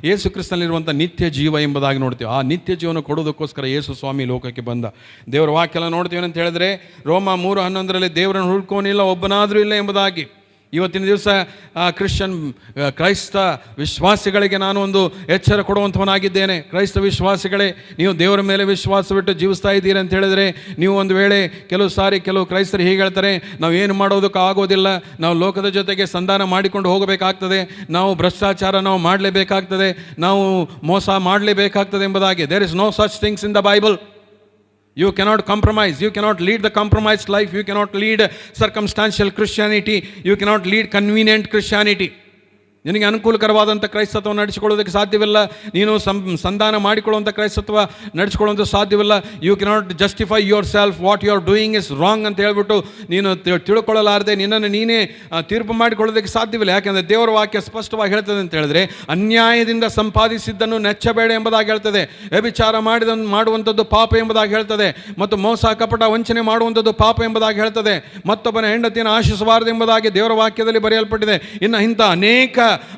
S1: ಯೇಸು ಕ್ರಿಸ್ತನಲ್ಲಿರುವಂಥ ನಿತ್ಯ ಜೀವ ಎಂಬುದಾಗಿ ನೋಡ್ತೀವಿ. ಆ ನಿತ್ಯ ಜೀವನ ಕೊಡೋದಕ್ಕೋಸ್ಕರ ಯೇಸು ಸ್ವಾಮಿ ಲೋಕಕ್ಕೆ ಬಂದ. ದೇವರ ವಾಕ್ಯೆಲ್ಲ ನೋಡ್ತೀವಿ ಅಂತ ಹೇಳಿದ್ರೆ, ರೋಮ 3:11 ದೇವರನ್ನು ಹುಡ್ಕೋನಿಲ್ಲ, ಒಬ್ಬನಾದರೂ ಇಲ್ಲ ಎಂಬುದಾಗಿ. ಇವತ್ತಿನ ದಿವಸ ಕ್ರೈಸ್ತ ವಿಶ್ವಾಸಿಗಳಿಗೆ ನಾನು ಒಂದು ಎಚ್ಚರ ಕೊಡುವಂಥವನಾಗಿದ್ದೇನೆ. ಕ್ರೈಸ್ತ ವಿಶ್ವಾಸಿಗಳೇ, ನೀವು ದೇವರ ಮೇಲೆ ವಿಶ್ವಾಸವಿಟ್ಟು ಜೀವಿಸ್ತಾ ಇದ್ದೀರಿ ಅಂತ ಹೇಳಿದರೆ, ನೀವು ಒಂದು ವೇಳೆ ಕೆಲವು ಕ್ರೈಸ್ತರು ಹೀಗೆ ಹೇಳ್ತಾರೆ, ನಾವು ಏನು ಮಾಡೋದಕ್ಕೆ ಆಗೋದಿಲ್ಲ, ನಾವು ಲೋಕದ ಜೊತೆಗೆ ಸಂಧಾನ ಮಾಡಿಕೊಂಡು ಹೋಗಬೇಕಾಗ್ತದೆ, ನಾವು ಭ್ರಷ್ಟಾಚಾರ ನಾವು ಮಾಡಲೇಬೇಕಾಗ್ತದೆ, ನಾವು ಮೋಸ ಮಾಡಲೇಬೇಕಾಗ್ತದೆ ಎಂಬುದಾಗಿ. There is no such things in the Bible. You cannot compromise. You cannot lead the compromised life. You cannot lead circumstantial Christianity. You cannot lead convenient Christianity. ನಿನಗೆ ಅನುಕೂಲಕರವಾದಂಥ ಕ್ರೈಸ್ತತ್ವ ನಡೆಸಿಕೊಳ್ಳೋದಕ್ಕೆ ಸಾಧ್ಯವಿಲ್ಲ. ನೀನು ಸಂಧಾನ ಮಾಡಿಕೊಳ್ಳುವಂಥ ಕ್ರೈಸ್ತತ್ವ ನಡೆಸಿಕೊಳ್ಳುವಂಥ ಸಾಧ್ಯವಿಲ್ಲ. You cannot justify yourself. What you are doing is wrong ಅಂತ ಹೇಳ್ಬಿಟ್ಟು ನೀನು ತಿಳ್ಕೊಳ್ಳಲಾರದೆ ನಿನ್ನನ್ನು ನೀನೇ ತೀರ್ಪು ಮಾಡಿಕೊಳ್ಳೋದಕ್ಕೆ ಸಾಧ್ಯವಿಲ್ಲ. ಯಾಕೆಂದರೆ ದೇವರ ವಾಕ್ಯ ಸ್ಪಷ್ಟವಾಗಿ ಹೇಳ್ತದೆ ಅಂತ ಹೇಳಿದ್ರೆ, ಅನ್ಯಾಯದಿಂದ ಸಂಪಾದಿಸಿದ್ದನ್ನು ನೆಚ್ಚಬೇಡ ಎಂಬುದಾಗಿ ಹೇಳ್ತದೆ. ವ್ಯಭಿಚಾರ ಮಾಡುವಂಥದ್ದು ಪಾಪ ಎಂಬುದಾಗಿ ಹೇಳ್ತದೆ, ಮತ್ತು ಮೋಸ ಕಪಟ ವಂಚನೆ ಮಾಡುವಂಥದ್ದು ಪಾಪ ಎಂಬುದಾಗಿ ಹೇಳ್ತದೆ. ಮತ್ತೊಬ್ಬನ ಹೆಂಡತಿಯನ್ನು ಆಶಿಸಬಾರದು ಎಂಬುದಾಗಿ ದೇವರ ವಾಕ್ಯದಲ್ಲಿ ಬರೆಯಲ್ಪಟ್ಟಿದೆ. ಇನ್ನು ಇಂಥ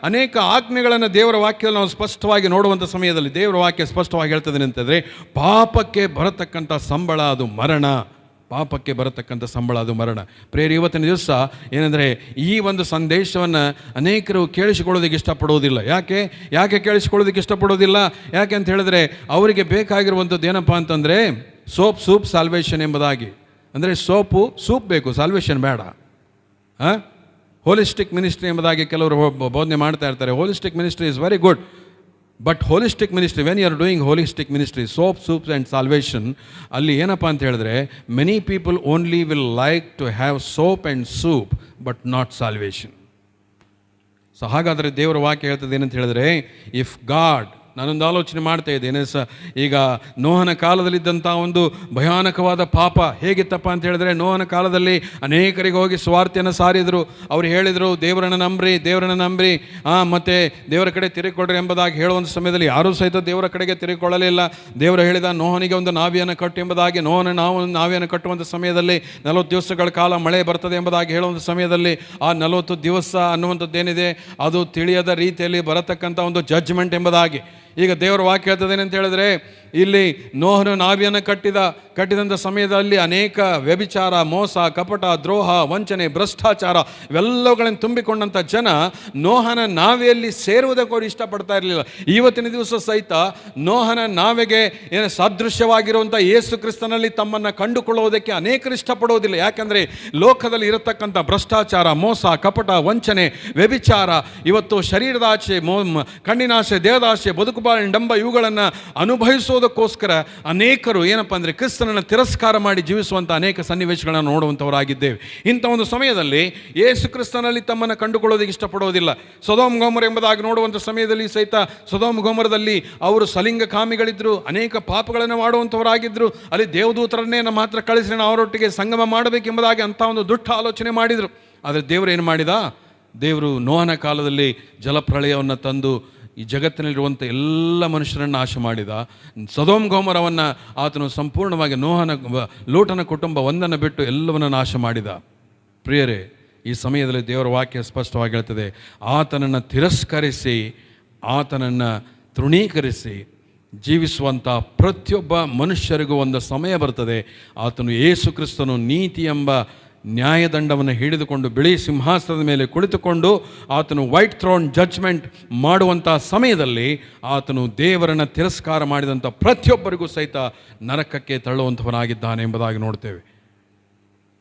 S1: ಅನೇಕ ಆಜ್ಞೆಗಳನ್ನು ದೇವರ ವಾಕ್ಯದಲ್ಲಿ ನಾವು ಸ್ಪಷ್ಟವಾಗಿ ನೋಡುವಂಥ ಸಮಯದಲ್ಲಿ ದೇವರ ವಾಕ್ಯ ಸ್ಪಷ್ಟವಾಗಿ ಹೇಳ್ತದೆ ಅಂತಂದರೆ, ಪಾಪಕ್ಕೆ ಬರತಕ್ಕಂಥ ಸಂಬಳ ಅದು ಮರಣ. ಪಾಪಕ್ಕೆ ಬರತಕ್ಕಂಥ ಸಂಬಳ ಅದು ಮರಣ. ಪ್ರೇರಿ, ಇವತ್ತಿನ ದಿವಸ ಏನಂದರೆ, ಈ ಒಂದು ಸಂದೇಶವನ್ನು ಅನೇಕರು ಕೇಳಿಸಿಕೊಳ್ಳೋದಕ್ಕೆ ಇಷ್ಟಪಡೋದಿಲ್ಲ. ಯಾಕೆ ಕೇಳಿಸಿಕೊಳ್ಳೋದಕ್ಕೆ ಇಷ್ಟಪಡೋದಿಲ್ಲ? ಯಾಕೆ ಅಂತ ಹೇಳಿದ್ರೆ, ಅವರಿಗೆ ಬೇಕಾಗಿರುವಂಥದ್ದು ಏನಪ್ಪ ಅಂತಂದರೆ, ಸೂಪ್ ಸಾಲ್ವೇಷನ್ ಎಂಬುದಾಗಿ. ಅಂದರೆ ಸೂಪ್ ಬೇಕು, ಸಾಲ್ವೇಷನ್ ಬೇಡ. ಹೋಲಿಸ್ಟಿಕ್ ಮಿನಿಸ್ಟ್ರಿ ಎಂಬುದಾಗಿ ಕೆಲವರು ಬೋಧನೆ ಮಾಡ್ತಾ ಇರ್ತಾರೆ. Holistic ministry is very good, but holistic ministry, when you are doing holistic ministry, soups and salvation, ಅಲ್ಲಿ ಏನಪ್ಪ ಅಂತ ಹೇಳಿದ್ರೆ, many people only will like to have soap and soup but not salvation. So ಹಾಗಾದರೆ ದೇವರ ವಾಕ್ಯ ಹೇಳ್ತದೆ ಏನಂತ ಹೇಳಿದ್ರೆ, ಇಫ್ ಗಾಡ್, ನಾನೊಂದು ಆಲೋಚನೆ ಮಾಡ್ತಾ ಇದ್ದೇನೆ ಈಗ ನೋಹನ ಕಾಲದಲ್ಲಿದ್ದಂಥ ಒಂದು ಭಯಾನಕವಾದ ಪಾಪ ಹೇಗಿತ್ತಪ್ಪ ಅಂತ ಹೇಳಿದ್ರೆ, ನೋಹನ ಕಾಲದಲ್ಲಿ ಅನೇಕರಿಗೆ ಹೋಗಿ ಸ್ವಾರ್ಥೆಯನ್ನು ಸಾರಿದರು. ಅವ್ರು ಹೇಳಿದರು, ದೇವರನ್ನು ನಂಬ್ರಿ ಮತ್ತು ದೇವರ ಕಡೆ ತಿರುಗಿಕೊಡ್ರಿ ಎಂಬುದಾಗಿ ಹೇಳುವಂಥ ಸಮಯದಲ್ಲಿ ಯಾರೂ ಸಹಿತ ದೇವರ ಕಡೆಗೆ ತಿರುಗಿಕೊಳ್ಳಲಿಲ್ಲ. ದೇವರು ಹೇಳಿದ, ನೋಹನಿಗೆ ಒಂದು ನಾವಿಯನ್ನು ಕಟ್ಟು ಎಂಬುದಾಗಿ. ನಾವು ನಾವಿಯನ್ನು ಕಟ್ಟುವಂಥ ಸಮಯದಲ್ಲಿ 40 ದಿವಸಗಳ ಕಾಲ ಮಳೆ ಬರ್ತದೆ ಎಂಬುದಾಗಿ ಹೇಳುವಂಥ ಸಮಯದಲ್ಲಿ ಆ 40 ದಿವಸ ಅನ್ನುವಂಥದ್ದೇನಿದೆ, ಅದು ತಿಳಿಯದ ರೀತಿಯಲ್ಲಿ ಬರತಕ್ಕಂಥ ಒಂದು ಜಡ್ಜ್ಮೆಂಟ್ ಎಂಬುದಾಗಿ. ಈಗ ದೇವರ ವಾಕ್ಯ ಹೇಳ್ತದೇನೆ ಅಂತ ಹೇಳಿದ್ರೆ, ಇಲ್ಲಿ ನೋಹನು ನಾವಿಯನ್ನು ಕಟ್ಟಿದಂಥ ಸಮಯದಲ್ಲಿ ಅನೇಕ ವ್ಯಭಿಚಾರ, ಮೋಸ, ಕಪಟ, ದ್ರೋಹ, ವಂಚನೆ, ಭ್ರಷ್ಟಾಚಾರ ಇವೆಲ್ಲವುಗಳನ್ನು ತುಂಬಿಕೊಂಡಂಥ ಜನ ನೋಹನ ನಾವೆಯಲ್ಲಿ ಸೇರುವುದಕ್ಕೆ ಅವರು ಇಷ್ಟಪಡ್ತಾ ಇರಲಿಲ್ಲ. ಇವತ್ತಿನ ದಿವಸ ಸಹಿತ ನೋಹನ ನಾವೆಗೆ ಸಾದೃಶ್ಯವಾಗಿರುವಂಥ ಯೇಸು ಕ್ರಿಸ್ತನಲ್ಲಿ ತಮ್ಮನ್ನು ಕಂಡುಕೊಳ್ಳುವುದಕ್ಕೆ ಅನೇಕರು ಇಷ್ಟಪಡೋದಿಲ್ಲ. ಯಾಕಂದರೆ ಲೋಕದಲ್ಲಿ ಇರತಕ್ಕಂಥ ಭ್ರಷ್ಟಾಚಾರ, ಮೋಸ, ಕಪಟ, ವಂಚನೆ, ವ್ಯಭಿಚಾರ, ಇವತ್ತು ಶರೀರದ ಆಸೆ, ಕಣ್ಣಿನಾಸೆ, ದೇಹದಾಸೆ, ಬದುಕು ಡಂಬ ಇವುಗಳನ್ನು ಅನುಭವಿಸೋದಕ್ಕೋಸ್ಕರ ಅನೇಕರು ಏನಪ್ಪ ಅಂದರೆ ಕ್ರಿಸ್ತನನ್ನು ತಿರಸ್ಕಾರ ಮಾಡಿ ಜೀವಿಸುವಂಥ ಅನೇಕ ಸನ್ನಿವೇಶಗಳನ್ನು ನೋಡುವಂಥವರಾಗಿದ್ದೇವೆ. ಇಂಥ ಒಂದು ಸಮಯದಲ್ಲಿ ಯೇಸು ಕ್ರಿಸ್ತನಲ್ಲಿ ತಮ್ಮನ್ನು ಕಂಡುಕೊಳ್ಳೋದಕ್ಕೆ ಇಷ್ಟಪಡೋದಿಲ್ಲ. ಸೊದೋಮ್ ಗೊಮೋರ ಎಂಬುದಾಗಿ ನೋಡುವಂಥ ಸಮಯದಲ್ಲಿ ಸಹಿತ ಸೊದೋಮ್ ಗೊಮೋರದಲ್ಲಿ ಅವರು ಸಲಿಂಗ ಕಾಮಿಗಳಿದ್ದರು, ಅನೇಕ ಪಾಪಗಳನ್ನು ಮಾಡುವಂಥವರಾಗಿದ್ದರು. ಅಲ್ಲಿ ದೇವದೂತರನ್ನೇ ಮಾತ್ರ ಕಳಿಸಿ ಅವರೊಟ್ಟಿಗೆ ಸಂಗಮ ಮಾಡಬೇಕೆಂಬುದಾಗಿ ಅಂಥ ಒಂದು ದುಷ್ಟ ಆಲೋಚನೆ ಮಾಡಿದರು. ಆದರೆ ದೇವರು ಏನು ಮಾಡಿದ? ದೇವರು ನೋಹನ ಕಾಲದಲ್ಲಿ ಜಲಪ್ರಳಯವನ್ನು ತಂದು ಈ ಜಗತ್ತಿನಲ್ಲಿರುವಂಥ ಎಲ್ಲ ಮನುಷ್ಯರನ್ನು ನಾಶ ಮಾಡಿದ. ಸೊದೋಮ್ ಗೊಮೋರವನ್ನು ಆತನು ಸಂಪೂರ್ಣವಾಗಿ ಲೋಟನ ಕುಟುಂಬ ಒಂದನ್ನು ಬಿಟ್ಟು ಎಲ್ಲವನ್ನು ನಾಶ ಮಾಡಿದ. ಪ್ರಿಯರೇ, ಈ ಸಮಯದಲ್ಲಿ ದೇವರ ವಾಕ್ಯ ಸ್ಪಷ್ಟವಾಗಿ ಹೇಳ್ತದೆ, ಆತನನ್ನು ತಿರಸ್ಕರಿಸಿ, ಆತನನ್ನು ತೃಣೀಕರಿಸಿ ಜೀವಿಸುವಂಥ ಪ್ರತಿಯೊಬ್ಬ ಮನುಷ್ಯರಿಗೂ ಒಂದು ಸಮಯ ಬರ್ತದೆ. ಆತನು ಯೇಸು ಕ್ರಿಸ್ತನು ನೀತಿ ಎಂಬ ನ್ಯಾಯದಂಡವನ್ನು ಹಿಡಿದುಕೊಂಡು ಬಿಳಿ ಸಿಂಹಾಸನದ ಮೇಲೆ ಕುಳಿತುಕೊಂಡು ಆತನು ವೈಟ್ ಥ್ರೋನ್ ಜಡ್ಜ್ಮೆಂಟ್ ಮಾಡುವಂಥ ಸಮಯದಲ್ಲಿ ಆತನು ದೇವರನ್ನು ತಿರಸ್ಕಾರ ಮಾಡಿದಂಥ ಪ್ರತಿಯೊಬ್ಬರಿಗೂ ಸಹಿತ ನರಕಕ್ಕೆ ತಳ್ಳುವಂಥವನಾಗಿದ್ದಾನೆ ಎಂಬುದಾಗಿ ನೋಡ್ತೇವೆ.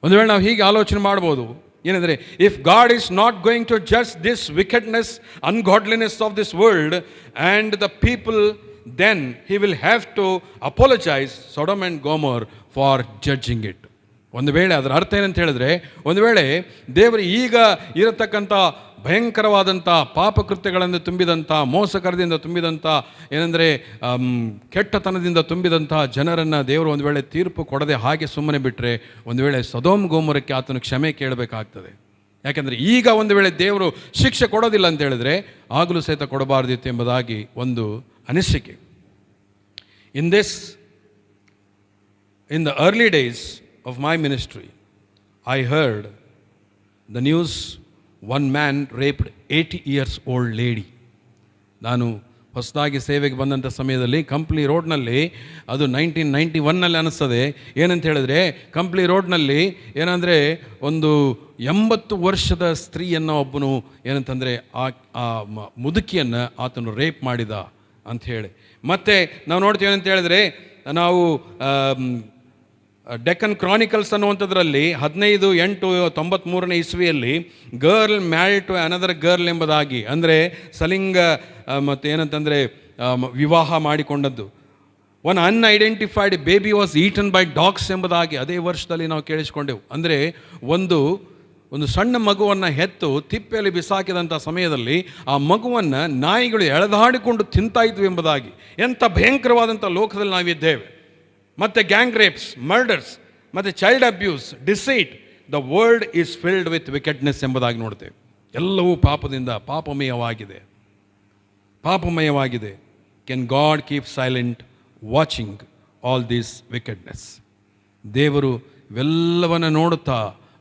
S1: ಒಂದು ವೇಳೆ ನಾವು ಹೀಗೆ ಆಲೋಚನೆ ಮಾಡ್ಬೋದು, ಏನಂದರೆ, if God is not going to judge this wickedness, ungodliness of this world and the people, then he will have to apologize Sodom and Gomorrah for judging it. ಒಂದು ವೇಳೆ ಅದರ ಅರ್ಥ ಏನಂತ ಹೇಳಿದ್ರೆ, ಒಂದು ವೇಳೆ ದೇವರು ಈಗ ಇರತಕ್ಕಂಥ ಭಯಂಕರವಾದಂಥ ಪಾಪಕೃತ್ಯಗಳನ್ನು ತುಂಬಿದಂಥ, ಮೋಸಕರದಿಂದ ತುಂಬಿದಂಥ, ಏನಂದರೆ ಕೆಟ್ಟತನದಿಂದ ತುಂಬಿದಂಥ ಜನರನ್ನು ದೇವರು ಒಂದು ವೇಳೆ ತೀರ್ಪು ಕೊಡದೆ ಹಾಗೆ ಸುಮ್ಮನೆ ಬಿಟ್ಟರೆ, ಒಂದು ವೇಳೆ ಸೊದೋಮ್ ಗೋಮೋರಕ್ಕೆ ಆತನು ಕ್ಷಮೆ ಕೇಳಬೇಕಾಗ್ತದೆ. ಯಾಕೆಂದರೆ ಈಗ ಒಂದು ವೇಳೆ ದೇವರು ಶಿಕ್ಷೆ ಕೊಡೋದಿಲ್ಲ ಅಂತ ಹೇಳಿದ್ರೆ ಆಗಲೂ ಸಹಿತ ಕೊಡಬಾರ್ದಿತ್ತು ಎಂಬುದಾಗಿ ಒಂದು ಅನಿಸಿಕೆ. In the early days of my ministry, I heard the news, one man raped 80 years old lady. ನಾನು ಹೊಸದಾಗಿ ಸೇವೆಗೆ ಬಂದಂಥ ಸಮಯದಲ್ಲಿ ಕಂಪ್ಲಿ ರೋಡ್ನಲ್ಲಿ, ಅದು 1991ನಲ್ಲಿ ಅನ್ನಿಸ್ತದೆ, ಏನಂತ ಹೇಳಿದ್ರೆ ಕಂಪ್ಲಿ ರೋಡ್ನಲ್ಲಿ ಏನಂದರೆ ಒಂದು 80 ವರ್ಷದ ಸ್ತ್ರೀಯನ್ನು ಒಬ್ಬನು ಏನಂತಂದರೆ ಆ ಮುದುಕಿಯನ್ನು ಆತನು ರೇಪ್ ಮಾಡಿದ ಅಂಥೇಳಿ. ಮತ್ತು ನಾವು ನೋಡ್ತೀವಿ ಅಂತ ಹೇಳಿದ್ರೆ, ನಾವು ಡೆಕ್ಕನ್ ಕ್ರಾನಿಕಲ್ಸ್ ಅನ್ನುವಂಥದ್ರಲ್ಲಿ 15/8/93 ಇಸ್ವಿಯಲ್ಲಿ girl married to another girl ಎಂಬುದಾಗಿ, ಅಂದರೆ ಸಲಿಂಗ ಮತ್ತು ಏನಂತಂದರೆ ವಿವಾಹ ಮಾಡಿಕೊಂಡದ್ದು. One unidentified baby was eaten by dogs ಎಂಬುದಾಗಿ ಅದೇ ವರ್ಷದಲ್ಲಿ ನಾವು ಕೇಳಿಸ್ಕೊಂಡೆವು. ಅಂದರೆ ಒಂದು ಸಣ್ಣ ಮಗುವನ್ನು ಹೆತ್ತು ತಿಪ್ಪೆಯಲ್ಲಿ ಬಿಸಾಕಿದಂಥ ಸಮಯದಲ್ಲಿ ಆ ಮಗುವನ್ನು ನಾಯಿಗಳು ಎಳೆದಾಡಿಕೊಂಡು ತಿಂತಾ ಇದ್ವು ಎಂಬುದಾಗಿ. ಎಂಥ ಭಯಂಕರವಾದಂಥ ಲೋಕದಲ್ಲಿ ನಾವಿದ್ದೇವೆ. ಮತ್ತು ಗ್ಯಾಂಗ್ ರೇಪ್ಸ್, ಮರ್ಡರ್ಸ್, ಮತ್ತು child abuse, deceit, the world is filled with wickedness ಎಂಬುದಾಗಿ ನೋಡ್ತೇವೆ. ಎಲ್ಲವೂ ಪಾಪದಿಂದ ಪಾಪಮಯವಾಗಿದೆ. Can God keep silent watching all this wickedness? ದೇವರು ಇವೆಲ್ಲವನ್ನು ನೋಡುತ್ತಾ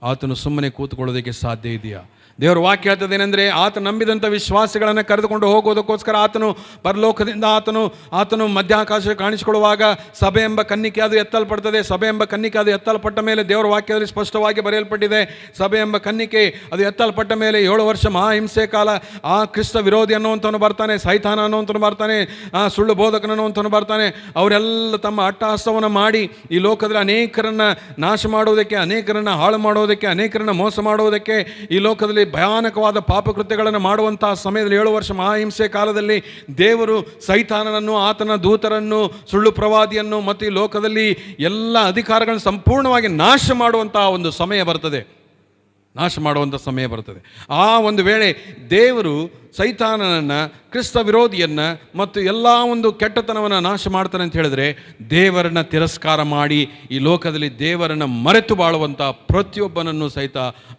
S1: ಆತನು ಸುಮ್ಮನೆ ಕೂತ್ಕೊಳ್ಳೋದಕ್ಕೆ ಸಾಧ್ಯ ಇದೆಯಾ? ದೇವರ ವಾಕ್ಯ ಹೇಳ್ತದೆ ಏನಂದರೆ, ಆತ ನಂಬಿದಂಥ ವಿಶ್ವಾಸಿಗಳನ್ನು ಕರೆದುಕೊಂಡು ಹೋಗೋದಕ್ಕೋಸ್ಕರ ಆತನು ಪರಲೋಕದಿಂದ ಆತನು ಮಧ್ಯಾಕಾಶ ಕಾಣಿಸಿಕೊಳ್ಳುವಾಗ ಸಭೆ ಎಂಬ ಕನ್ನಿಕೆ ಅದು ಎತ್ತಲ್ಪಡ್ತದೆ. ಸಭೆ ಎಂಬ ಕನ್ನಿಕೆ ಅದು ಎತ್ತಲ್ಪಟ್ಟ ಮೇಲೆ ದೇವರ ವಾಕ್ಯದಲ್ಲಿ ಸ್ಪಷ್ಟವಾಗಿ ಬರೆಯಲ್ಪಟ್ಟಿದೆ, ಸಭೆ ಎಂಬ ಕನ್ನಿಕೆ ಅದು ಎತ್ತಲ್ಪಟ್ಟ ಮೇಲೆ 7 ವರ್ಷ ಮಹಾಹಿಂಸೆ ಕಾಲ ಆ ಕ್ರಿಸ್ತ ವಿರೋಧಿ ಅನ್ನುವಂಥವನು ಬರ್ತಾನೆ, ಸೈತಾನ ಅನ್ನುವಂಥವನು ಬರ್ತಾನೆ, ಸುಳ್ಳು ಬೋಧಕನ ಅನ್ನುವಂಥವನು ಬರ್ತಾನೆ. ಅವರೆಲ್ಲ ತಮ್ಮ ಅಟ್ಟಹಾಸವನ್ನು ಮಾಡಿ ಈ ಲೋಕದಲ್ಲಿ ಅನೇಕರನ್ನು ನಾಶ ಮಾಡುವುದಕ್ಕೆ, ಅನೇಕರನ್ನು ಹಾಳು ಮಾಡುವುದಕ್ಕೆ, ಅನೇಕರನ್ನು ಮೋಸ ಮಾಡುವುದಕ್ಕೆ, ಈ ಲೋಕದಲ್ಲಿ ಭಯಾನಕವಾದ ಪಾಪಕೃತ್ಯಗಳನ್ನು ಮಾಡುವಂತಹ ಸಮಯದಲ್ಲಿ 7 ವರ್ಷ ಮಹಾಹಿಂಸೆ ಕಾಲದಲ್ಲಿ ದೇವರು ಸೈತಾನನನ್ನು, ಆತನ ದೂತರನ್ನು, ಸುಳ್ಳು ಪ್ರವಾದಿಯನ್ನು ಮತ್ತು ಈ ಲೋಕದಲ್ಲಿ ಎಲ್ಲ ಅಧಿಕಾರಗಳನ್ನು ಸಂಪೂರ್ಣವಾಗಿ ನಾಶ ಮಾಡುವಂತಹ ಒಂದು ಸಮಯ ಬರ್ತದೆ. ಆ ಒಂದು ವೇಳೆ ದೇವರು ಸೈತಾನನನ್ನು, ಕ್ರಿಸ್ತ ವಿರೋಧಿಯನ್ನು ಮತ್ತು ಎಲ್ಲ ಒಂದು ಕೆಟ್ಟತನವನ್ನು ನಾಶ ಮಾಡ್ತಾನೆ ಅಂತ ಹೇಳಿದ್ರೆ, ದೇವರನ್ನು ತಿರಸ್ಕಾರ ಮಾಡಿ ಈ ಲೋಕದಲ್ಲಿ ದೇವರನ್ನು ಮರೆತು ಬಾಳುವಂಥ ಪ್ರತಿಯೊಬ್ಬನನ್ನು ಸಹಿತ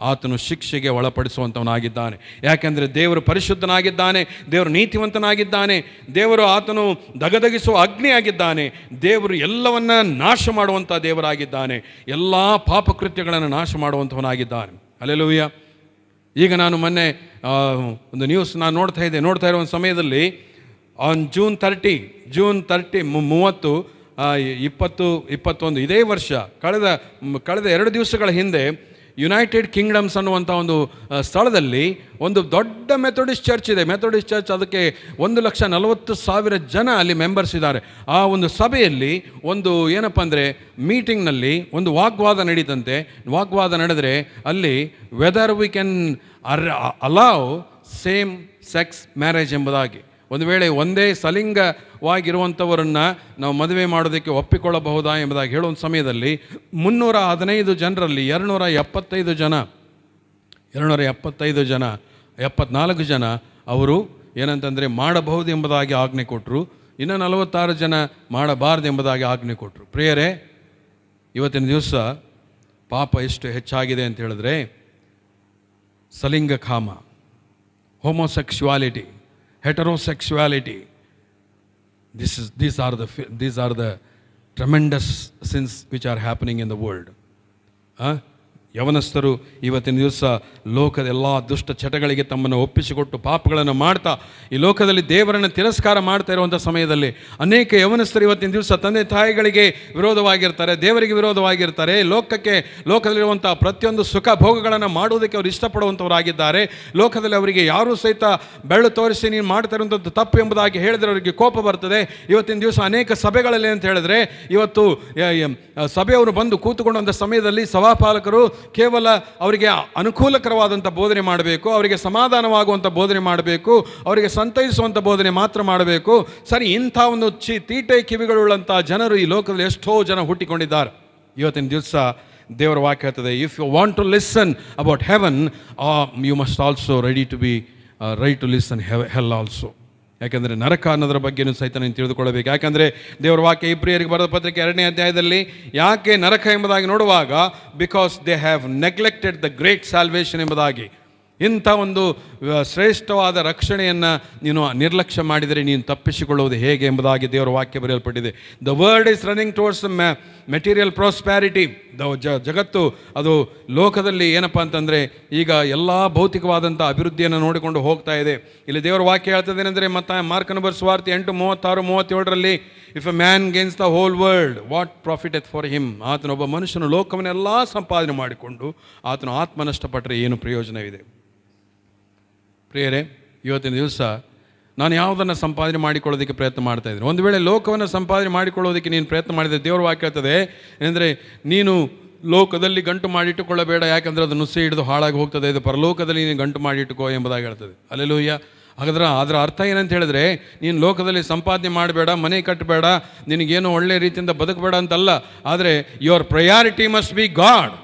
S1: ಆತನು ಶಿಕ್ಷೆಗೆ ಒಳಪಡಿಸುವಂಥವನಾಗಿದ್ದಾನೆ. ಯಾಕೆಂದರೆ ದೇವರು ಪರಿಶುದ್ಧನಾಗಿದ್ದಾನೆ, ದೇವರು ನೀತಿವಂತನಾಗಿದ್ದಾನೆ, ದೇವರು ಆತನು ದಗದಗಿಸುವ ಅಗ್ನಿಯಾಗಿದ್ದಾನೆ, ದೇವರು ಎಲ್ಲವನ್ನ ನಾಶ ಮಾಡುವಂಥ ದೇವರಾಗಿದ್ದಾನೆ, ಎಲ್ಲ ಪಾಪಕೃತ್ಯಗಳನ್ನು ನಾಶ ಮಾಡುವಂಥವನಾಗಿದ್ದಾನೆ. ಹಲ್ಲೆಲೂಯ. ಈಗ ನಾನು ಮೊನ್ನೆ ಒಂದು ನ್ಯೂಸ್ ನಾನು ನೋಡ್ತಾ ಇರೋ ಒಂದು ಸಮಯದಲ್ಲಿ ಆನ್ ಜೂನ್ 30 2021 ಇದೇ ವರ್ಷ ಕಳೆದ 2 ದಿವಸಗಳ ಹಿಂದೆ ಯುನೈಟೆಡ್ ಕಿಂಗ್ಡಮ್ಸ್ ಅನ್ನುವಂಥ ಒಂದು ಸ್ಥಳದಲ್ಲಿ ಒಂದು ದೊಡ್ಡ ಮೆಥೋಡಿಸ್ಟ್ ಚರ್ಚ್ ಇದೆ. ಮೆಥೋಡಿಸ್ಟ್ ಚರ್ಚ್, ಅದಕ್ಕೆ 1,40,000 ಜನ ಅಲ್ಲಿ ಮೆಂಬರ್ಸ್ ಇದ್ದಾರೆ. ಆ ಒಂದು ಸಭೆಯಲ್ಲಿ ಒಂದು ಏನಪ್ಪ ಅಂದರೆ ಮೀಟಿಂಗ್ನಲ್ಲಿ ಒಂದು ವಾಗ್ವಾದ ನಡೀತಂತೆ. ವಾಗ್ವಾದ ನಡೆದರೆ ಅಲ್ಲಿ whether we can allow same sex marriage ಎಂಬುದಾಗಿ, ಒಂದು ವೇಳೆ ಒಂದೇ ಸಲಿಂಗವಾಗಿರುವಂಥವರನ್ನು ನಾವು ಮದುವೆ ಮಾಡೋದಕ್ಕೆ ಒಪ್ಪಿಕೊಳ್ಳಬಹುದಾ ಎಂಬುದಾಗಿ ಹೇಳುವ ಸಮಯದಲ್ಲಿ 315 ಜನರಲ್ಲಿ 74 ಜನ ಅವರು ಏನಂತಂದರೆ ಮಾಡಬಹುದು ಎಂಬುದಾಗಿ ಆಜ್ಞೆ ಕೊಟ್ಟರು. ಇನ್ನು 46 ಜನ ಮಾಡಬಾರ್ದು ಎಂಬುದಾಗಿ ಆಜ್ಞೆ ಕೊಟ್ಟರು. ಪ್ರಿಯರೇ, ಇವತ್ತಿನ ದಿವಸ ಪಾಪ ಎಷ್ಟು ಹೆಚ್ಚಾಗಿದೆ ಅಂತ ಹೇಳಿದ್ರೆ, ಸಲಿಂಗಕಾಮ, homosexuality, heterosexuality, these are the tremendous sins which are happening in the world. ಯವನಸ್ಥರು ಇವತ್ತಿನ ದಿವಸ ಲೋಕದ ಎಲ್ಲ ದುಷ್ಟ ಚಟಗಳಿಗೆ ತಮ್ಮನ್ನು ಒಪ್ಪಿಸಿಕೊಟ್ಟು ಪಾಪಗಳನ್ನು ಮಾಡ್ತಾ ಈ ಲೋಕದಲ್ಲಿ ದೇವರನ್ನು ತಿರಸ್ಕಾರ ಮಾಡ್ತಾ ಇರುವಂಥ ಸಮಯದಲ್ಲಿ ಅನೇಕ ಯವನಸ್ಥರು ಇವತ್ತಿನ ದಿವಸ ತಂದೆ ತಾಯಿಗಳಿಗೆ ವಿರೋಧವಾಗಿರ್ತಾರೆ, ದೇವರಿಗೆ ವಿರೋಧವಾಗಿರ್ತಾರೆ, ಲೋಕದಲ್ಲಿರುವಂಥ ಪ್ರತಿಯೊಂದು ಸುಖ ಭೋಗಗಳನ್ನು ಮಾಡುವುದಕ್ಕೆ ಅವರು ಇಷ್ಟಪಡುವಂಥವರಾಗಿದ್ದಾರೆ. ಲೋಕದಲ್ಲಿ ಅವರಿಗೆ ಯಾರೂ ಸಹಿತ ಬೆಳ್ಳು ತೋರಿಸಿ ನೀನು ಮಾಡ್ತಾ ಇರುವಂಥದ್ದು ತಪ್ಪು ಎಂಬುದಾಗಿ ಹೇಳಿದರೆ ಅವರಿಗೆ ಕೋಪ ಬರ್ತದೆ. ಇವತ್ತಿನ ದಿವಸ ಅನೇಕ ಸಭೆಗಳಲ್ಲಿ ಅಂತ ಹೇಳಿದ್ರೆ, ಇವತ್ತು ಸಭೆಯವರು ಬಂದು ಕೂತುಕೊಂಡಂಥ ಸಮಯದಲ್ಲಿ ಸಭಾಪಾಲಕರು ಕೇವಲ ಅವರಿಗೆ ಅನುಕೂಲಕರವಾದಂಥ ಬೋಧನೆ ಮಾಡಬೇಕು, ಅವರಿಗೆ ಸಮಾಧಾನವಾಗುವಂಥ ಬೋಧನೆ ಮಾಡಬೇಕು, ಅವರಿಗೆ ಸಂತೈಸುವಂಥ ಬೋಧನೆ ಮಾತ್ರ ಮಾಡಬೇಕು. ಸರಿ, ಇಂಥ ಒಂದು ತೀಟೆ ಕಿವಿಗಳುಳ್ಳಂಥ ಜನರು ಈ ಲೋಕದಲ್ಲಿ ಎಷ್ಟೋ ಜನ ಹುಟ್ಟಿಕೊಂಡಿದ್ದಾರೆ. ಇವತ್ತಿನ ದಿವಸ ದೇವರ ವಾಕ್ಯ ಹೇಳ್ತದೆ, if you want to listen about heaven, you must also ready to listen hell also. ಯಾಕೆಂದರೆ ನರಕ ಅನ್ನೋದ್ರ ಬಗ್ಗೆಯೂ ಸಹಿತ ನೀನು ತಿಳಿದುಕೊಳ್ಳಬೇಕು. ಯಾಕೆಂದರೆ ದೇವರ ವಾಕ್ಯ ಇಬ್ರಿಯರಿಗೆ ಬರೆದ ಪತ್ರಿಕೆ 2ನೇ ಅಧ್ಯಾಯದಲ್ಲಿ ಯಾಕೆ ನರಕ ಎಂಬುದಾಗಿ ನೋಡುವಾಗ, because they have neglected the great salvation ಎಂಬುದಾಗಿ. ಇಂಥ ಒಂದು ಶ್ರೇಷ್ಠವಾದ ರಕ್ಷಣೆಯನ್ನು ನೀನು ನಿರ್ಲಕ್ಷ್ಯ ಮಾಡಿದರೆ ನೀನು ತಪ್ಪಿಸಿಕೊಳ್ಳುವುದು ಹೇಗೆ ಎಂಬುದಾಗಿ ದೇವರ ವಾಕ್ಯ ಬರೆಯಲ್ಪಟ್ಟಿದೆ. The world is running towards material prosperity. ಜಗತ್ತು ಅದು ಲೋಕದಲ್ಲಿ ಏನಪ್ಪ ಅಂತಂದರೆ ಈಗ ಎಲ್ಲ ಭೌತಿಕವಾದಂಥ ಅಭಿವೃದ್ಧಿಯನ್ನು ನೋಡಿಕೊಂಡು ಹೋಗ್ತಾ ಇದೆ. ಇಲ್ಲಿ ದೇವರ ವಾಕ್ಯ ಹೇಳ್ತದೆ ಏನಂದರೆ, ಮಾರ್ಕನ ಬರೆದ ಸುವಾರ್ತೆ 8:36-37ರಲ್ಲಿ, if a man gains the whole world what profiteth for him. ಆತನೊಬ್ಬ ಮನುಷ್ಯನು ಲೋಕವನ್ನೆಲ್ಲ ಸಂಪಾದನೆ ಮಾಡಿಕೊಂಡು ಆತನು ಆತ್ಮ ನಷ್ಟಪಟ್ಟರೆ ಏನು ಪ್ರಯೋಜನವಿದೆ? ಪ್ರಿಯರೇ, ಇವತ್ತಿನ ದಿವಸ ನಾನು ಯಾವುದನ್ನು ಸಂಪಾದನೆ ಮಾಡಿಕೊಳ್ಳೋದಕ್ಕೆ ಪ್ರಯತ್ನ ಮಾಡ್ತಾ ಇದ್ದೀನಿ. ಒಂದು ವೇಳೆ ಲೋಕವನ್ನು ಸಂಪಾದನೆ ಮಾಡಿಕೊಳ್ಳೋದಕ್ಕೆ ನೀನು ಪ್ರಯತ್ನ ಮಾಡಿದರೆ ದೇವರ ವಾಕ್ಯ ಹೇಳ್ತದೆ ಏನಂದರೆ, ನೀನು ಲೋಕದಲ್ಲಿ ಗಂಟು ಮಾಡಿಟ್ಟುಕೊಳ್ಳಬೇಡ, ಯಾಕಂದರೆ ಅದು ನುಸಿ ಹಿಡಿದು ಹಾಳಾಗಿ ಹೋಗ್ತದೆ, ಇದು ಪರಲೋಕದಲ್ಲಿ ನೀನು ಗಂಟು ಮಾಡಿಟ್ಟುಕೋ ಎಂಬುದಾಗಿ ಹೇಳ್ತದೆ. ಹಲ್ಲೆಲೂಯಾ. ಹಾಗಾದ್ರೆ ಅದರ ಅರ್ಥ ಏನಂತ ಹೇಳಿದ್ರೆ, ನೀನು ಲೋಕದಲ್ಲಿ ಸಂಪಾದನೆ ಮಾಡಬೇಡ, ಮನೆ ಕಟ್ಟಬೇಡ, ನಿನಗೇನು ಒಳ್ಳೆಯ ರೀತಿಯಿಂದ ಬದುಕಬೇಡ ಅಂತಲ್ಲ. ಆದರೆ your priority must be god.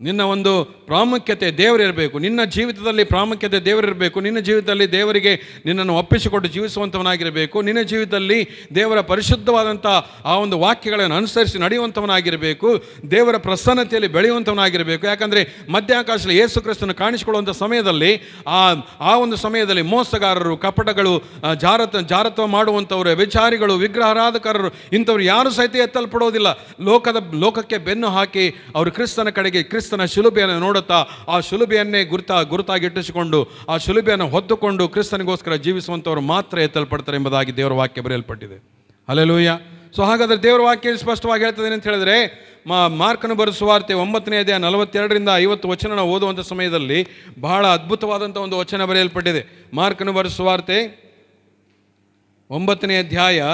S1: ನಿನ್ನ ಒಂದು ಪ್ರಾಮುಖ್ಯತೆ ದೇವರಿರಬೇಕು. ನಿನ್ನ ಜೀವಿತದಲ್ಲಿ ಪ್ರಾಮುಖ್ಯತೆ ದೇವರಿರಬೇಕು. ನಿನ್ನ ಜೀವಿತದಲ್ಲಿ ದೇವರಿಗೆ ನಿನ್ನನ್ನು ಒಪ್ಪಿಸಿಕೊಟ್ಟು ಜೀವಿಸುವಂಥವನಾಗಿರಬೇಕು. ನಿನ್ನ ಜೀವಿತದಲ್ಲಿ ದೇವರ ಪರಿಶುದ್ಧವಾದಂಥ ಆ ಒಂದು ವಾಕ್ಯಗಳನ್ನು ಅನುಸರಿಸಿ ನಡೆಯುವಂಥವನಾಗಿರಬೇಕು. ದೇವರ ಪ್ರಸನ್ನತೆಯಲ್ಲಿ ಬೆಳೆಯುವಂಥವನಾಗಿರಬೇಕು. ಯಾಕಂದರೆ ಮಧ್ಯಾಕಾಶದಲ್ಲಿ ಯೇಸು ಕ್ರಿಸ್ತನು ಕಾಣಿಸಿಕೊಳ್ಳುವಂಥ ಸಮಯದಲ್ಲಿ ಆ ಒಂದು ಸಮಯದಲ್ಲಿ ಮೋಸಗಾರರು, ಕಪಟಗಳು, ಜಾರತ್ವ ಮಾಡುವಂಥವರು, ವ್ಯಭಿಚಾರಿಗಳು, ವಿಗ್ರಹಾರಾಧಕರರು, ಇಂಥವ್ರು ಯಾರು ಸಹಿತ ಎತ್ತಲ್ಪಡೋದಿಲ್ಲ. ಲೋಕಕ್ಕೆ ಬೆನ್ನು ಹಾಕಿ ಅವರು ಕ್ರಿಸ್ತನ ಕಡೆಗೆ, ಕ್ರಿಸ್ತನ ಶಿಲುಬೆಯನ್ನು ನೋಡುತ್ತಾ ಆ ಶಿಲುಬೆಯನ್ನೇ ಗುರುತಾಗಿಟ್ಟಿಸಿಕೊಂಡು ಆ ಶಿಲುಬೆಯನ್ನು ಹೊತ್ತುಕೊಂಡು ಕ್ರಿಸ್ತನಿಗೋಸ್ಕರ ಜೀವಿಸುವಂಥವರು ಮಾತ್ರ ಎತ್ತಲ್ಪಡ್ತಾರೆ ಎಂಬುದಾಗಿ ದೇವರ ವಾಕ್ಯ ಬರೆಯಲ್ಪಟ್ಟಿದೆ. ಹಲ್ಲೆಲೂಯಾ. ಸೊ ಹಾಗಾದರೆ ದೇವರ ವಾಕ್ಯ ಸ್ಪಷ್ಟವಾಗಿ ಹೇಳ್ತದೆ ಅಂತ ಹೇಳಿದ್ರೆ, ಮಾರ್ಕನ ಬರೆದ ಸುವಾರ್ತೆ 9ನೇ ಅಧ್ಯಾಯ 42-50 ವಚನ ಓದುವಂಥ ಸಮಯದಲ್ಲಿ ಬಹಳ ಅದ್ಭುತವಾದಂಥ ಒಂದು ವಚನ ಬರೆಯಲ್ಪಟ್ಟಿದೆ. ಮಾರ್ಕನ ಬರೆದ ಸುವಾರ್ತೆ 9ನೇ ಅಧ್ಯಾಯ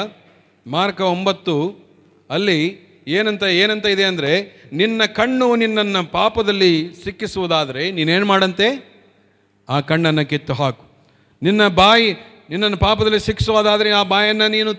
S1: ಮಾರ್ಕ 9 ಅಲ್ಲಿ ಏನಂತ ಇದೆ ಅಂದರೆ, ನಿನ್ನ ಕಣ್ಣು ನಿನ್ನನ್ನು ಪಾಪದಲ್ಲಿ ಸಿಕ್ಕಿಸುವುದಾದರೆ ನೀನೇನು ಮಾಡಂತೆ? ಆ ಕಣ್ಣನ್ನು ಕಿತ್ತು ಹಾಕು. ನಿನ್ನ ಬಾಯಿ ನಿನ್ನನ್ನು ಪಾಪದಲ್ಲಿ ಶಿಕ್ಷಿಸುವುದಾದರೆ ಆ ಬಾಯನ್ನು ನೀನು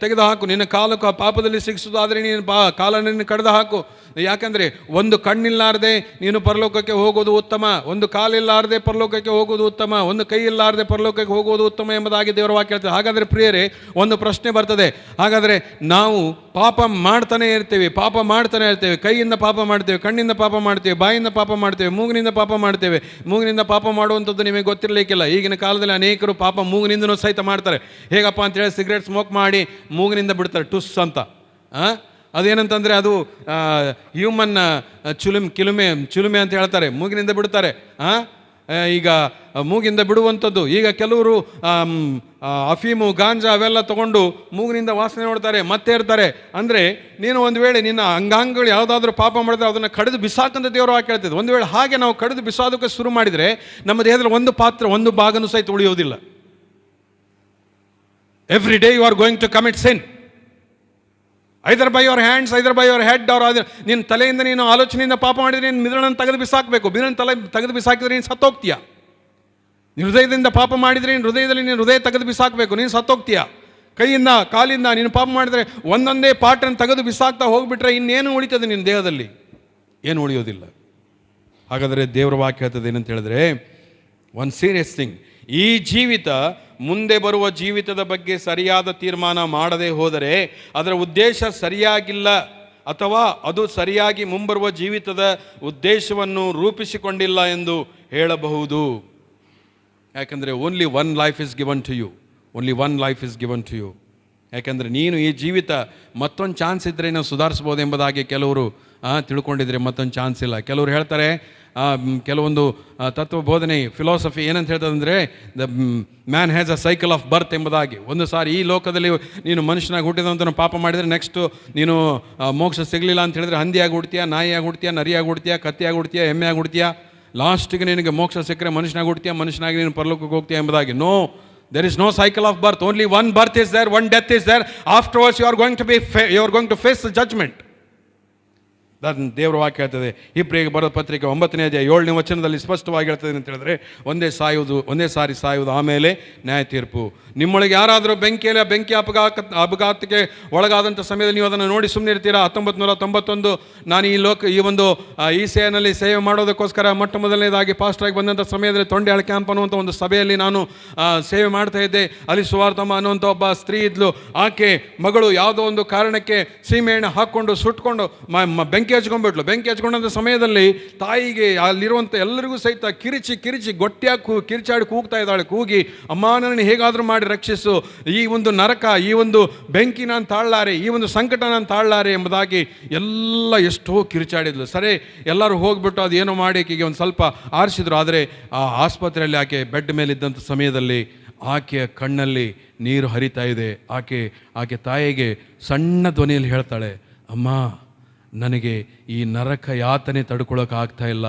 S1: ತೆಗೆದು ಹಾಕು. ನಿನ್ನ ಕಾಲಕ್ಕೆ ಆ ಪಾಪದಲ್ಲಿ ಶಿಕ್ಷಿಸುವುದಾದರೆ ನೀನು ಕಾಲನ್ನು ಕಡಿದು ಹಾಕು. ಯಾಕಂದರೆ ಒಂದು ಕಣ್ಣಿಲ್ಲಾರದೆ ನೀನು ಪರಲೋಕಕ್ಕೆ ಹೋಗೋದು ಉತ್ತಮ, ಒಂದು ಕಾಲಿಲ್ಲಾರದೆ ಪರಲೋಕಕ್ಕೆ ಹೋಗೋದು ಉತ್ತಮ, ಒಂದು ಕೈ ಇಲ್ಲಾರದೆ ಪರಲೋಕಕ್ಕೆ ಹೋಗೋದು ಉತ್ತಮ ಎಂಬುದಾಗಿ ದೇವರ ವಾಕ್ಯ ಹೇಳ್ತದೆ. ಹಾಗಾದರೆ ಪ್ರಿಯರೇ, ಒಂದು ಪ್ರಶ್ನೆ ಬರ್ತದೆ. ಹಾಗಾದರೆ ನಾವು ಪಾಪ ಮಾಡ್ತಾನೆ ಇರ್ತೇವೆ. ಕೈಯಿಂದ ಪಾಪ ಮಾಡ್ತೇವೆ, ಕಣ್ಣಿಂದ ಪಾಪ ಮಾಡ್ತೇವೆ, ಬಾಯಿಂದ ಪಾಪ ಮಾಡ್ತೇವೆ, ಮೂಗಿನಿಂದ ಪಾಪ ಮಾಡ್ತೇವೆ. ಮೂಗಿನಿಂದ ಪಾಪ ಮಾಡುವಂಥದ್ದು ನಿಮಗೆ ಗೊತ್ತಿರಲಿಕ್ಕಿಲ್ಲ. ಈಗಿನ ಕಾಲದಲ್ಲಿ ಅನೇಕರು ಪಾಪ ಮೂಗಿನಿಂದನೂ ಸಹಿತ ಮಾಡ್ತಾರೆ. ಹೇಗಪ್ಪ ಅಂತೇಳಿ ಸಿಗರೇಟ್ ಸ್ಮೋಕ್ ಮಾಡಿ ಮೂಗಿನಿಂದ ಬಿಡ್ತಾರೆ, ಟುಸ್ ಅಂತ. ಅದೇನಂತಂದರೆ ಅದು ಹ್ಯೂಮನ್ ಚಿಲುಮೆ ಅಂತ ಹೇಳ್ತಾರೆ, ಮೂಗಿನಿಂದ ಬಿಡ್ತಾರೆ. ಈಗ ಮೂಗಿಂದ ಬಿಡುವಂಥದ್ದು. ಈಗ ಕೆಲವರು ಅಫೀಮು, ಗಾಂಜಾ ಅವೆಲ್ಲ ತೊಗೊಂಡು ಮೂಗಿನಿಂದ ವಾಸನೆ ನೋಡ್ತಾರೆ, ಮತ್ತೆ ಇರ್ತಾರೆ. ಅಂದರೆ ನೀನು ಒಂದು ವೇಳೆ ನಿನ್ನ ಅಂಗಾಂಗಗಳು ಯಾವುದಾದ್ರೂ ಪಾಪ ಮಾಡಿದ್ರೆ ಅದನ್ನು ಕಡಿದು ಬಿಸಾಕಂತ ದೇವರು ವಾಕ್ಯ ಹೇಳ್ತದೆ. ಒಂದು ವೇಳೆ ಹಾಗೆ ನಾವು ಕಡಿದು ಬಿಸಾದಕ್ಕೆ ಶುರು ಮಾಡಿದರೆ ನಮ್ಮ ದೇಹದಲ್ಲಿ ಒಂದು ಭಾಗನೂ ಸಹಿತ ಉಳಿಯೋದಿಲ್ಲ. Every day you are going to commit sin, either by your hands, either by your head. ನಿನ್ನ ತಲೆಯಿಂದ ನೀನು ಆಲೋಚನೆಯಿಂದ ಪಾಪ ಮಾಡಿದರೆ ನೀನು ಮಿದುಳನ್ನು ತೆಗೆದು ಬಿಸಾಕಬೇಕು. ತಲೆ ತೆಗೆದು ಬಿಸಾಕಿದ್ರೆ ನೀನು ಸತ್ತೋಗ್ತೀಯ. ನೀನು ಹೃದಯದಿಂದ ಪಾಪ ಮಾಡಿದರೆ ಹೃದಯದಲ್ಲಿ ನೀನು ಹೃದಯ ತೆಗೆದು ಬಿಸಾಕಬೇಕು, ನೀನು ಸತ್ತೋಗ್ತೀಯ. ಕೈಯಿಂದ ಕಾಲಿಂದ ನೀನು ಪಾಪ ಮಾಡಿದರೆ ಒಂದೊಂದೇ ಪಾರ್ಟನ್ನು ತೆಗೆದು ಬಿಸಾಕ್ತಾ ಹೋಗ್ಬಿಟ್ರೆ ಇನ್ನೇನು ಉಳಿತದೆ ನಿನ್ನ ದೇಹದಲ್ಲಿ? ಏನು ಉಳಿಯೋದಿಲ್ಲ. ಹಾಗಾದರೆ ದೇವರ ವಾಕ್ಯ ಹೇಳ್ತದೆ ಏನಂತ ಹೇಳಿದ್ರೆ, ಒನ್ ಸೀರಿಯಸ್ ಥಿಂಗ್, ಈ ಜೀವಿತ ಮುಂದೆ ಬರುವ ಜೀವಿತದ ಬಗ್ಗೆ ಸರಿಯಾದ ತೀರ್ಮಾನ ಮಾಡದೆ ಹೋದರೆ, ಅದರ ಉದ್ದೇಶ ಸರಿಯಾಗಿಲ್ಲ ಅಥವಾ ಅದು ಸರಿಯಾಗಿ ಮುಂಬರುವ ಜೀವಿತದ ಉದ್ದೇಶವನ್ನು ರೂಪಿಸಿಕೊಂಡಿಲ್ಲ ಎಂದು ಹೇಳಬಹುದು. ಯಾಕಂದರೆ only one life is given to you. ಯಾಕಂದರೆ ನೀನು ಈ ಜೀವಿತ ಮತ್ತೊಂದು ಚಾನ್ಸ್ ಇದ್ದರೆ ನಾವು ಸುಧಾರಿಸ್ಬೋದು ಎಂಬುದಾಗಿ ಕೆಲವರು ತಿಳ್ಕೊಂಡಿದ್ರೆ ಮತ್ತೊಂದು ಚಾನ್ಸ್ ಇಲ್ಲ. ಕೆಲವರು ಹೇಳ್ತಾರೆ, ಕೆಲವೊಂದು ತತ್ವ ಬೋಧನೆ ಫಿಲಾಸಫಿ ಏನಂತ ಹೇಳ್ತದೆ ಅಂದರೆ, the man has a cycle of birth ಎಂಬುದಾಗಿ. ಒಂದು ಸಾರಿ ಈ ಲೋಕದಲ್ಲಿ ನೀನು ಮನುಷ್ಯನಾಗಿ ಹುಟ್ಟಿದಂಥ ಪಾಪ ಮಾಡಿದರೆ ನೆಕ್ಸ್ಟು ನೀನು ಮೋಕ್ಷ ಸಿಗಲಿಲ್ಲ ಅಂತ ಹೇಳಿದ್ರೆ ಹಂದಿಯಾಗಿ ಹುಡ್ತೀಯ, ನಾಯಿಯಾಗಿ ಹುಡ್ತೀಯ, ನರಿಯಾಗಿ ಹುಡ್ತೀಯ, ಕತ್ತಿಯಾಗಿ ಹುಡ್ತೀಯ, ಎಮ್ಮೆಯಾಗಿ ಹುಡ್ತೀಯ. ಲಾಸ್ಟಿಗೆ ನಿನಗೆ ಮೋಕ್ಷ ಸಿಕ್ಕರೆ ಮನುಷ್ಯನಾಗಿ ಹುಡ್ತೀಯ, ಮನುಷ್ಯನಾಗಿ ನೀನು ಪರಲೋಕಕ್ಕೆ ಹೋಗ್ತೀಯ ಎಂಬುದಾಗಿ. No, there is no cycle of birth. Only one birth is there, one death is there. Afterwards you are going to face the judgment. ದೇವರ ವಾಕ್ಯ ಹೇಳ್ತದೆ. ಇಬ್ರಿಗೆ ಬರೋ ಪತ್ರಿಕೆ 9ನೇ ಅಧ್ಯಾಯ 7ನೇ ವಚನದಲ್ಲಿ ಸ್ಪಷ್ಟವಾಗಿ ಹೇಳ್ತದೆ ಅಂತ ಹೇಳಿದ್ರೆ, ಒಂದೇ ಸಾರಿ ಸಾಯುವುದು, ಆಮೇಲೆ ನ್ಯಾಯ ತೀರ್ಪು. ನಿಮ್ಮೊಳಗೆ ಯಾರಾದರೂ ಬೆಂಕಿ ಅಪಘಾತಕ್ಕೆ ಒಳಗಾದಂಥ ಸಮಯದಲ್ಲಿ ನೀವು ಅದನ್ನು ನೋಡಿ ಸುಮ್ಮನೆ ಇರ್ತೀರಾ? 1991 ನಾನು ಈ ಸೇವೆಯಲ್ಲಿ ಸೇವೆ ಮಾಡೋದಕ್ಕೋಸ್ಕರ ಮೊಟ್ಟ ಮೊದಲನೇದಾಗಿ ಪಾಸ್ಟರಾಗಿ ಬಂದಂಥ ಸಮಯದಲ್ಲಿ ತೊಂಡೆಯಾಳ ಕ್ಯಾಂಪ್ ಅನ್ನುವಂಥ ಒಂದು ಸಭೆಯಲ್ಲಿ ನಾನು ಸೇವೆ ಮಾಡ್ತಾ ಇದ್ದೆ. ಅಲ್ಲಿ ಸುವಾರ್ತಮ್ಮ ಅನ್ನುವಂಥ ಒಬ್ಬ ಸ್ತ್ರೀ ಇದ್ಲು. ಆಕೆ ಮಗಳು ಯಾವುದೋ ಒಂದು ಕಾರಣಕ್ಕೆ ಸೀಮೆಎಣ್ಣೆ ಹಾಕ್ಕೊಂಡು ಸುಟ್ಕೊಂಡು ಬೆಂಕಿ ಹಚ್ಕೊಂಡಂಥ ಸಮಯದಲ್ಲಿ ತಾಯಿಗೆ ಅಲ್ಲಿರುವಂಥ ಎಲ್ಲರಿಗೂ ಸಹಿತ ಕಿರಿಚಿ ಗಟ್ಟಿಯಾಗಿ ಕಿರಿಚಾಡಿ ಕೂಗ್ತಾ ಇದ್ದಾಳೆ. ಕೂಗಿ, ಅಮ್ಮ ನನ್ನನ್ನು ಹೇಗಾದರೂ ಮಾಡಿ ರಕ್ಷಿಸು, ಈ ಒಂದು ನರಕ, ಈ ಒಂದು ಬೆಂಕಿ ನಾನು ತಾಳಲಾರೆ, ಈ ಒಂದು ಸಂಕಟ ನಾನು ತಾಳಲಾರೆ ಎಂಬುದಾಗಿ ಎಲ್ಲ ಎಷ್ಟೋ ಕಿರಿಚಾಡಿದ್ಲು. ಸರಿ, ಎಲ್ಲರೂ ಹೋಗ್ಬಿಟ್ಟು ಅದೇನೋ ಮಾಡಿ ಆಕೆಗೆ ಒಂದು ಸ್ವಲ್ಪ ಆರಿಸಿದ್ರು. ಆದರೆ ಆ ಆಸ್ಪತ್ರೆಯಲ್ಲಿ ಆಕೆ ಬೆಡ್ ಮೇಲಿದ್ದಂಥ ಸಮಯದಲ್ಲಿ ಆಕೆಯ ಕಣ್ಣಲ್ಲಿ ನೀರು ಹರಿತಾ ಇದೆ. ಆಕೆ ತಾಯಿಗೆ ಸಣ್ಣ ಧ್ವನಿಯಲ್ಲಿ ಹೇಳ್ತಾಳೆ, ಅಮ್ಮ, ನನಗೆ ಈ ನರಕ ಯಾತನೆ ತಡ್ಕೊಳ್ಳೋಕೆ ಆಗ್ತಾ ಇಲ್ಲ,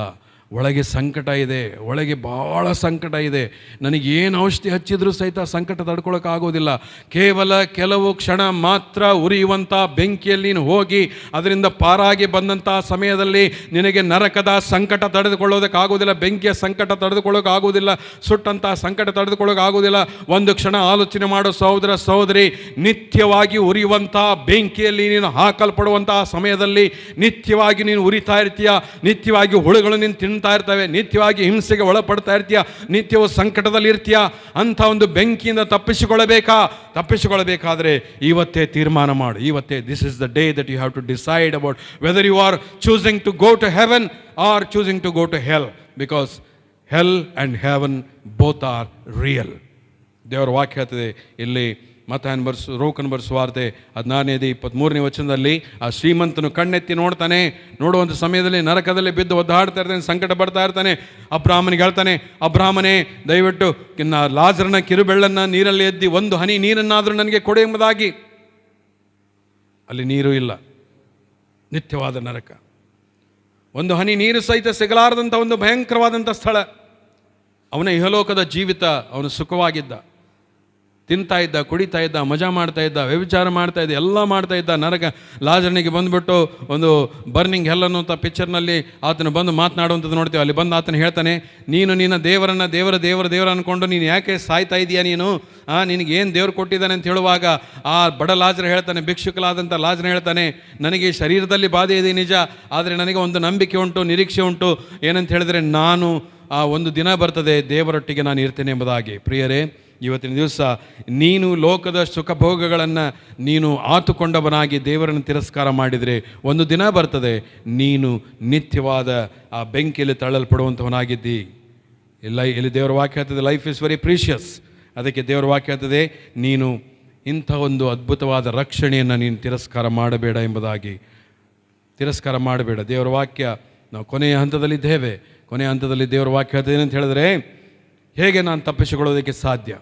S1: ಒಳಗೆ ಸಂಕಟ ಇದೆ, ಒಳಗೆ ಭಾಳ ಸಂಕಟ ಇದೆ, ನನಗೇನು ಔಷಧಿ ಹಚ್ಚಿದ್ರೂ ಸಹಿತ ಸಂಕಟ ತಡ್ಕೊಳ್ಳೋಕೆ ಆಗೋದಿಲ್ಲ. ಕೇವಲ ಕೆಲವು ಕ್ಷಣ ಮಾತ್ರ ಉರಿಯುವಂಥ ಬೆಂಕಿಯಲ್ಲಿ ನೀನು ಹೋಗಿ ಅದರಿಂದ ಪಾರಾಗಿ ಬಂದಂಥ ಸಮಯದಲ್ಲಿ ನಿನಗೆ ನರಕದ ಸಂಕಟ ತಡೆದುಕೊಳ್ಳೋದಕ್ಕಾಗೋದಿಲ್ಲ, ಬೆಂಕಿಯ ಸಂಕಟ ತಡೆದುಕೊಳ್ಳೋಕೆ ಆಗೋದಿಲ್ಲ, ಸುಟ್ಟಂಥ ಸಂಕಟ ತಡೆದುಕೊಳ್ಳೋಕೆ ಆಗೋದಿಲ್ಲ. ಒಂದು ಕ್ಷಣ ಆಲೋಚನೆ ಮಾಡೋ ಸಹೋದರ ಸಹೋದರಿ, ನಿತ್ಯವಾಗಿ ಉರಿಯುವಂಥ ಬೆಂಕಿಯಲ್ಲಿ ನೀನು ಹಾಕಲ್ಪಡುವಂಥ ಸಮಯದಲ್ಲಿ ನಿತ್ಯವಾಗಿ ನೀನು ಉರಿತಾ ಇರ್ತೀಯ, ನಿತ್ಯವಾಗಿ ಹುಳುಗಳು ನೀನು ತಿಂತಾ ಇರ್ತವೆ, ನಿತ್ಯವಾಗಿ ಹಿಂಸೆಗೆ ಒಳಪಡ್ತಾ ಇರ್ತೀಯ, ನಿತ್ಯವೂ ಸಂಕಟದಲ್ಲಿ ಇರ್ತೀಯ. ಅಂಥ ಒಂದು ಬೆಂಕಿಯಿಂದ ತಪ್ಪಿಸಿಕೊಳ್ಳಬೇಕಾದ್ರೆ ಇವತ್ತೇ ತೀರ್ಮಾನ ಮಾಡು. ಇವತ್ತೇ this is the day that you have to decide about whether you are choosing to go to heaven or choosing to go to hell, because hell and heaven both are real. ದೇವರ ವಾಕ್ಯ ಹೇಳ್ತದೆ ಇಲ್ಲಿ ಲೋಕನ ಸುವಾರ್ತೆ 16ನೇ ವಚನದಲ್ಲಿ, ಆ ಶ್ರೀಮಂತನು ಕಣ್ಣೆತ್ತಿ ನೋಡುವಂಥ ಸಮಯದಲ್ಲಿ ನರಕದಲ್ಲಿ ಬಿದ್ದು ಒದ್ದಾಡ್ತಾ ಇರ್ತಾನೆ, ಸಂಕಟ ಪಡ್ತಾ ಇರ್ತಾನೆ. ಅಬ್ರಾಹ್ಮನಿಗೆ ಹೇಳ್ತಾನೆ, ಅಬ್ರಾಹ್ಮನೇ, ದಯವಿಟ್ಟು ಲಾಜರನ ಕಿರುಬೆಳ್ಳನ್ನು ನೀರಲ್ಲಿ ಎದ್ದಿ ಒಂದು ಹನಿ ನೀರನ್ನಾದರೂ ನನಗೆ ಕೊಡು ಎಂಬುದಾಗಿ. ಅಲ್ಲಿ ನೀರು ಇಲ್ಲ, ನಿತ್ಯವಾದ ನರಕ, ಒಂದು ಹನಿ ನೀರು ಸಹಿತ ಸಿಗಲಾರದಂಥ ಒಂದು ಭಯಂಕರವಾದಂಥ ಸ್ಥಳ. ಅವನ ಇಹಲೋಕದ ಜೀವಿತ ಅವನು ಸುಖವಾಗಿದ್ದ, ತಿಂತಾ ಇದ್ದ, ಕುಡಿತಾ ಇದ್ದ, ಮಜಾ ಮಾಡ್ತಾ ಇದ್ದ, ವ್ಯಭಿಚಾರ ಮಾಡ್ತಾ ಇದ್ದ, ಎಲ್ಲ ಮಾಡ್ತಾ ಇದ್ದ. ನರಕ ಲಾಜರನಿಗೆ ಬಂದುಬಿಟ್ಟು ಒಂದು ಬರ್ನಿಂಗ್ ಹೆಲ್ ಅನ್ನುವಂಥ ಪಿಕ್ಚರ್ನಲ್ಲಿ ಆತನು ಬಂದು ಮಾತನಾಡುವಂಥದ್ದು ನೋಡ್ತೀವಿ. ಅಲ್ಲಿ ಬಂದು ಆತನು ಹೇಳ್ತಾನೆ, ನೀನು ನಿನ್ನ ದೇವರ ಅಂದ್ಕೊಂಡು ನೀನು ಯಾಕೆ ಸಾಯ್ತಾ ಇದೆಯಾ, ನಿನಗೇನು ದೇವ್ರು ಕೊಟ್ಟಿದ್ದಾನೆ ಅಂತ ಹೇಳುವಾಗ ಆ ಬಡ ಲಾಜರ ಹೇಳ್ತಾನೆ, ಭಿಕ್ಷುಕಲಾದಂಥ ಲಾಜರ ಹೇಳ್ತಾನೆ, ನನಗೆ ಶರೀರದಲ್ಲಿ ಬಾಧೆ ಇದೆ ನಿಜ, ಆದರೆ ನನಗೆ ಒಂದು ನಂಬಿಕೆ ಉಂಟು, ನಿರೀಕ್ಷೆ ಉಂಟು. ಏನಂತ ಹೇಳಿದ್ರೆ, ನಾನು ಆ ಒಂದು ದಿನ ಬರ್ತದೆ ದೇವರೊಟ್ಟಿಗೆ ನಾನು ಇರ್ತೇನೆ ಎಂಬುದಾಗಿ. ಪ್ರಿಯರೇ, ಇವತ್ತಿನ ದಿವಸ ನೀನು ಲೋಕದ ಸುಖಭೋಗಗಳನ್ನು ನೀನು ಆತುಕೊಂಡವನಾಗಿ ದೇವರನ್ನು ತಿರಸ್ಕಾರ ಮಾಡಿದರೆ ಒಂದು ದಿನ ಬರ್ತದೆ ನೀನು ನಿತ್ಯವಾದ ಆ ಬೆಂಕಿಯಲ್ಲಿ ತಳ್ಳಲ್ಪಡುವಂಥವನಾಗಿದ್ದಿ. ಇಲ್ಲಿ ದೇವರ ವಾಕ್ಯ ಹೇಳ್ತದೆ, ಲೈಫ್ ಇಸ್ ವೆರಿ ಪ್ರೀಷಿಯಸ್. ಅದಕ್ಕೆ ದೇವರ ವಾಕ್ಯ ಹೇಳ್ತದೆ, ನೀನು ಇಂಥ ಒಂದು ಅದ್ಭುತವಾದ ರಕ್ಷಣೆಯನ್ನು ನೀನು ತಿರಸ್ಕಾರ ಮಾಡಬೇಡ ಎಂಬುದಾಗಿ. ತಿರಸ್ಕಾರ ಮಾಡಬೇಡ. ದೇವರ ವಾಕ್ಯ, ನಾವು ಕೊನೆಯ ಹಂತದಲ್ಲಿದ್ದೇವೆ. ಕೊನೆಯ ಹಂತದಲ್ಲಿ ದೇವರ ವಾಕ್ಯ ಹೇಳ್ತದೆ ಏನಂತ ಹೇಳಿದ್ರೆ, ಹೇಗೆ ನಾನು ತಪ್ಪಿಸಿಕೊಳ್ಳೋದಕ್ಕೆ ಸಾಧ್ಯ,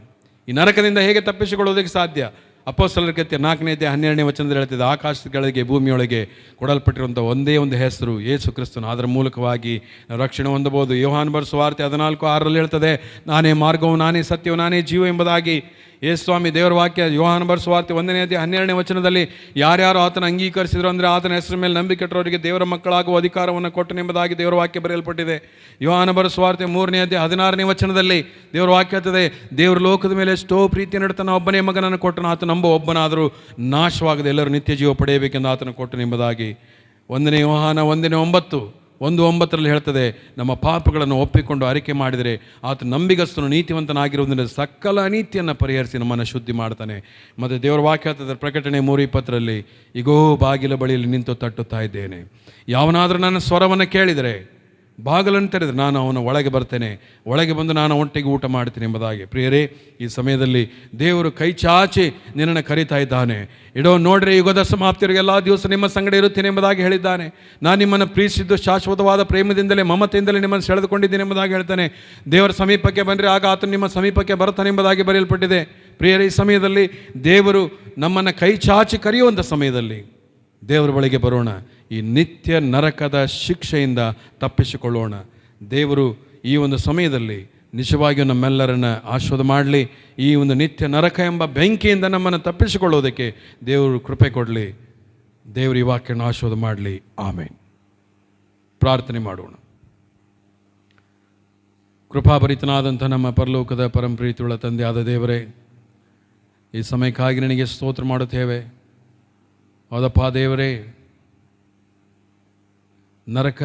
S1: ಈ ನರಕದಿಂದ ಹೇಗೆ ತಪ್ಪಿಸಿಕೊಳ್ಳೋದಕ್ಕೆ ಸಾಧ್ಯ? ಅಪೊಸ್ತಲರ ಕೃತ್ಯ 4ನೇ ಅಧ್ಯಾಯ 12ನೇ ವಚನದಲ್ಲಿ ಹೇಳ್ತಿದೆ, ಆಕಾಶಗಳಿಗೆ ಭೂಮಿಯೊಳಗೆ ಕೊಡಲ್ಪಟ್ಟಿರುವಂಥ ಒಂದೇ ಒಂದು ಹೆಸರು ಯೇಸು ಕ್ರಿಸ್ತನು, ಅದರ ಮೂಲಕವಾಗಿ ರಕ್ಷಣೆ ಹೊಂದಬಹುದು. ಯೋಹಾನ ಬರೆದ ಸುವಾರ್ತೆ 14:6 ಹೇಳ್ತದೆ, ನಾನೇ ಮಾರ್ಗವು, ನಾನೇ ಸತ್ಯವು, ನಾನೇ ಜೀವ ಎಂಬುದಾಗಿ. ಯೇಸು ಸ್ವಾಮಿ ದೇವರ ವಾಕ್ಯ ಯೋಹಾನ ಬರೆದ ಸುವಾರ್ತೆ 1ನೇ ಅಧ್ಯಾಯ 12ನೇ ವಚನದಲ್ಲಿ, ಯಾರ್ಯಾರು ಆತನ ಅಂಗೀಕರಿಸಿದ್ರು ಅಂದರೆ ಆತನ ಹೆಸರ ಮೇಲೆ ನಂಬಿಕೆ ಇಟ್ಟವರಿಗೆ ದೇವರ ಮಕ್ಕಳಾಗುವ ಅಧಿಕಾರವನ್ನು ಕೊಟ್ಟನೆಂಬುದಾಗಿ ದೇವರ ವಾಕ್ಯ ಬರೆಯಲ್ಪಟ್ಟಿದೆ. ಯೋಹಾನ ಬರೆದ ಸುವಾರ್ತೆ 3ನೇ ಅಧ್ಯಾಯ 16ನೇ ವಚನದಲ್ಲಿ ದೇವರ ವಾಕ್ಯ ಹೇಳ್ತದೆ, ದೇವರು ಲೋಕದ ಮೇಲೆ ಎಷ್ಟೋ ಪ್ರೀತಿ ನಡುತ್ತಾನೆ, ಒಬ್ಬನೇ ಮಗನನ್ನು ಕೊಟ್ಟನು, ಆತ ನಂಬ ಒಬ್ಬನಾದರೂ ನಾಶವಾಗದೆ ಎಲ್ಲರೂ ನಿತ್ಯ ಜೀವ ಪಡೆಯಬೇಕೆಂದು ಆತನ ಕೊಟ್ಟನು ಎಂಬುದಾಗಿ. 1ನೇ ಯೋಹಾನ 1:9 ಹೇಳ್ತದೆ, ನಮ್ಮ ಪಾಪಗಳನ್ನು ಒಪ್ಪಿಕೊಂಡು ಅರಿಕೆ ಮಾಡಿದರೆ ಆತ ನಂಬಿಗಸ್ತನು ನೀತಿವಂತನಾಗಿರುವುದರಿಂದ ಸಕಲ ಅನೀತಿಯನ್ನು ಪರಿಹರಿಸಿ ನಮ್ಮನ್ನು ಶುದ್ಧಿ ಮಾಡ್ತಾನೆ. ಮತ್ತು ದೇವರ ವಾಕ್ಯ ಹೇಳ್ತದೆ ಪ್ರಕಟಣೆ 3:20, ಈಗೋ ಬಾಗಿಲ ಬಳಿಯಲ್ಲಿ ನಿಂತು ತಟ್ಟುತ್ತಾ ಇದ್ದೇನೆ, ಯಾವನಾದರೂ ನನ್ನ ಸ್ವರವನ್ನು ಕೇಳಿದರೆ, ಬಾಗಿಲನ್ನು ತೆರೆದರೆ ನಾನು ಅವನ ಒಳಗೆ ಬರ್ತೇನೆ, ಒಳಗೆ ಬಂದು ನಾನು ಒಟ್ಟಿಗೆ ಊಟ ಮಾಡ್ತೀನಿ ಎಂಬುದಾಗಿ. ಪ್ರಿಯರೇ, ಈ ಸಮಯದಲ್ಲಿ ದೇವರು ಕೈ ಚಾಚಿ ನಿನ್ನನ್ನು ಕರೀತಾ ಇದ್ದಾನೆ. ಇಡೋ ನೋಡ್ರಿ, ಯುಗದ ಸಮಾಪ್ತಿಯವರೆಗೆ ಎಲ್ಲ ದಿವಸ ನಿಮ್ಮ ಸಂಗಡ ಇರುತ್ತೇನೆ ಎಂಬುದಾಗಿ ಹೇಳಿದ್ದಾನೆ. ನಾನು ನಿಮ್ಮನ್ನು ಪ್ರೀತಿಸಿದ್ದು ಶಾಶ್ವತವಾದ ಪ್ರೇಮದಿಂದಲೇ, ಮಮತೆಯಿಂದಲೇ ನಿಮ್ಮನ್ನು ಸೆಳೆದುಕೊಂಡಿದ್ದೇನೆ ಎಂಬುದಾಗಿ ಹೇಳ್ತಾನೆ. ದೇವರ ಸಮೀಪಕ್ಕೆ ಬಂದರೆ ಆಗ ಆತನು ನಿಮ್ಮ ಸಮೀಪಕ್ಕೆ ಬರ್ತಾನೆ ಎಂಬುದಾಗಿ ಬರೆಯಲ್ಪಟ್ಟಿದೆ. ಪ್ರಿಯರೇ, ಈ ಸಮಯದಲ್ಲಿ ದೇವರು ನಮ್ಮನ್ನು ಕೈ ಚಾಚಿ ಕರೆಯುವಂಥ ಸಮಯದಲ್ಲಿ ದೇವರ ಬಳಿಗೆ ಬರೋಣ. ಈ ನಿತ್ಯ ನರಕದ ಶಿಕ್ಷೆಯಿಂದ ತಪ್ಪಿಸಿಕೊಳ್ಳೋಣ. ದೇವರು ಈ ಒಂದು ಸಮಯದಲ್ಲಿ ನಿಜವಾಗಿಯೂ ನಮ್ಮೆಲ್ಲರನ್ನು ಆಶೀರ್ವಾದ ಮಾಡಲಿ. ಈ ಒಂದು ನಿತ್ಯ ನರಕ ಎಂಬ ಬೆಂಕಿಯಿಂದ ನಮ್ಮನ್ನು ತಪ್ಪಿಸಿಕೊಳ್ಳೋದಕ್ಕೆ ದೇವರು ಕೃಪೆ ಕೊಡಲಿ. ದೇವರು ಈ ವಾಕ್ಯವನ್ನು ಆಶೀರ್ವಾದ ಮಾಡಲಿ. ಆಮೆನ್. ಪ್ರಾರ್ಥನೆ ಮಾಡೋಣ. ಕೃಪಾಭರಿತನಾದಂಥ ನಮ್ಮ ಪರಲೋಕದ ಪರಂಪ್ರೀತಿಯುಳ್ಳ ತಂದೆಯಾದ ದೇವರೇ, ಈ ಸಮಯಕ್ಕಾಗಿ ನನಗೆ ಸ್ತೋತ್ರ ಮಾಡುತ್ತೇವೆ. ಹೌದಪ್ಪ ದೇವರೇ, ನರಕ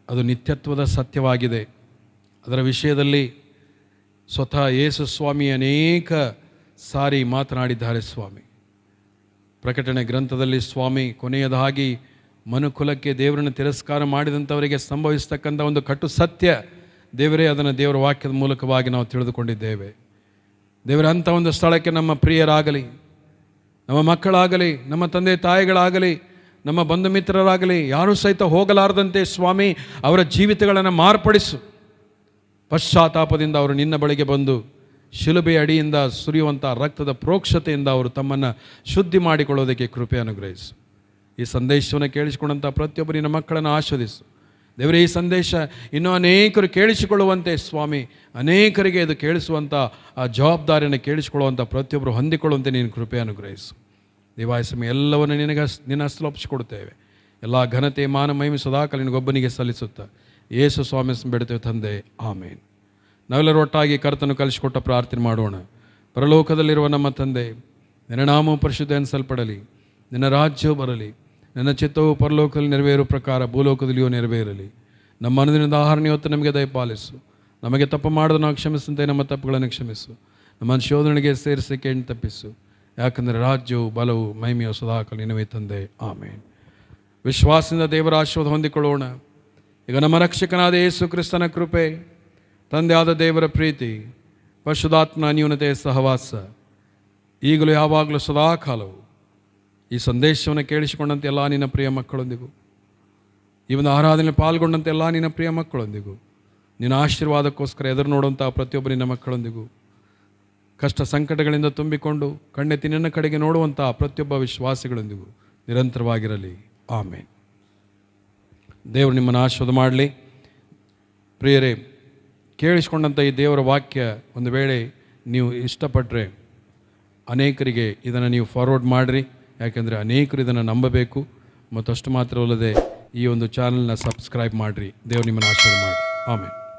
S1: ಅದು ನಿತ್ಯತ್ವದ ಸತ್ಯವಾಗಿದೆ. ಅದರ ವಿಷಯದಲ್ಲಿ ಸ್ವತಃ ಯೇಸು ಸ್ವಾಮಿ ಅನೇಕ ಸಾರಿ ಮಾತನಾಡಿದ್ದಾರೆ ಸ್ವಾಮಿ. ಪ್ರಕಟಣೆ ಗ್ರಂಥದಲ್ಲಿ ಸ್ವಾಮಿ ಕೊನೆಯದಾಗಿ ಮನುಕುಲಕ್ಕೆ ದೇವರನ್ನು ತಿರಸ್ಕಾರ ಮಾಡಿದಂಥವರಿಗೆ ಸಂಭವಿಸ್ತಕ್ಕಂಥ ಒಂದು ಕಟ್ಟು ಸತ್ಯ ದೇವರೇ, ಅದನ್ನು ದೇವರ ವಾಕ್ಯದ ಮೂಲಕವಾಗಿ ನಾವು ತಿಳಿದುಕೊಂಡಿದ್ದೇವೆ. ದೇವರ ಅಂಥ ಒಂದು ಸ್ಥಳಕ್ಕೆ ನಮ್ಮ ಪ್ರಿಯರಾಗಲಿ, ನಮ್ಮ ಮಕ್ಕಳಾಗಲಿ, ನಮ್ಮ ತಂದೆ ತಾಯಿಗಳಾಗಲಿ, ನಮ್ಮ ಬಂಧು ಮಿತ್ರರಾಗಲಿ ಯಾರೂ ಸಹಿತ ಹೋಗಲಾರದಂತೆ ಸ್ವಾಮಿ ಅವರ ಜೀವಿತಗಳನ್ನು ಮಾರ್ಪಡಿಸು. ಪಶ್ಚಾತ್ತಾಪದಿಂದ ಅವರು ನಿನ್ನ ಬಳಿಗೆ ಬಂದು ಶಿಲುಬೆಯ ಅಡಿಯಿಂದ ಸುರಿಯುವಂಥ ರಕ್ತದ ಪ್ರೋಕ್ಷತೆಯಿಂದ ಅವರು ತಮ್ಮನ್ನು ಶುದ್ಧಿ ಮಾಡಿಕೊಳ್ಳೋದಕ್ಕೆ ಕೃಪೆ ಅನುಗ್ರಹಿಸು. ಈ ಸಂದೇಶವನ್ನು ಕೇಳಿಸಿಕೊಂಡಂಥ ಪ್ರತಿಯೊಬ್ಬರು ನಿನ್ನ ಮಕ್ಕಳನ್ನು ಆಸ್ವಾದಿಸು ದೇವರೇ. ಈ ಸಂದೇಶ ಇನ್ನೂ ಅನೇಕರು ಕೇಳಿಸಿಕೊಳ್ಳುವಂತೆ ಸ್ವಾಮಿ, ಅನೇಕರಿಗೆ ಇದು ಕೇಳಿಸುವಂಥ ಆ ಜವಾಬ್ದಾರಿಯನ್ನು ಕೇಳಿಸಿಕೊಳ್ಳುವಂಥ ಪ್ರತಿಯೊಬ್ಬರು ಹೊಂದಿಕೊಳ್ಳುವಂತೆ ನೀನು ಕೃಪೆ ಅನುಗ್ರಹಿಸು. ದಿವಾಯಸ್ವಾಮಿ, ಎಲ್ಲವನ್ನು ನಿನ್ನ ಹಸ್ತಲೊಪ್ಪಿಸಿಕೊಡುತ್ತೇವೆ. ಎಲ್ಲ ಘನತೆ ಮಾನ ಮಹಿಮೆ ಸದಾಕಾಲ ನಿನಗೊಬ್ಬನಿಗೆ ಸಲ್ಲಿಸುತ್ತಾ ಯೇಸು ಸ್ವಾಮಿ ಬೇಡುತ್ತೇವೆ ತಂದೆ, ಆಮೇನ್. ನಾವೆಲ್ಲರೂ ಒಟ್ಟಾಗಿ ಕರ್ತನು ಕಲಿಸಿಕೊಟ್ಟ ಪ್ರಾರ್ಥನೆ ಮಾಡೋಣ. ಪರಲೋಕದಲ್ಲಿರುವ ನಮ್ಮ ತಂದೆ, ನಿನ್ನ ನಾಮವು ಪರಿಶುದ್ಧ ಎನಿಸಲ್ಪಡಲಿ, ನಿನ್ನ ರಾಜ್ಯವು ಬರಲಿ, ನನ್ನ ಚಿತ್ತವು ಪರಲೋಕದಲ್ಲಿ ನೆರವೇರುವ ಪ್ರಕಾರ ಭೂಲೋಕದಲ್ಲಿಯೂ ನೆರವೇರಲಿ. ನಮ್ಮ ಅನುದಿನದ ಆಹಾರನ ಇವತ್ತು ನಮಗೆ ದಯಪಾಲಿಸು. ನಮಗೆ ತಪ್ಪು ಮಾಡೋದು ನಾವು ಕ್ಷಮಿಸಂತೆ ನಮ್ಮ ತಪ್ಪುಗಳನ್ನು ಕ್ಷಮಿಸು. ನಮ್ಮನ್ನು ಶೋಧನೆಗೆ ಸೇರಿಸಿ ಕೇಳಿ ತಪ್ಪಿಸು. ಯಾಕಂದರೆ ರಾಜ್ಯವು ಬಲವು ಮಹಿಮೆಯು ಸದಾಕಾಲ ನಿನ್ನವೇ ತಂದೆ, ಆಮೇನ್. ವಿಶ್ವಾಸದಿಂದ ದೇವರ ಆಶೀರ್ವಾದ ಹೊಂದಿಕೊಳ್ಳೋಣ. ಈಗ ನಮ್ಮ ರಕ್ಷಕನಾದ ಯೇಸು ಕ್ರಿಸ್ತನ ಕೃಪೆ, ತಂದೆಯಾದ ದೇವರ ಪ್ರೀತಿ, ಪರಿಶುದ್ಧಾತ್ಮನ ಅನ್ಯೋನ್ಯತೆಯ ಸಹವಾಸ ಈಗಲೂ ಯಾವಾಗಲೂ ಸದಾಕಾಲವು ಈ ಸಂದೇಶವನ್ನು ಕೇಳಿಸಿಕೊಂಡಂತೆ ಎಲ್ಲ ನಿನ್ನ ಪ್ರಿಯ ಮಕ್ಕಳೊಂದಿಗೂ, ಈ ಒಂದು ಆರಾಧನೆಯಲ್ಲಿ ಪಾಲ್ಗೊಂಡಂತೆ ಎಲ್ಲ ನಿನ್ನ ಪ್ರಿಯ ಮಕ್ಕಳೊಂದಿಗೂ, ನಿನ್ನ ಆಶೀರ್ವಾದಕ್ಕೋಸ್ಕರ ಎದುರು ನೋಡುವಂಥ ಪ್ರತಿಯೊಬ್ಬ ನಿನ್ನ ಮಕ್ಕಳೊಂದಿಗೂ, ಕಷ್ಟ ಸಂಕಟಗಳಿಂದ ತುಂಬಿಕೊಂಡು ಕಣ್ಣೆತ್ತಿ ನಿನ್ನ ಕಡೆಗೆ ನೋಡುವಂಥ ಪ್ರತಿಯೊಬ್ಬ ವಿಶ್ವಾಸಿಗಳೊಂದಿಗೂ ನಿರಂತರವಾಗಿರಲಿ. ಆಮೇನ್. ದೇವರು ನಿಮ್ಮನ್ನು ಆಶೀರ್ವಾದ ಮಾಡಲಿ. ಪ್ರಿಯರೇ, ಕೇಳಿಸ್ಕೊಂಡಂಥ ಈ ದೇವರ ವಾಕ್ಯ ಒಂದು ವೇಳೆ ನೀವು ಇಷ್ಟಪಟ್ಟರೆ ಅನೇಕರಿಗೆ ಇದನ್ನು ನೀವು ಫಾರ್ವರ್ಡ್ ಮಾಡಿರಿ. ಯಾಕೆಂದರೆ ಅನೇಕರು ಇದನ್ನು ನಂಬಬೇಕು. ಮತ್ತು ಅಷ್ಟು ಮಾತ್ರವಲ್ಲದೆ ಈ ಒಂದು ಚಾನಲ್ನ ಸಬ್ಸ್ಕ್ರೈಬ್ ಮಾಡಿರಿ. ದೇವರು ನಿಮ್ಮನ್ನು ಆಶೀರ್ವಾದ ಮಾಡಿ. ಆಮೇನ್.